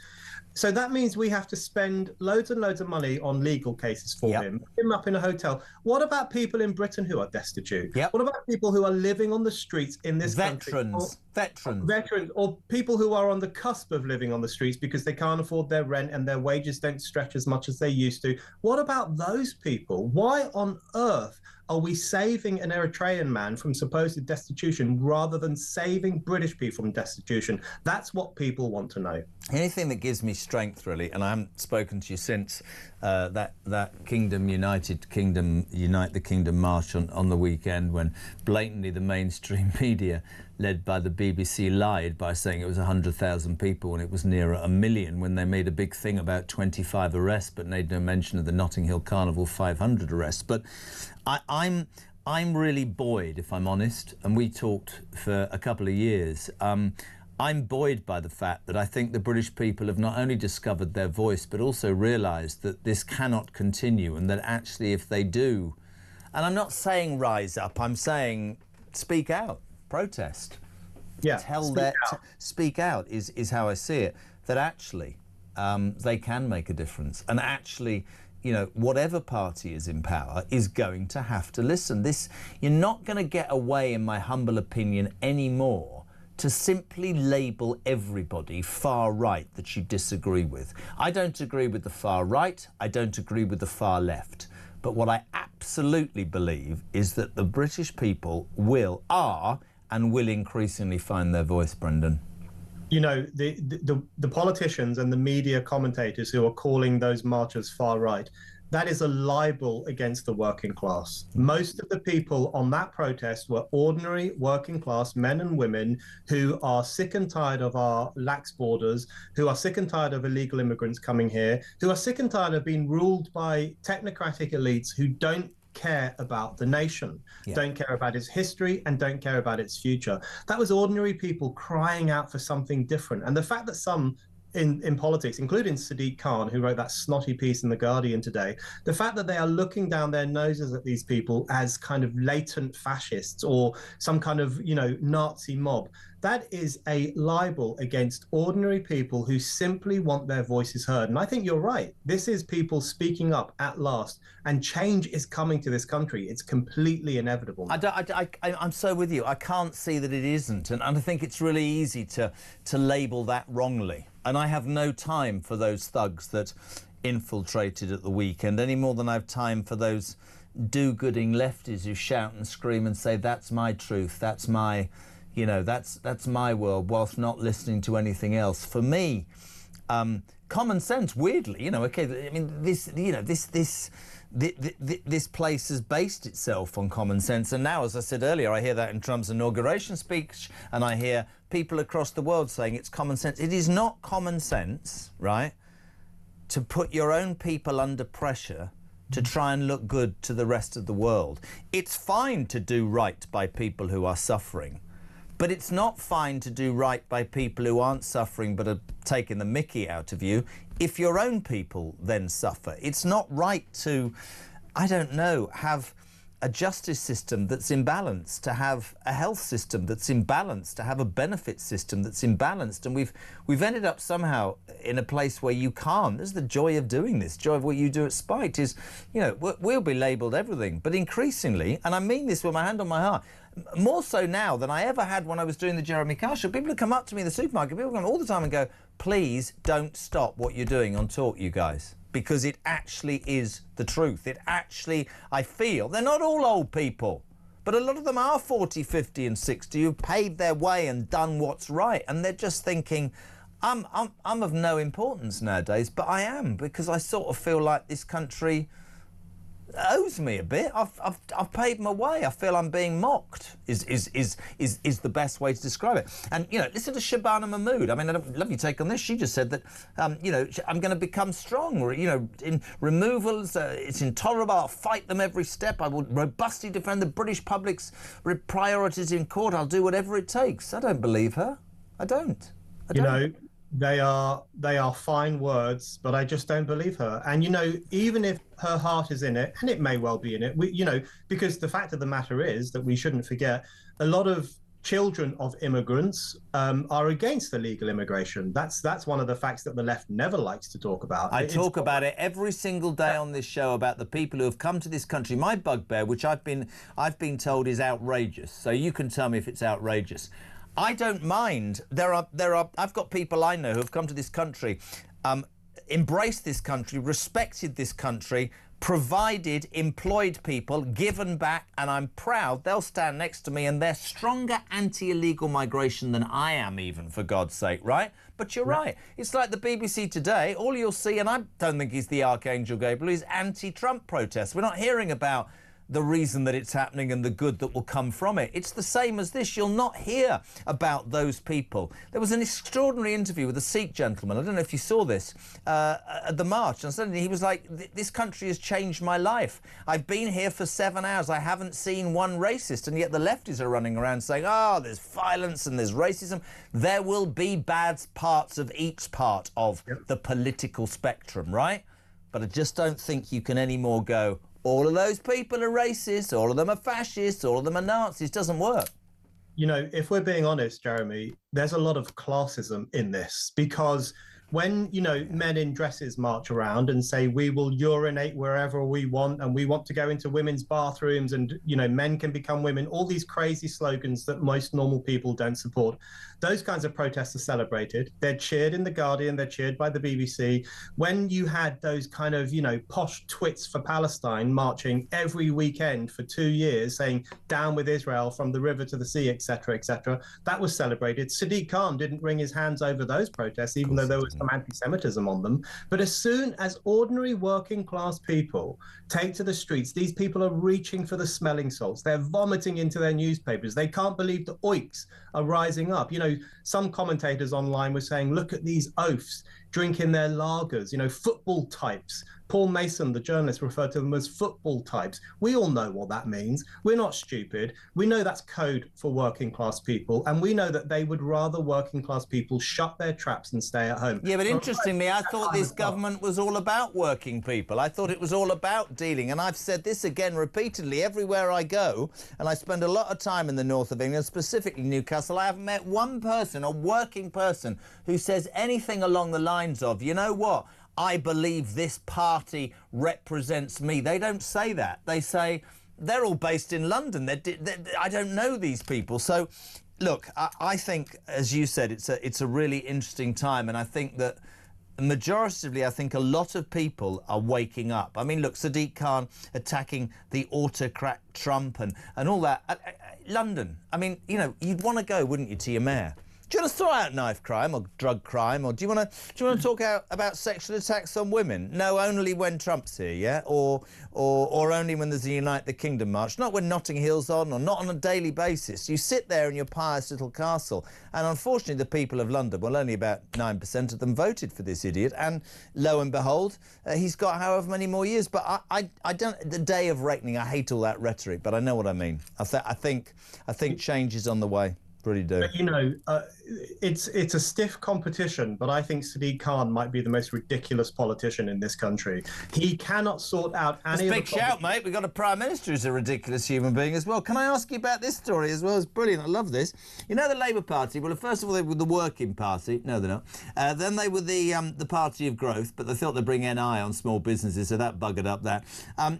So that means we have to spend loads and loads of money on legal cases for him, put him up in a hotel. What about people in Britain who are destitute? What about people who are living on the streets in this country? Veterans, or people who are on the cusp of living on the streets because they can't afford their rent and their wages don't stretch as much as they used to. What about those people? Why on earth are we saving an Eritrean man from supposed destitution rather than saving British people from destitution? That's what people want to know. Anything that gives me strength, really, and I haven't spoken to you since that Unite the Kingdom march on the weekend, when blatantly the mainstream media, led by the BBC, lied by saying it was 100,000 people when it was nearer 1 million, when they made a big thing about 25 arrests but made no mention of the Notting Hill Carnival 500 arrests. But I'm really buoyed, if I'm honest, and we talked for a couple of years. I'm buoyed by the fact that I think the British people have not only discovered their voice but also realised that this cannot continue, and that actually if they do, and I'm not saying rise up, I'm saying speak out, protest. Speak out is how I see it, that actually they can make a difference, and actually, you know, whatever party is in power is going to have to listen. You're not going to get away, in my humble opinion, anymore to simply label everybody far right that you disagree with. I don't agree with the far right, I don't agree with the far left. But what I absolutely believe is that the British people are and will increasingly find their voice, Brendan. You know, the politicians and the media commentators who are calling those marchers far right, that is a libel against the working class. Most of the people on that protest were ordinary working class men and women who are sick and tired of our lax borders, who are sick and tired of illegal immigrants coming here, who are sick and tired of being ruled by technocratic elites who don't care about the nation, don't care about its history, and don't care about its future. That was ordinary people crying out for something different. And the fact that some in politics, including Sadiq Khan, who wrote that snotty piece in The Guardian today, the fact that they are looking down their noses at these people as kind of latent fascists or some kind of, you know, Nazi mob, that is a libel against ordinary people who simply want their voices heard. And I think you're right. This is people speaking up at last, and change is coming to this country. It's completely inevitable. I'm so with you. I can't see that it isn't. And I think it's really easy to label that wrongly. And I have no time for those thugs that infiltrated at the weekend, any more than I have time for those do-gooding lefties who shout and scream and say, that's my truth, that's my, you know, that's my world, whilst not listening to anything else. For me, common sense, weirdly, you know, okay, I mean, this place has based itself on common sense. And now, as I said earlier, I hear that in Trump's inauguration speech, and I hear people across the world saying it's common sense. It is not common sense, right, to put your own people under pressure to try and look good to the rest of the world. It's fine to do right by people who are suffering, but it's not fine to do right by people who aren't suffering but are taking the mickey out of you if your own people then suffer. It's not right to, I don't know, have a justice system that's imbalanced, to have a health system that's imbalanced, to have a benefit system that's imbalanced. And we've ended up somehow in a place where you can't. This is the joy of doing this. Joy of what you do at Spite is, you know, we'll be labelled everything. But increasingly, and I mean this with my hand on my heart, more so now than I ever had when I was doing the Jeremy Kyle show, people would come up to me in the supermarket, people come all the time and go, please don't stop what you're doing on Talk, you guys. Because it actually is the truth. It actually, I feel, they're not all old people, but a lot of them are 40, 50 and 60 who've paid their way and done what's right. And they're just thinking, I'm of no importance nowadays, but I am, because I sort of feel like this country owes me a bit. I've paid my way. I feel I'm being mocked is the best way to describe it. And, you know, listen to Shabana Mahmood. I mean, I love your take on this. She just said that, you know, I'm going to become strong. You know, in removals, it's intolerable. I'll fight them every step. I will robustly defend the British public's priorities in court. I'll do whatever it takes. I don't believe her. I don't. You know, they are fine words, but I just don't believe her. And, you know, even if her heart is in it, and it may well be in it, you know, because the fact of the matter is that we shouldn't forget a lot of children of immigrants are against illegal immigration. That's one of the facts that the left never likes to talk about. I talk about it every single day on this show about the people who have come to this country. My bugbear, which I've been told is outrageous. So you can tell me if it's outrageous. I don't mind. I've got people I know who have come to this country, embraced this country, respected this country, provided, employed people, given back, and I'm proud they'll stand next to me, and they're stronger anti-illegal migration than I am, even, for God's sake, right? But you're right. It's like the BBC today. All you'll see, and I don't think he's the Archangel Gabriel, is anti-Trump protests. We're not hearing about the reason that it's happening and the good that will come from it. It's the same as this. You'll not hear about those people. There was an extraordinary interview with a Sikh gentleman. I don't know if you saw this at the march. And suddenly he was like, this country has changed my life. I've been here for 7 hours. I haven't seen one racist. And yet the lefties are running around saying, oh, there's violence and there's racism. There will be bad parts of each part of the political spectrum, right? But I just don't think you can anymore go, all of those people are racist, all of them are fascists, all of them are Nazis. Doesn't work. You know, if we're being honest, Jeremy, there's a lot of classism in this, because when, you know, men in dresses march around and say we will urinate wherever we want and we want to go into women's bathrooms and, you know, men can become women, all these crazy slogans that most normal people don't support, those kinds of protests are celebrated. They're cheered in The Guardian, they're cheered by the BBC. When you had those kind of, you know, posh twits for Palestine marching every weekend for 2 years saying down with Israel from the river to the sea, etc., that was celebrated. Sadiq Khan didn't wring his hands over those protests, even though there was some anti-Semitism on them. But as soon as ordinary working class people take to the streets, these people are reaching for the smelling salts. They're vomiting into their newspapers. They can't believe the oiks are rising up. You know, some commentators online were saying, look at these oafs drinking their lagers, you know, football types. Paul Mason, the journalist, referred to them as football types. We all know what that means. We're not stupid. We know that's code for working class people, and we know that they would rather working class people shut their traps and stay at home. Yeah, but interestingly, I thought this government was all about working people. I thought it was all about dealing, and I've said this again repeatedly everywhere I go, and I spend a lot of time in the north of England, specifically Newcastle. I haven't met one person, a working person, who says anything along the lines of, you know what, I believe this party represents me. They don't say that. They say they're all based in London. I don't know these people. So, look, I think, as you said, it's a really interesting time, and I think that majoritively, I think a lot of people are waking up. I mean, look, Sadiq Khan attacking the autocrat Trump and all that. London, I mean, you know, you'd want to go, wouldn't you, to your mayor? Do you want to throw out knife crime or drug crime, or do you want to talk about sexual attacks on women? No, only when Trump's here, yeah, or only when there's a Unite the Kingdom march, not when Notting Hill's on, or not on a daily basis. You sit there in your pious little castle, and unfortunately, the people of London, well, only about 9% of them voted for this idiot, and lo and behold, he's got however many more years. But I don't. The day of reckoning, I hate all that rhetoric, but I know what I mean. I think change is on the way. Really do. But, you know, it's a stiff competition, but I think Sadiq Khan might be the most ridiculous politician in this country. He cannot sort out any of the... Big shout, mate. We've got a Prime Minister who's a ridiculous human being as well. Can I ask you about this story as well? It's brilliant. I love this. You know the Labour Party? Well, first of all, they were the Working Party. No, they're not. Then they were the Party of Growth, but they thought they'd bring NI on small businesses, so that buggered up that.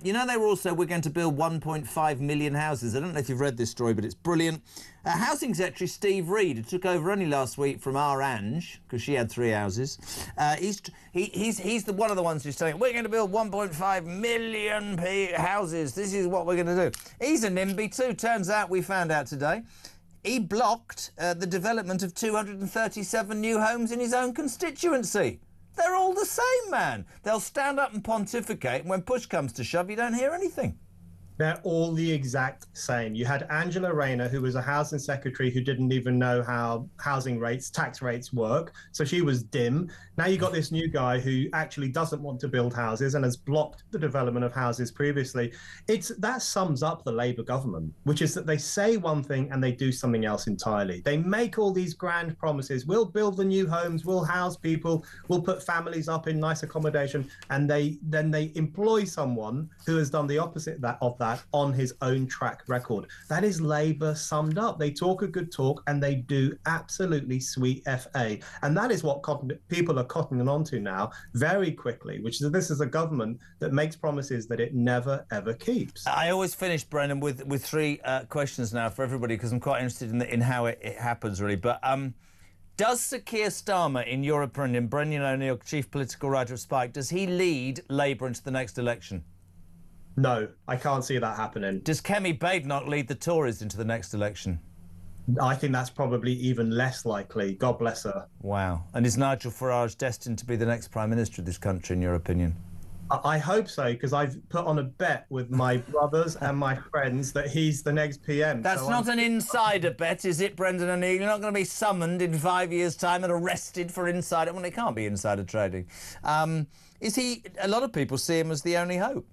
You know, they were also, we're going to build 1.5 million houses. I don't know if you've read this story, but it's brilliant. Housing Secretary Steve Reed, who took over only last week from our Ange, because she had 3 houses, he's one of the ones who's saying, we're going to build 1.5 million houses. This is what we're going to do. He's a NIMBY too. Turns out, we found out today, he blocked the development of 237 new homes in his own constituency. They're all the same, man. They'll stand up and pontificate, and when push comes to shove, you don't hear anything. They're all the exact same. You had Angela Rayner, who was a housing secretary who didn't even know how housing rates, tax rates work. So she was dim. Now you got this new guy who actually doesn't want to build houses and has blocked the development of houses previously. That sums up the Labour government, which is that they say one thing and they do something else entirely. They make all these grand promises. We'll build the new homes, we'll house people, we'll put families up in nice accommodation, and then they employ someone who has done the opposite of that that on his own track record. That is Labour summed up. They talk a good talk and they do absolutely sweet FA. And that is what people are cottoning on to now very quickly, which is this is a government that makes promises that it never, ever keeps. I always finish, Brendan, with three questions now for everybody, because I'm quite interested in how it happens, really. But does Sir Keir Starmer, in your opinion, Brendan O'Neill, chief political writer of Spike, does he lead Labour into the next election? No, I can't see that happening. Does Kemi Badenoch lead the Tories into the next election? I think that's probably even less likely. God bless her. Wow. And is Nigel Farage destined to be the next Prime Minister of this country, in your opinion? I hope so, because I've put on a bet with my brothers and my friends that he's the next PM. That's not an insider bet, is it, Brendan O'Neill? You're not going to be summoned in 5 years' time and arrested for insider... Well, it can't be insider trading. Is he... A lot of people see him as the only hope.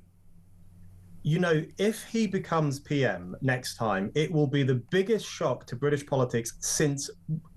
You know, if he becomes PM next time, it will be the biggest shock to British politics since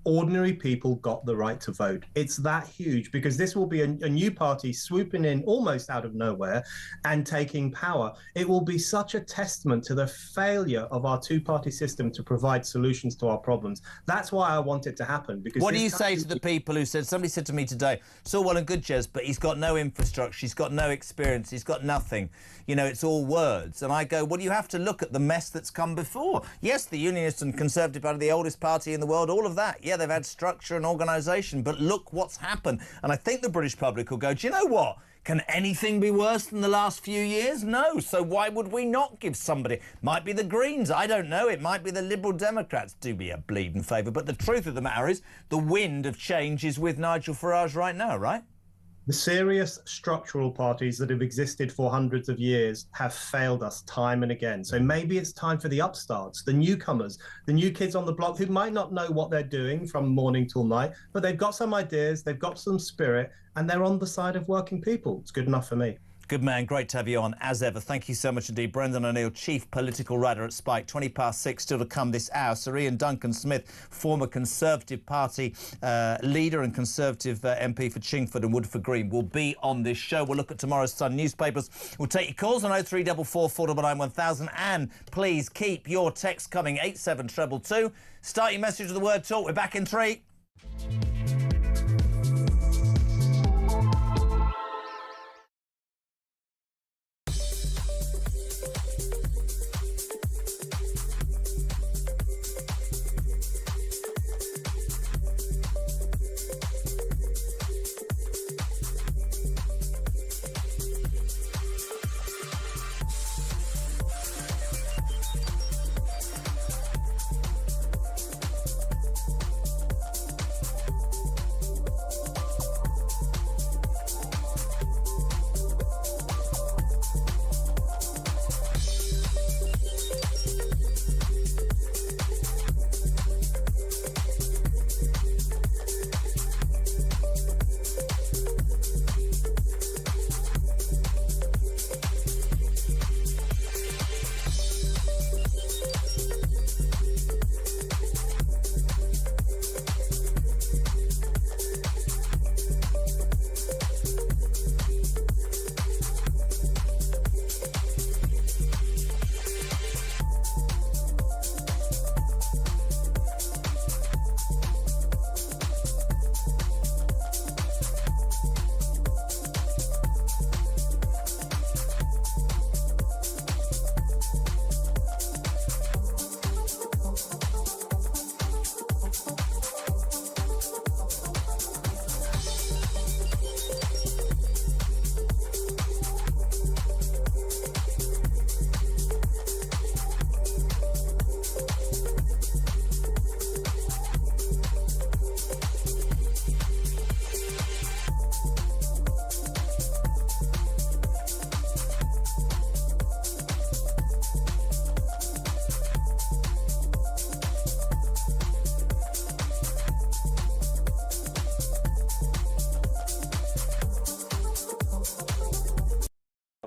ordinary people got the right to vote. It's that huge, because this will be a new party swooping in almost out of nowhere and taking power. It will be such a testament to the failure of our two-party system to provide solutions to our problems. That's why I want it to happen. Because what do you say to the people who said... Somebody said to me today, it's all well and good, Jez, but he's got no infrastructure, he's got no experience, he's got nothing. You know, it's all words. And I go, well, you have to look at the mess that's come before. Yes, the Unionist and Conservative Party, the oldest party in the world, all of that. Yeah, they've had structure and organisation, but look what's happened. And I think the British public will go, do you know what? Can anything be worse than the last few years? No. So why would we not give somebody... Might be the Greens, I don't know. It might be the Liberal Democrats. Do me a bleeding favour. But the truth of the matter is the wind of change is with Nigel Farage right now, right? The serious structural parties that have existed for hundreds of years have failed us time and again. So maybe it's time for the upstarts, the newcomers, the new kids on the block who might not know what they're doing from morning till night, but they've got some ideas, they've got some spirit, and they're on the side of working people. It's good enough for me. Good man, great to have you on, as ever. Thank you so much indeed. Brendan O'Neill, chief political writer at Spike. 6:20 still to come this hour. Sir Ian Duncan-Smith, former Conservative Party leader and Conservative MP for Chingford and Woodford Green, will be on this show. We'll look at tomorrow's Sun newspapers. We'll take your calls on 0344 499 1000, and please keep your texts coming, 87222. Start your message with the word talk. We're back in 3.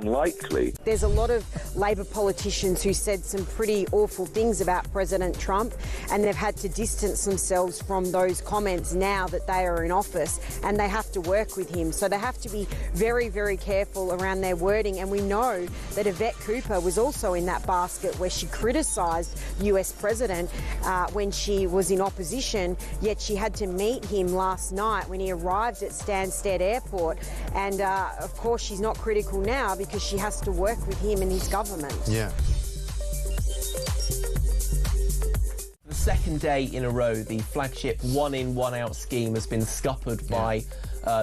unlikely. There's a lot of Labor politicians who said some pretty awful things about President Trump, and they've had to distance themselves from those comments now that they are in office, and they have to work with him. So they have to be very, very careful around their wording. And we know that Yvette Cooper was also in that basket where she criticised US President when she was in opposition, yet she had to meet him last night when he arrived at Stansted Airport. And of course, she's not critical now because she has to work with him and his government. Yeah. The second day in a row, the flagship one-in, one-out scheme has been scuppered by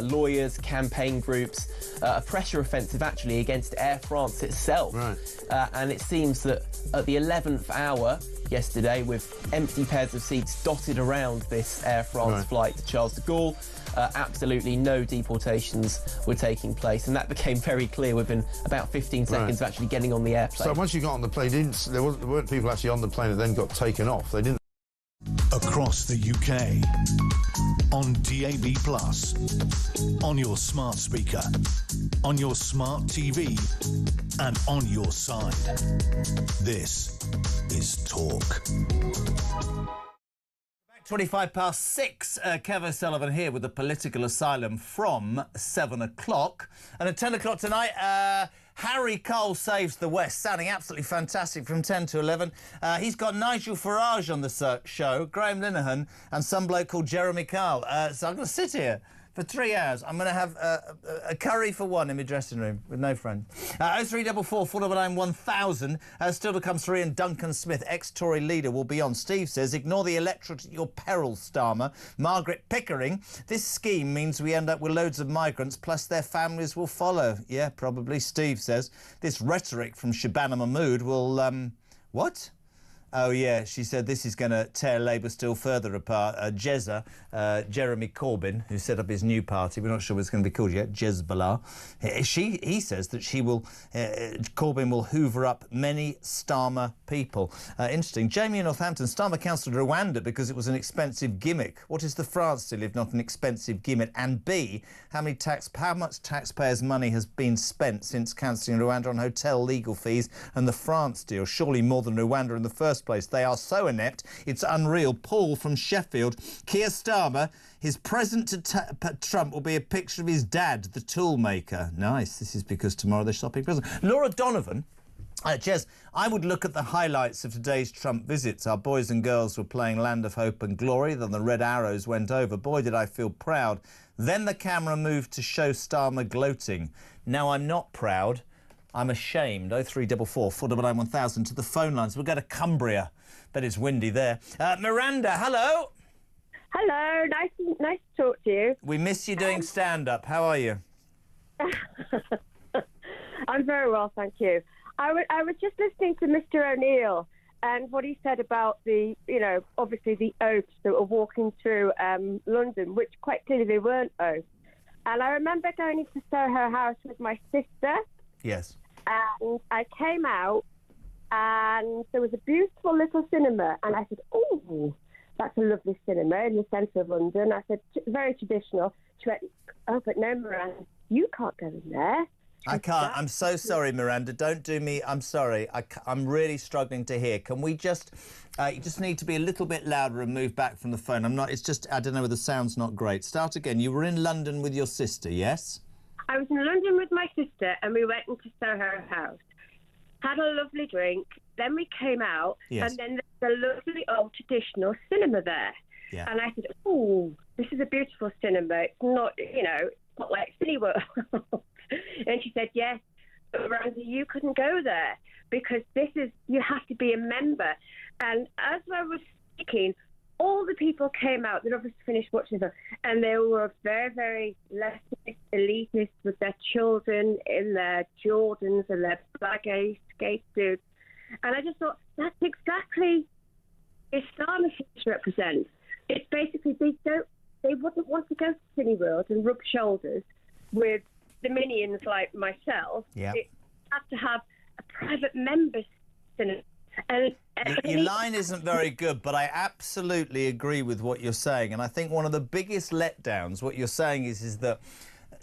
lawyers, campaign groups, a pressure offensive actually against Air France itself. Right. And it seems that at the 11th hour yesterday, with empty pairs of seats dotted around this Air France flight to Charles de Gaulle, absolutely no deportations were taking place, and that became very clear within about 15 seconds of actually getting on the airplane. So once you got on the plane, there weren't people actually on the plane that then got taken off. They didn't. Across the UK, on DAB+, on your smart speaker, on your smart TV, and on your side. This is Talk. 6:25. Kev O'Sullivan here with the Political Asylum from 7 o'clock. And at 10 o'clock tonight, Harry Cole Saves the West, sounding absolutely fantastic from 10 to 11. He's got Nigel Farage on the show, Graham Linehan, and some bloke called Jeremy Kyle. So I'm going to sit here for 3 hours. I'm going to have a curry for one in my dressing room with no friend. 0344 499 1000. Still to come through, and Duncan Smith, ex-Tory leader, will be on. Steve says, ignore the electorate at your peril, Starmer. Margaret Pickering, this scheme means we end up with loads of migrants, plus their families will follow. Yeah, probably. Steve says, this rhetoric from Shabana Mahmood will... what? Oh, yeah, she said this is going to tear Labour still further apart. Jezza, Jeremy Corbyn, who set up his new party, we're not sure what it's going to be called yet, Jezbollah, he says that Corbyn will hoover up many Starmer people. Interesting. Jamie in Northampton, Starmer cancelled Rwanda because it was an expensive gimmick. What is the France deal if not an expensive gimmick? And B, how much taxpayers' money has been spent since cancelling Rwanda on hotel legal fees and the France deal? Surely more than Rwanda in the first place. They are so inept, it's unreal. Paul from Sheffield. Keir Starmer, his present to Trump will be a picture of his dad, the tool maker. Nice. This is because tomorrow they're shopping present. Laura Donovan. Jez, I would look at the highlights of today's Trump visits. Our boys and girls were playing Land of Hope and Glory, then the red arrows went over. Boy, did I feel proud. Then the camera moved to show Starmer gloating. Now I'm not proud. I'm ashamed. 0344 499 1000 to the phone lines. We'll go to Cumbria. Bet it's windy there. Miranda, hello. Hello. Nice to talk to you. We miss you doing stand-up. How are you? I'm very well, thank you. I was just listening to Mr. O'Neill and what he said about the, obviously the oaths that were walking through London, which quite clearly they weren't oaths. And I remember going into Soho House with my sister. Yes. And I came out and there was a beautiful little cinema. And I said, oh, that's a lovely cinema in the centre of London. I said, very traditional. She went, oh, but no, Miranda, you can't go in there. I can't. I'm so sorry, Miranda. Don't do me. I'm sorry. I'm really struggling to hear. Can we just... you just need to be a little bit louder and move back from the phone. It's just, I don't know, the sound's not great. Start again. You were in London with your sister, yes? I was in London with my sister and we went into Soho House, had a lovely drink, then we came out, and then there's a lovely old traditional cinema there. Yeah. And I said, oh, this is a beautiful cinema. It's not, it's not like Cineworld. And she said, yes, but Miranda, you couldn't go there because you have to be a member. And as I was speaking, all the people came out that obviously finished watching them, and they were very, very leftist, elitist with their children in their Jordans and their baggy skate suits. And I just thought, that's exactly Islam represents. It's basically they wouldn't want to go to Cineworld and rub shoulders with the minions like myself. Yeah. It has to have a private member's cinema. And your line isn't very good, but I absolutely agree with what you're saying. And I think one of the biggest letdowns, what you're saying is that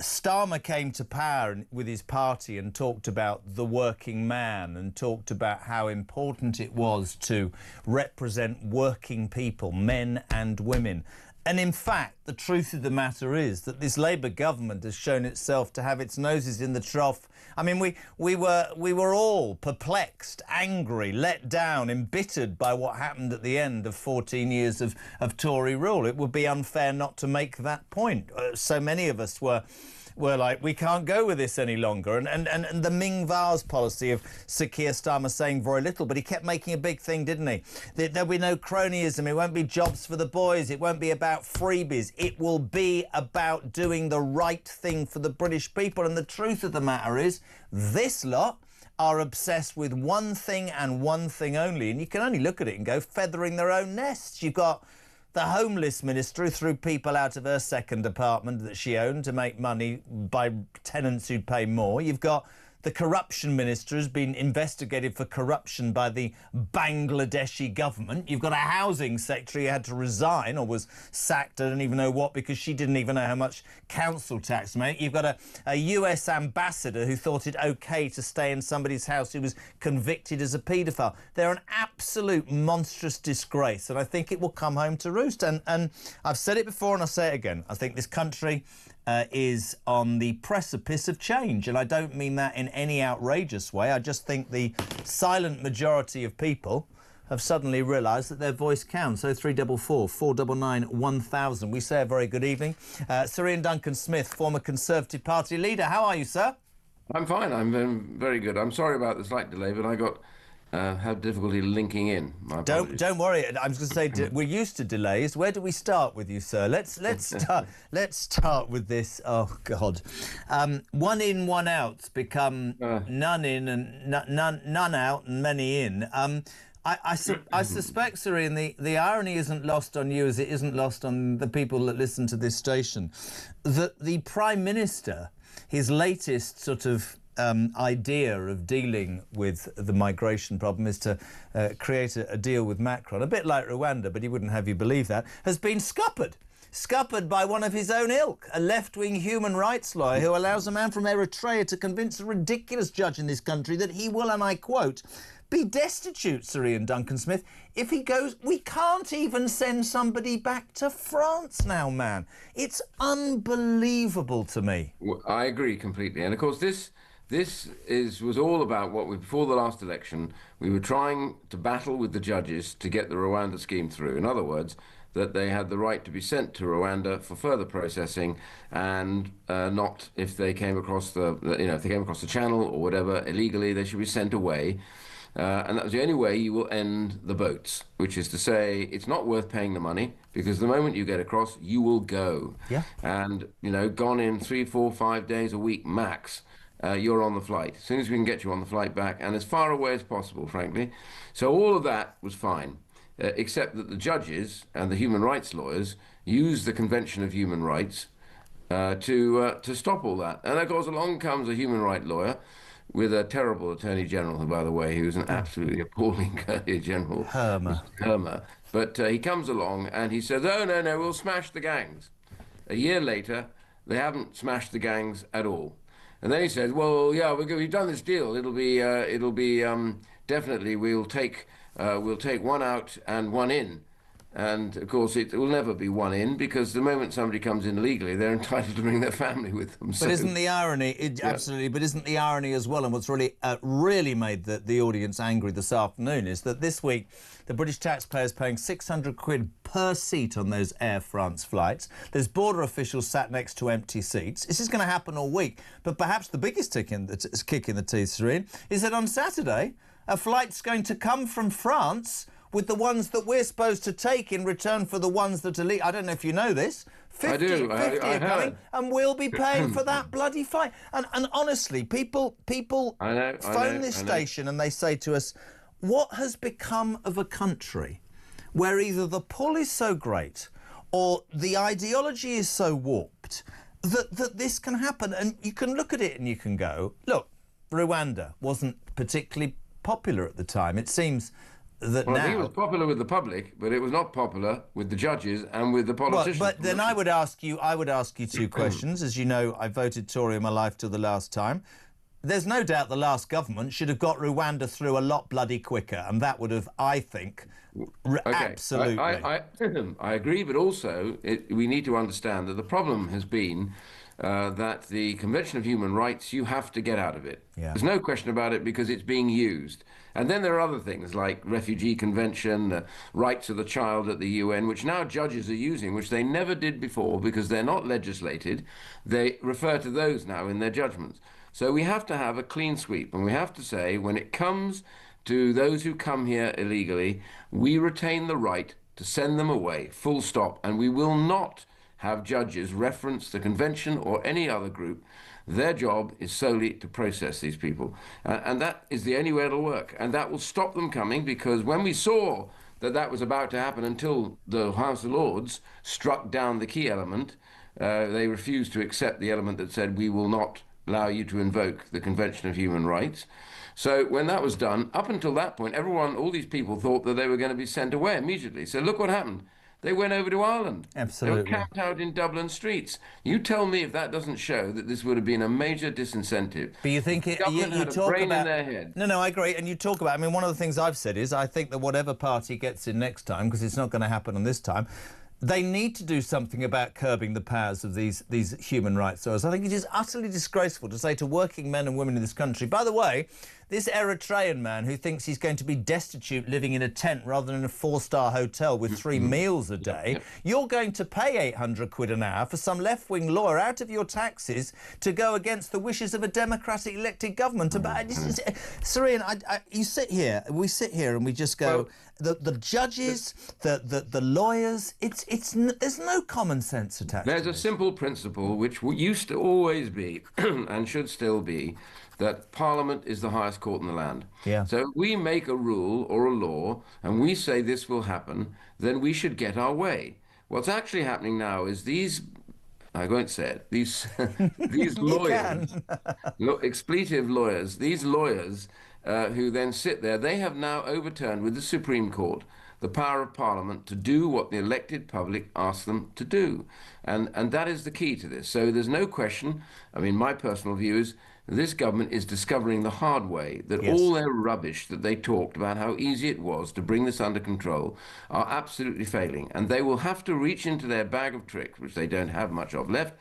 Starmer came to power with his party and talked about the working man and talked about how important it was to represent working people, men and women. And in fact, the truth of the matter is that this Labour government has shown itself to have its noses in the trough. I mean, we were all perplexed, angry, let down, embittered by what happened at the end of 14 years of Tory rule. It would be unfair not to make that point. So many of us were like, we can't go with this any longer. And the Ming Vase policy of Sir Keir Starmer saying very little, but he kept making a big thing, didn't he? There'll be no cronyism, it won't be jobs for the boys, it won't be about freebies, it will be about doing the right thing for the British people. And the truth of the matter is, this lot are obsessed with one thing and one thing only, and you can only look at it and go, feathering their own nests. You've got the Homeless Minister who threw people out of her second apartment that she owned to make money by tenants who'd pay more. You've got the Corruption Minister who's been investigated for corruption by the Bangladeshi government. You've got a Housing Secretary who had to resign or was sacked, I don't even know what, because she didn't even know how much council tax to make. You've got a US ambassador who thought it OK to stay in somebody's house who was convicted as a paedophile. They're an absolute monstrous disgrace, and I think it will come home to roost. And I've said it before and I'll say it again. I think this country is on the precipice of change, and I don't mean that in any outrageous way. I just think the silent majority of people have suddenly realised that their voice counts. So 344 499 1000. We say a very good evening. Sir Ian Duncan-Smith, former Conservative Party leader. How are you, sir? I'm fine. I'm very good. I'm sorry about the slight delay, but I had difficulty linking in. Don't worry. I was going to say we're used to delays. Where do we start with you, sir? Let's start with this. Oh God, one in, one out's become none in and none out and many in. I suspect, Sir Ian, the irony isn't lost on you as it isn't lost on the people that listen to this station, that the Prime Minister, his latest sort of idea of dealing with the migration problem is to create a deal with Macron, a bit like Rwanda, but he wouldn't have you believe that, has been scuppered by one of his own ilk, a left-wing human rights lawyer who allows a man from Eritrea to convince a ridiculous judge in this country that he will, and I quote, be destitute, Sir Ian Duncan-Smith, if he goes. We can't even send somebody back to France now, man. It's unbelievable to me. Well, I agree completely. And of course, this was all about what before the last election, we were trying to battle with the judges to get the Rwanda scheme through. In other words, that they had the right to be sent to Rwanda for further processing, and not if they came across if they came across the channel or whatever illegally, they should be sent away. And that was the only way you will end the boats, which is to say it's not worth paying the money, because the moment you get across, you will go. Yeah. And, gone in 3, 4, 5 days a week max. You're on the flight. As soon as we can get you on the flight back, and as far away as possible, frankly. So all of that was fine, except that the judges and the human rights lawyers used the Convention of Human Rights to stop all that. And of course, along comes a human rights lawyer with a terrible Attorney General, who, by the way, he was an absolutely appalling Attorney General. Hermer. But he comes along and he says, oh, no, we'll smash the gangs. A year later, they haven't smashed the gangs at all. And then he says, well, yeah, we've done this deal. It'll be definitely, we'll take one out and one in. And of course, it will never be one in, because the moment somebody comes in legally, they're entitled to bring their family with them. But isn't the irony, absolutely, but isn't the irony as well, and what's really made the audience angry this afternoon, is that this week the British taxpayers paying 600 quid per seat on those Air France flights. There's border officials sat next to empty seats. This is going to happen all week. But perhaps the biggest kick in the teeth, Serene, is that on Saturday, a flight's going to come from France with the ones that we're supposed to take in return for the ones that are I don't know if you know this. 50 I do. are coming, and we'll be paying for that bloody flight. And honestly, people phone this station and they say to us, what has become of a country where either the pull is so great or the ideology is so warped that this can happen? And you can look at it and you can go, look, Rwanda wasn't particularly popular at the time. It seems that well, now... I think it was popular with the public, but it was not popular with the judges and with the politicians. Well, but then I would ask you 2 questions. As you know, I voted Tory in my life till the last time. There's no doubt the last government should have got Rwanda through a lot bloody quicker, and that would have, I think, absolutely. I agree, but also we need to understand that the problem has been that the Convention of Human Rights, you have to get out of it. Yeah. There's no question about it because it's being used. And then there are other things like Refugee Convention, the rights of the child at the UN, which now judges are using, which they never did before because they're not legislated. They refer to those now in their judgments. So we have to have a clean sweep, and we have to say when it comes to those who come here illegally, we retain the right to send them away, full stop, and we will not have judges reference the convention or any other group. Their job is solely to process these people, and that is the only way it'll work, and that will stop them coming, because when we saw that that was about to happen until the House of Lords struck down the key element, they refused to accept the element that said we will not allow you to invoke the Convention of Human Rights. So when that was done, up until that point, all these people thought that they were going to be sent away immediately. So look what happened. They went over to Ireland. Absolutely. They were camped out in Dublin streets. You tell me if that doesn't show that this would have been a major disincentive. But you think you talk brain about in their head. No, I agree. And you talk about, I mean, one of the things I've said is I think that whatever party gets in next time, because it's not going to happen on this time, they need to do something about curbing the powers of these human rights lawyers. I think it is utterly disgraceful to say to working men and women in this country, by the way, this Eritrean man who thinks he's going to be destitute living in a tent rather than in a 4-star hotel with 3 meals a day, you're going to pay 800 quid an hour for some left-wing lawyer out of your taxes to go against the wishes of a democratic elected government. Serene, we sit here and we just go, the judges, the lawyers, there's no common sense attached. There's a simple principle which used to always be and should still be, that Parliament is the highest court in the land. Yeah. So if we make a rule or a law and we say this will happen, then we should get our way. What's actually happening now is I won't say it, these lawyers, expletive lawyers, these lawyers who then sit there, they have now overturned with the Supreme Court the power of Parliament to do what the elected public asks them to do. And that is the key to this. So there's no question, I mean, my personal view is this government is discovering the hard way that all their rubbish that they talked about how easy it was to bring this under control are absolutely failing. And they will have to reach into their bag of tricks, which they don't have much of left,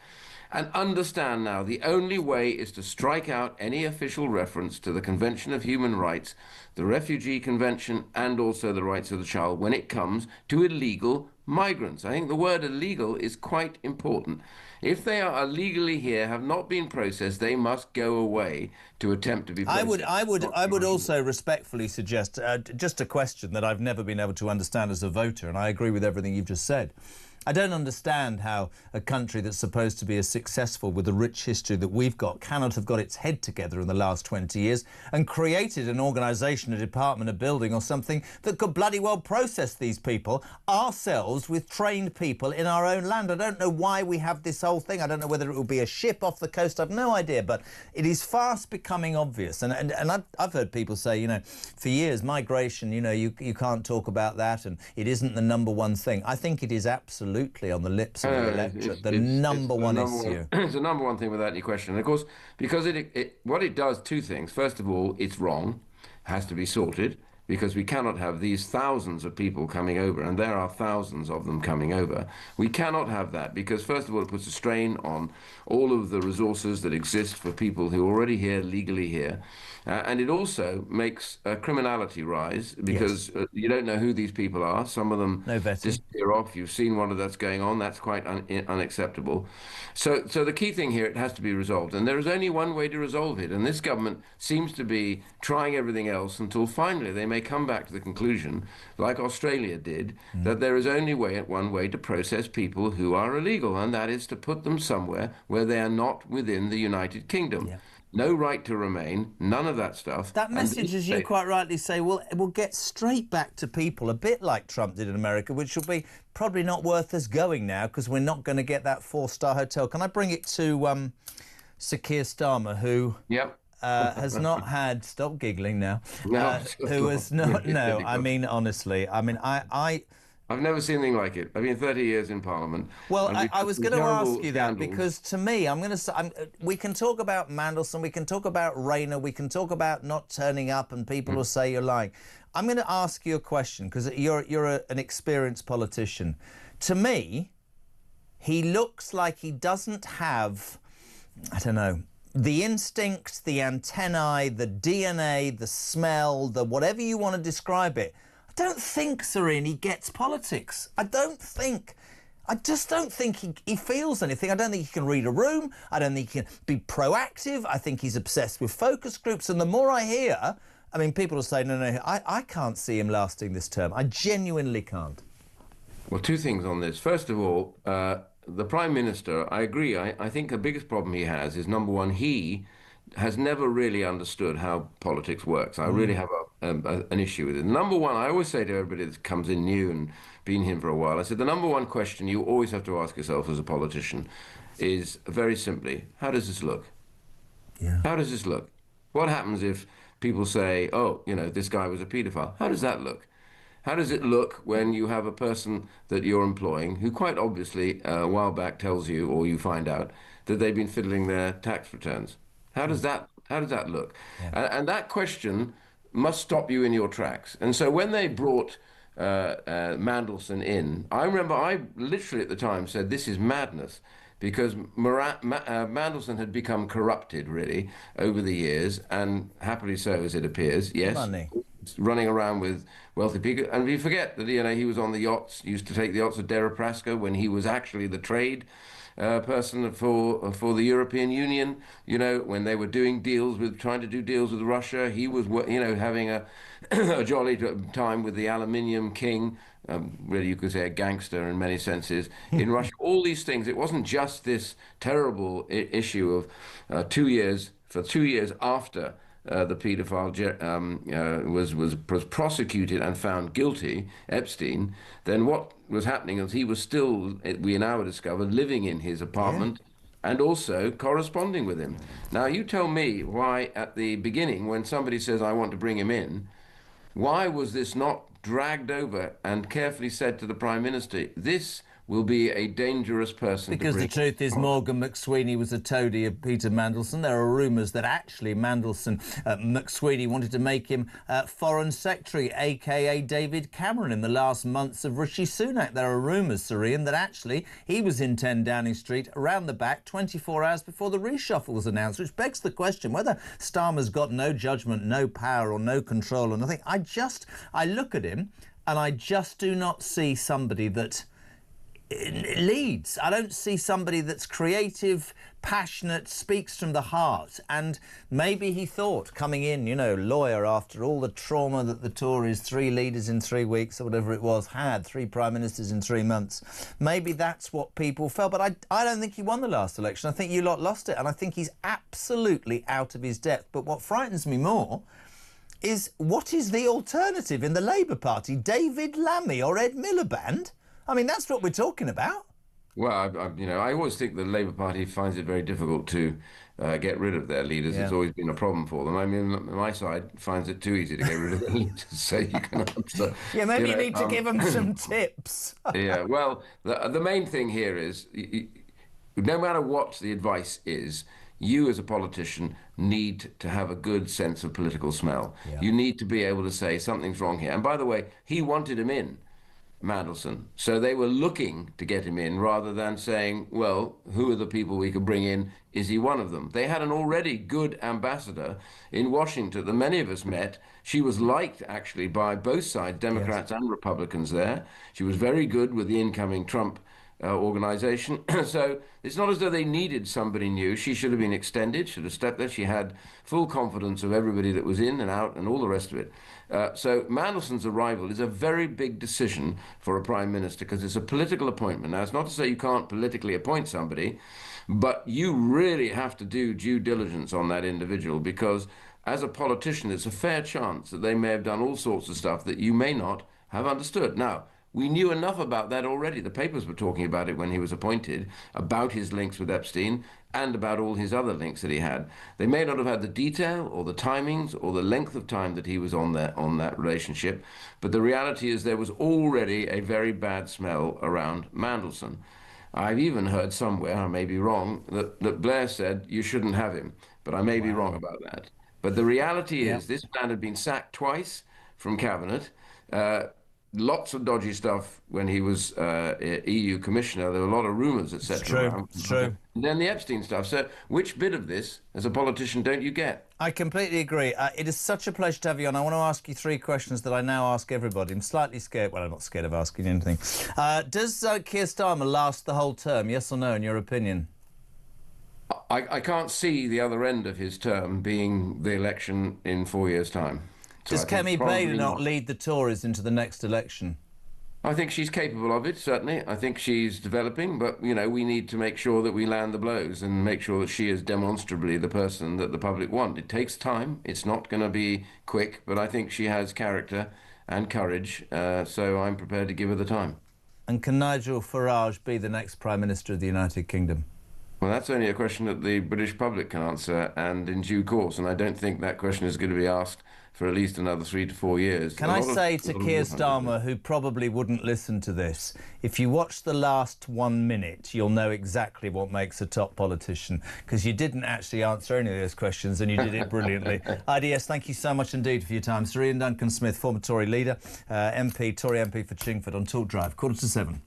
and understand now the only way is to strike out any official reference to the Convention of Human Rights, the Refugee Convention, and also the rights of the child when it comes to illegal migrants. I think the word illegal is quite important. If they are illegally here, have not been processed, they must go away to attempt to be processed. I would also respectfully suggest just a question that I've never been able to understand as a voter, and I agree with everything you've just said. I don't understand how a country that's supposed to be as successful with the rich history that we've got cannot have got its head together in the last 20 years and created an organisation, a department, a building or something that could bloody well process these people ourselves with trained people in our own land. I don't know why we have this whole thing. I don't know whether it will be a ship off the coast. I've no idea, but it is fast becoming obvious. And I've heard people say, you know, for years, migration, you know, you can't talk about that and it isn't the #1 thing. I think it is absolutely on the lips of the electorate, the number one issue. It's the number one thing without any question. And of course, because what it does, 2 things. First of all, it's wrong, has to be sorted, because we cannot have these thousands of people coming over, and there are thousands of them coming over. We cannot have that because, first of all, it puts a strain on all of the resources that exist for people who are already here, legally here. And it also makes criminality rise because you don't know who these people are. Some of them disappear off. You've seen one of that's going on. That's quite unacceptable. So the key thing here, it has to be resolved. And there is only one way to resolve it. And this government seems to be trying everything else until finally they may come back to the conclusion, like Australia did, that there is only one way to process people who are illegal, and that is to put them somewhere where they are not within the United Kingdom. Yeah. No right to remain, none of that stuff. That message, as you quite rightly say, will get straight back to people, a bit like Trump did in America, which will be probably not worth us going now because we're not going to get that 4-star hotel. Can I bring it to Sir Keir Starmer, who has not had. Stop giggling now. No, who has not? No, I mean honestly. I mean, I've never seen anything like it. I've been 30 years in Parliament. Well, I was going to ask you that scandals. because to me, we can talk about Mandelson, we can talk about Rayner, we can talk about not turning up and people will say you're lying. I'm going to ask you a question because you're an experienced politician. To me, he looks like he doesn't have, I don't know, the instinct, the antennae, the DNA, the smell, the whatever you want to describe it. I don't think, Serene, he gets politics. I just don't think he feels anything. I don't think he can read a room. I don't think he can be proactive. I think he's obsessed with focus groups. And the more I hear, I mean, people will say, no, I can't see him lasting this term. I genuinely can't. Well, two things on this. First of all, the Prime Minister, I agree. I think the biggest problem he has is, number one, he has never really understood how politics works. I really have an issue with it. Number one, I always say to everybody that comes in new and been here for a while, I said the number one question you always have to ask yourself as a politician is very simply, how does this look? Yeah. How does this look? What happens if people say, oh, you know, this guy was a paedophile? How does that look? How does it look when you have a person that you're employing who quite obviously a while back tells you, or you find out, that they've been fiddling their tax returns? How does that look? Yeah. And that question must stop you in your tracks. And so when they brought Mandelson in, I remember I literally at the time said, this is madness, because Mandelson had become corrupted, really, over the years, and happily so, as it appears. Yes, money. Running around with wealthy people. And we forget that, you know, he was on the yachts, used to take the yachts of Deripaska when he was actually the trade person for the European Union. You know, when they were trying to do deals with Russia, he was, you know, having a jolly time with the aluminium king. Really, you could say a gangster in many senses in Russia. All these things. It wasn't just this terrible issue of 2 years after the paedophile was prosecuted and found guilty, Epstein. Then what was happening is he was still, we now discovered, living in his apartment. Yeah. And also corresponding with him. Now, you tell me why at the beginning, when somebody says, I want to bring him in, why was this not dragged over and carefully said to the Prime Minister, this will be a dangerous person because to bring. The truth is Morgan McSweeney was a toady of Peter Mandelson. There are rumours that actually McSweeney wanted to make him Foreign Secretary, a.k.a. David Cameron, in the last months of Rishi Sunak. There are rumours, Serene, that actually he was in 10 Downing Street, around the back, 24 hours before the reshuffle was announced, which begs the question whether Starmer's got no judgment, no power or no control or nothing. I look at him and I just do not see somebody that leads. I don't see somebody that's creative, passionate, speaks from the heart. And maybe he thought, coming in, you know, lawyer, after all the trauma that the Tories, 3 leaders in 3 weeks or whatever it was, had, 3 prime ministers in 3 months, maybe that's what people felt. But I don't think he won the last election. I think you lot lost it. And I think he's absolutely out of his depth. But what frightens me more is, what is the alternative in the Labour Party? David Lammy or Ed Miliband? I mean, that's what we're talking about. Well, I always think the Labour Party finds it very difficult to get rid of their leaders. Yeah. It's always been a problem for them. I mean, my side finds it too easy to get rid of their leaders, so you can answer. Yeah, maybe you need to give them some tips. Yeah, well, the main thing here is, no matter what the advice is, you as a politician need to have a good sense of political smell. Yeah. You need to be able to say something's wrong here. And by the way, he wanted him in, Mandelson. So they were looking to get him in rather than saying, well, who are the people we could bring in? Is he one of them? They had an already good ambassador in Washington that many of us met. She was liked, actually, by both sides, Democrats and Republicans there. She was very good with the incoming Trump organization. So it's not as though they needed somebody new. She should have been extended, should have stepped there. She had full confidence of everybody that was in and out and all the rest of it. So Mandelson's arrival is a very big decision for a prime minister because it's a political appointment. Now, it's not to say you can't politically appoint somebody, but you really have to do due diligence on that individual, because as a politician, it's a fair chance that they may have done all sorts of stuff that you may not have understood. Now, We knew enough about that already. The papers were talking about it when he was appointed, about his links with Epstein and about all his other links that he had. They may not have had the detail or the timings or the length of time that he was on that relationship, but the reality is there was already a very bad smell around Mandelson. I've even heard somewhere, I may be wrong, that Blair said you shouldn't have him, but I may be wrong about that. But the reality is this man had been sacked twice from cabinet. Lots of dodgy stuff when he was EU commissioner. There were a lot of rumours, etc. It's true. And then the Epstein stuff. So which bit of this, as a politician, don't you get? I completely agree. It is such a pleasure to have you on. I want to ask you 3 questions that I now ask everybody. I'm slightly scared. Well, I'm not scared of asking anything. Does Keir Starmer last the whole term? Yes or no, in your opinion? I can't see the other end of his term being the election in 4 years' time. So does Kemi Bailey not lead the Tories into the next election? I think she's capable of it, certainly. I think she's developing, but, you know, we need to make sure that we land the blows and make sure that she is demonstrably the person that the public want. It takes time. It's not going to be quick, but I think she has character and courage, so I'm prepared to give her the time. And can Nigel Farage be the next Prime Minister of the United Kingdom? Well, that's only a question that the British public can answer, and in due course, and I don't think that question is going to be asked for at least another 3 to 4 years. Can I say to Keir Starmer, who probably wouldn't listen to this, if you watch the last 1 minute, you'll know exactly what makes a top politician, because you didn't actually answer any of those questions and you did it brilliantly. IDS, thank you so much indeed for your time. Sir Ian Duncan-Smith, former Tory leader, Tory MP for Chingford on Talk Drive, 7:15.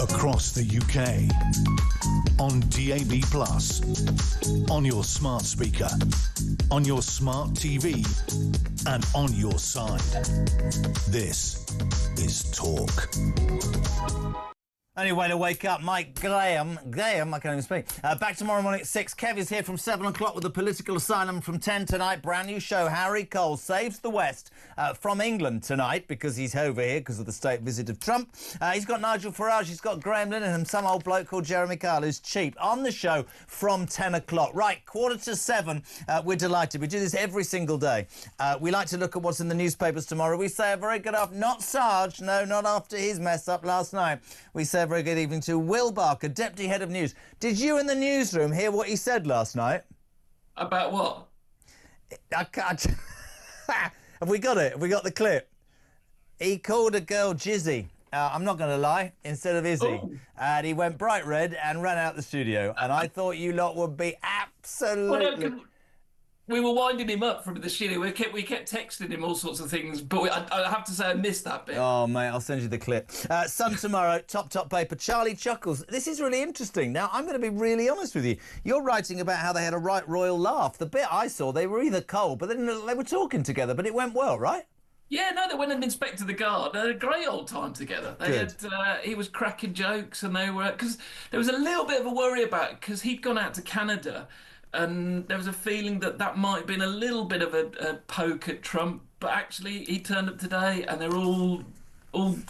Across the UK, on DAB+, on your smart speaker, on your smart TV, and on your side. This is Talk. Only way to wake up, Mike Graham, I can't even speak. Back tomorrow morning at 6. Kev is here from 7 o'clock with the Political Asylum from 10 tonight. Brand new show. Harry Cole saves the West from England tonight because he's over here because of the state visit of Trump. He's got Nigel Farage, he's got Graham Linehan and some old bloke called Jeremy Kyle who's cheap on the show from 10 o'clock. Right, 6:45, we're delighted. We do this every single day. We like to look at what's in the newspapers tomorrow. We say a very good afternoon, not Sarge, no, not after his mess up last night. We say a very good evening to Will Barker, Deputy Head of News. Did you in the newsroom hear what he said last night? About what? I can't... Have we got it? Have we got the clip? He called a girl Jizzy. I'm not going to lie, instead of Izzy. Oh. And he went bright red and ran out the studio. And I thought you lot would be absolutely... We were winding him up from the studio. We kept texting him all sorts of things, but I have to say I missed that bit. Oh, mate, I'll send you the clip. Sun tomorrow, top paper. Charlie Chuckles. This is really interesting. Now, I'm going to be really honest with you. You're writing about how they had a right royal laugh. The bit I saw, they were either cold, but then they were talking together, but it went well, right? Yeah, no, they went and inspected the guard. They had a great old time together. He was cracking jokes, and they were... Because there was a little bit of a worry about it, because he'd gone out to Canada, and there was a feeling that might have been a little bit of a poke at Trump, but actually he turned up today, and they're all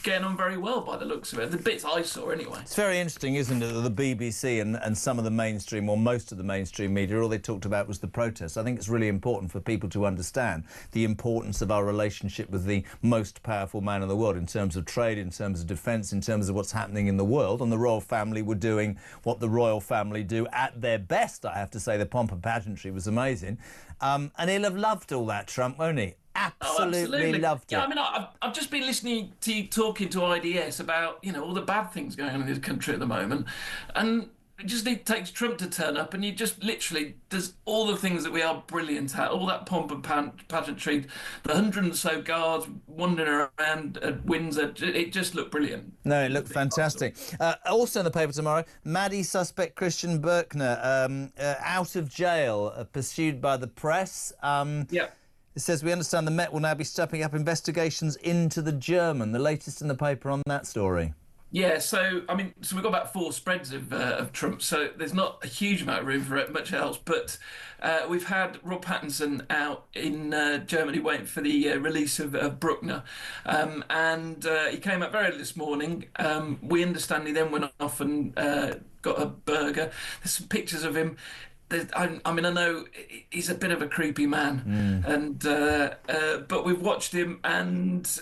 getting on very well by the looks of it. The bits I saw, anyway. It's very interesting, isn't it, that the BBC and some of the mainstream, or most of the mainstream media, all they talked about was the protests. I think it's really important for people to understand the importance of our relationship with the most powerful man in the world in terms of trade, in terms of defence, in terms of what's happening in the world. And the royal family were doing what the royal family do at their best, I have to say. The Pomp and Pageantry was amazing. And he'll have loved all that, Trump, won't he? Absolutely loved it. Yeah, I mean, I've just been listening to you talking to IDS about, all the bad things going on in this country at the moment, and it just takes Trump to turn up, and he just literally does all the things that we are brilliant at, all that pomp and pageantry, the 100 and so guards wandering around at Windsor. It just looked brilliant. No, it looked fantastic. Also in the paper tomorrow, Maddie suspect Christian Berkner out of jail, pursued by the press. Yeah. It says, we understand the Met will now be stepping up investigations into the German. The latest in the paper on that story. Yeah, so we've got about 4 spreads of Trump, so there's not a huge amount of room for much else. But we've had Rob Pattinson out in Germany waiting for the release of Bruckner, and he came out very early this morning. We understand he then went off and got a burger. There's some pictures of him. I know he's a bit of a creepy man, and but we've watched him, and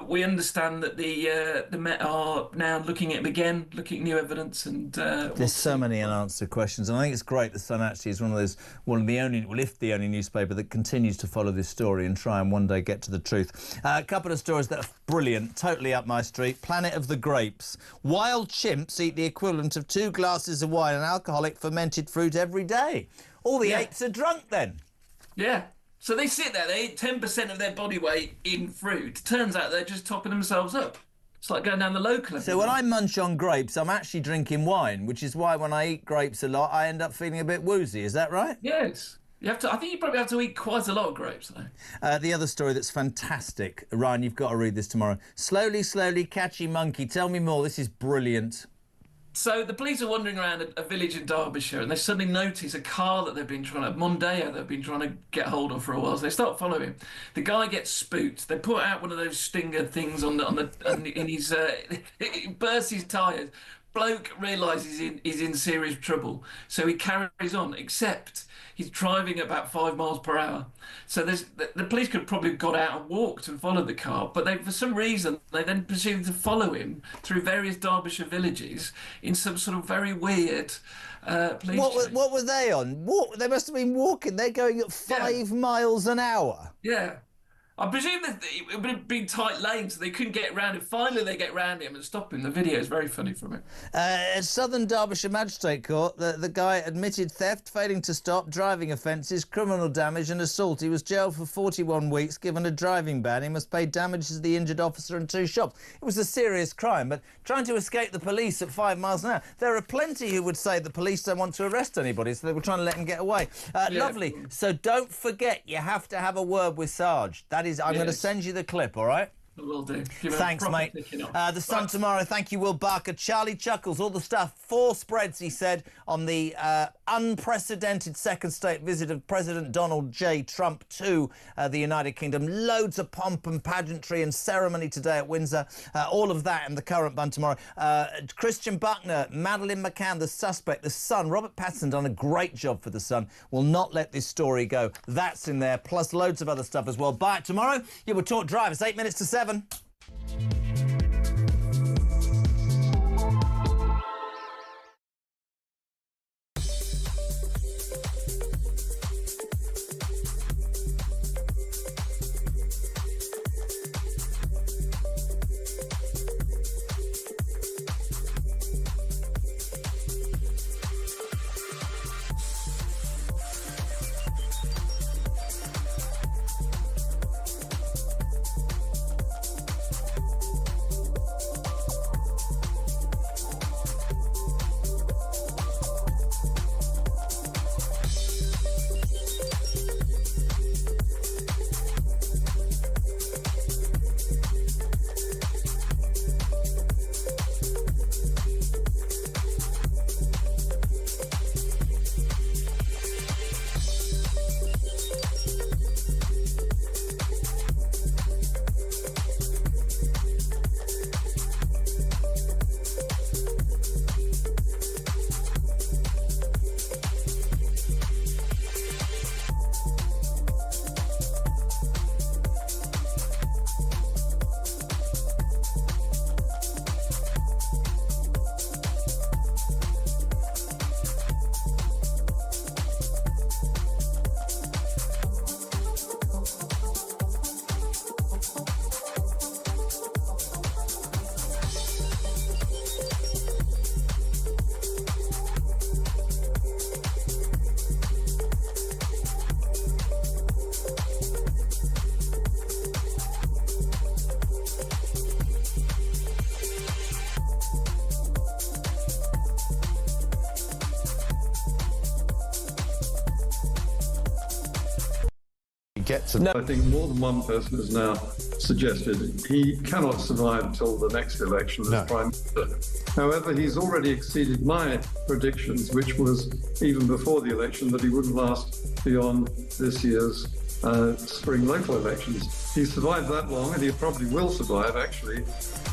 we understand that the Met are now looking at him again, looking at new evidence, and there's so many unanswered questions, and I think it's great. The Sun actually is one of the only, well, if the only newspaper that continues to follow this story and try and one day get to the truth. A couple of stories that are brilliant, totally up my street. Planet of the Grapes. Wild chimps eat the equivalent of 2 glasses of wine and alcoholic fermented fruit every day. All the apes are drunk then. Yeah. So they sit there, they eat 10% of their body weight in fruit. Turns out they're just topping themselves up. It's like going down the local. So when I munch on grapes, I'm actually drinking wine, which is why when I eat grapes a lot, I end up feeling a bit woozy. Is that right? Yes. I think you probably have to eat quite a lot of grapes, though. The other story that's fantastic, Ryan, you've got to read this tomorrow. Slowly, catchy monkey. Tell me more. This is brilliant. So the police are wandering around a village in Derbyshire, and they suddenly notice a car that they've been Mondeo, they've been trying to get hold of for a while. So they start following him. The guy gets spooked. They put out one of those stinger things in his it bursts his tyres. Bloke realises he's in serious trouble, so he carries on, except he's driving at about 5 miles per hour. So the police could probably have got out and walked and followed the car, but for some reason, they then proceeded to follow him through various Derbyshire villages in some sort of very weird police chase. What were they on? They must have been walking. They're going at 5 miles an hour. Yeah. I presume that it would have been tight lanes, so they couldn't get around him. Finally, they get around him and stop him. The video is very funny from it. At Southern Derbyshire Magistrate Court, the guy admitted theft, failing to stop, driving offences, criminal damage and assault. He was jailed for 41 weeks, given a driving ban. He must pay damages to the injured officer and 2 shops. It was a serious crime, but trying to escape the police at 5 miles an hour. There are plenty who would say the police don't want to arrest anybody, so they were trying to let him get away. Lovely. So don't forget, you have to have a word with Sarge. I'm going to send you the clip, all right? I will do. Thanks, mate. The Sun tomorrow. Thank you, Will Barker. Charlie Chuckles, all the stuff. 4 spreads, he said, on the unprecedented second state visit of President Donald J. Trump to the United Kingdom. Loads of pomp and pageantry and ceremony today at Windsor. All of that and the current bun tomorrow. Christian Buckner, Madeleine McCann, the suspect, the Sun. Robert Pattinson done a great job for the Sun. Will not let this story go. That's in there, plus loads of other stuff as well. Buy it tomorrow. You will talk drivers. 8 minutes to 7. get to... I think more than one person has now suggested he cannot survive until the next election as Prime Minister. However, he's already exceeded my predictions, which was even before the election, that he wouldn't last beyond this year's spring local elections. He survived that long, and he probably will survive, actually,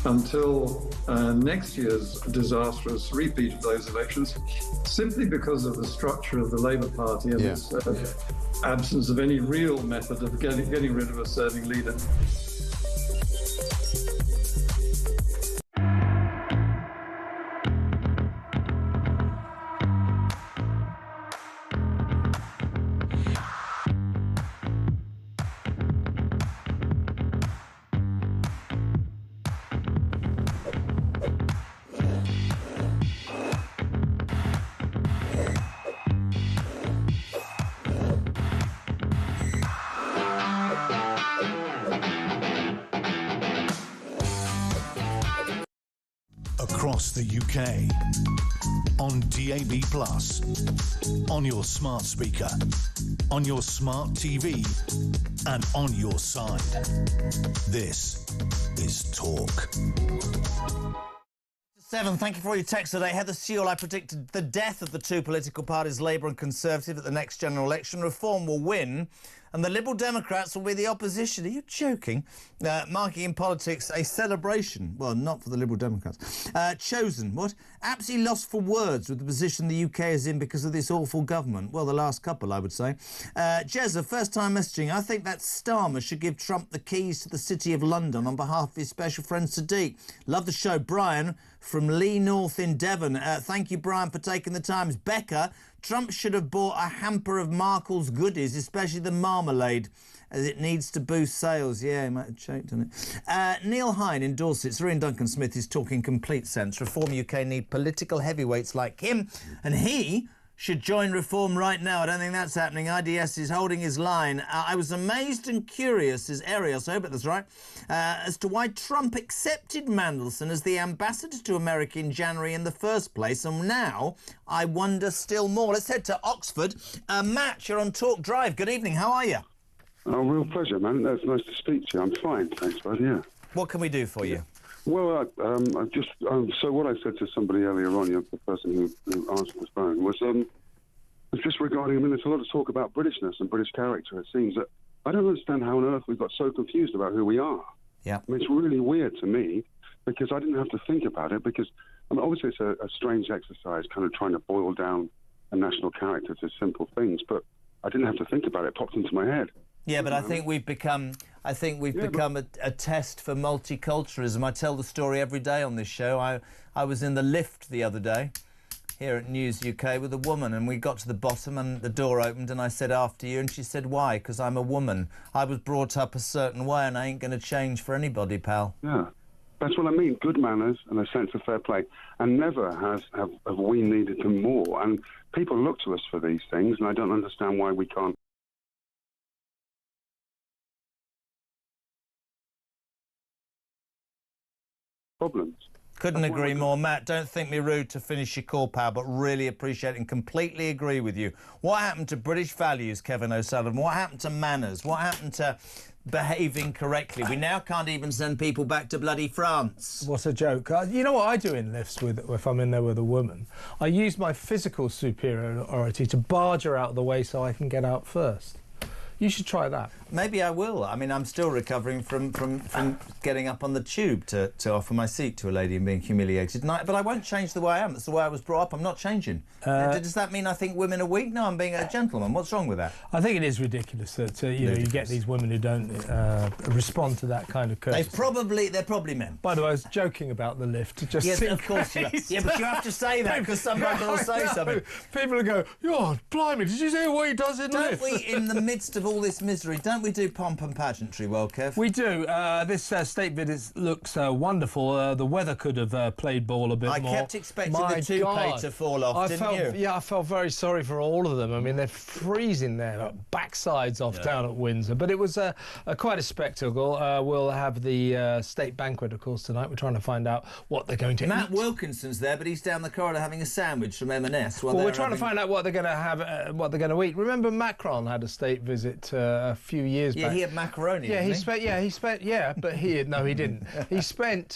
until next year's disastrous repeat of those elections, simply because of the structure of the Labour Party and its absence of any real method of getting rid of a serving leader. Across the UK, on DAB+, on your smart speaker, on your smart TV, and on your side. This is Talk. 7, thank you for all your texts today. Heather Sewell, I predicted the death of the two political parties, Labour and Conservative, at the next general election. Reform will win, and the Liberal Democrats will be the opposition. Are you joking? Marking in politics a celebration. Well, not for the Liberal Democrats. Chosen, what? Absolutely lost for words with the position the UK is in because of this awful government. Well, the last couple, I would say. Jezza, first-time messaging. I think that Starmer should give Trump the keys to the City of London on behalf of his special friend Sadiq. Love the show. Brian from Lee North in Devon. Thank you, Brian, for taking the time. Becca, Trump should have bought a hamper of Markle's goodies, especially the marmalade, as it needs to boost sales. Yeah, he might have choked on it. Neil Hine in Dorset. Sir Ian Duncan Smith is talking complete sense. Reform UK need political heavyweights like him, and he should join Reform right now. I don't think that's happening. IDS is holding his line. I was amazed and curious, as Arios, I hope that's right, as to why Trump accepted Mandelson as the ambassador to America in January in the first place, and now I wonder still more. Let's head to Oxford. Matt, you're on Talk Drive. Good evening. How are you? Oh, real pleasure, man. That's nice to speak to you. I'm fine, thanks, bud. Yeah. What can we do for you? Well, so what I said to somebody earlier on, the person who answered the phone, was just regarding, there's a lot of talk about Britishness and British character. It seems that I don't understand how on earth we've got so confused about who we are. Yeah. It's really weird to me, because I didn't have to think about it, because obviously it's a strange exercise, kind of trying to boil down a national character to simple things, but I didn't have to think about it. It popped into my head. Yeah, but I think we've become a test for multiculturalism. I tell the story every day on this show. I was in the lift the other day here at News UK with a woman, and we got to the bottom and the door opened and I said, after you, and she said, why? Because I'm a woman. I was brought up a certain way and I ain't going to change for anybody, pal. Yeah, that's what I mean. Good manners and a sense of fair play. And never have we needed them more. And people look to us for these things, and I don't understand why we can't. Problems. Couldn't agree more. Matt, don't think me rude to finish your call, pal, but really appreciate and completely agree with you. What happened to British values, Kevin O'Sullivan? What happened to manners? What happened to behaving correctly? We now can't even send people back to bloody France. What a joke. You know what I do in lifts if I'm in there with a woman? I use my physical superiority to barge her out of the way so I can get out first. You should try that. Maybe I will. I mean, I'm still recovering from getting up on the tube to offer my seat to a lady and being humiliated. But I won't change the way I am. That's the way I was brought up. I'm not changing. Does that mean I think women are weak? No, I'm being a gentleman. What's wrong with that? I think it is ridiculous that you get these women who don't respond to that kind of courtesy. They're probably men. By the way, I was joking about the lift. Just yes, of course you are. Yeah, but you have to say that because somebody will say something. People will go, "Oh, blimey, did you see what he does in lifts?" Don't we, in the midst of all this misery, don't we do Pomp and Pageantry well, Kev? We do. This state visit looks wonderful. The weather could have played ball a bit more. I kept expecting the toupee to fall off, didn't you? Yeah, I felt very sorry for all of them. I mean, they're freezing their backsides off down at Windsor. But it was quite a spectacle. We'll have the state banquet, of course, tonight. We're trying to find out what they're going to eat. Matt Wilkinson's there, but he's down the corridor having a sandwich from M&S. Well, we're trying to find out what they're going to have, what they're going to eat. Remember, Macron had a state visit a few few years back. Yeah, he had macaroni. Yeah, didn't he spent. Yeah, he spent. Yeah, but he didn't. He spent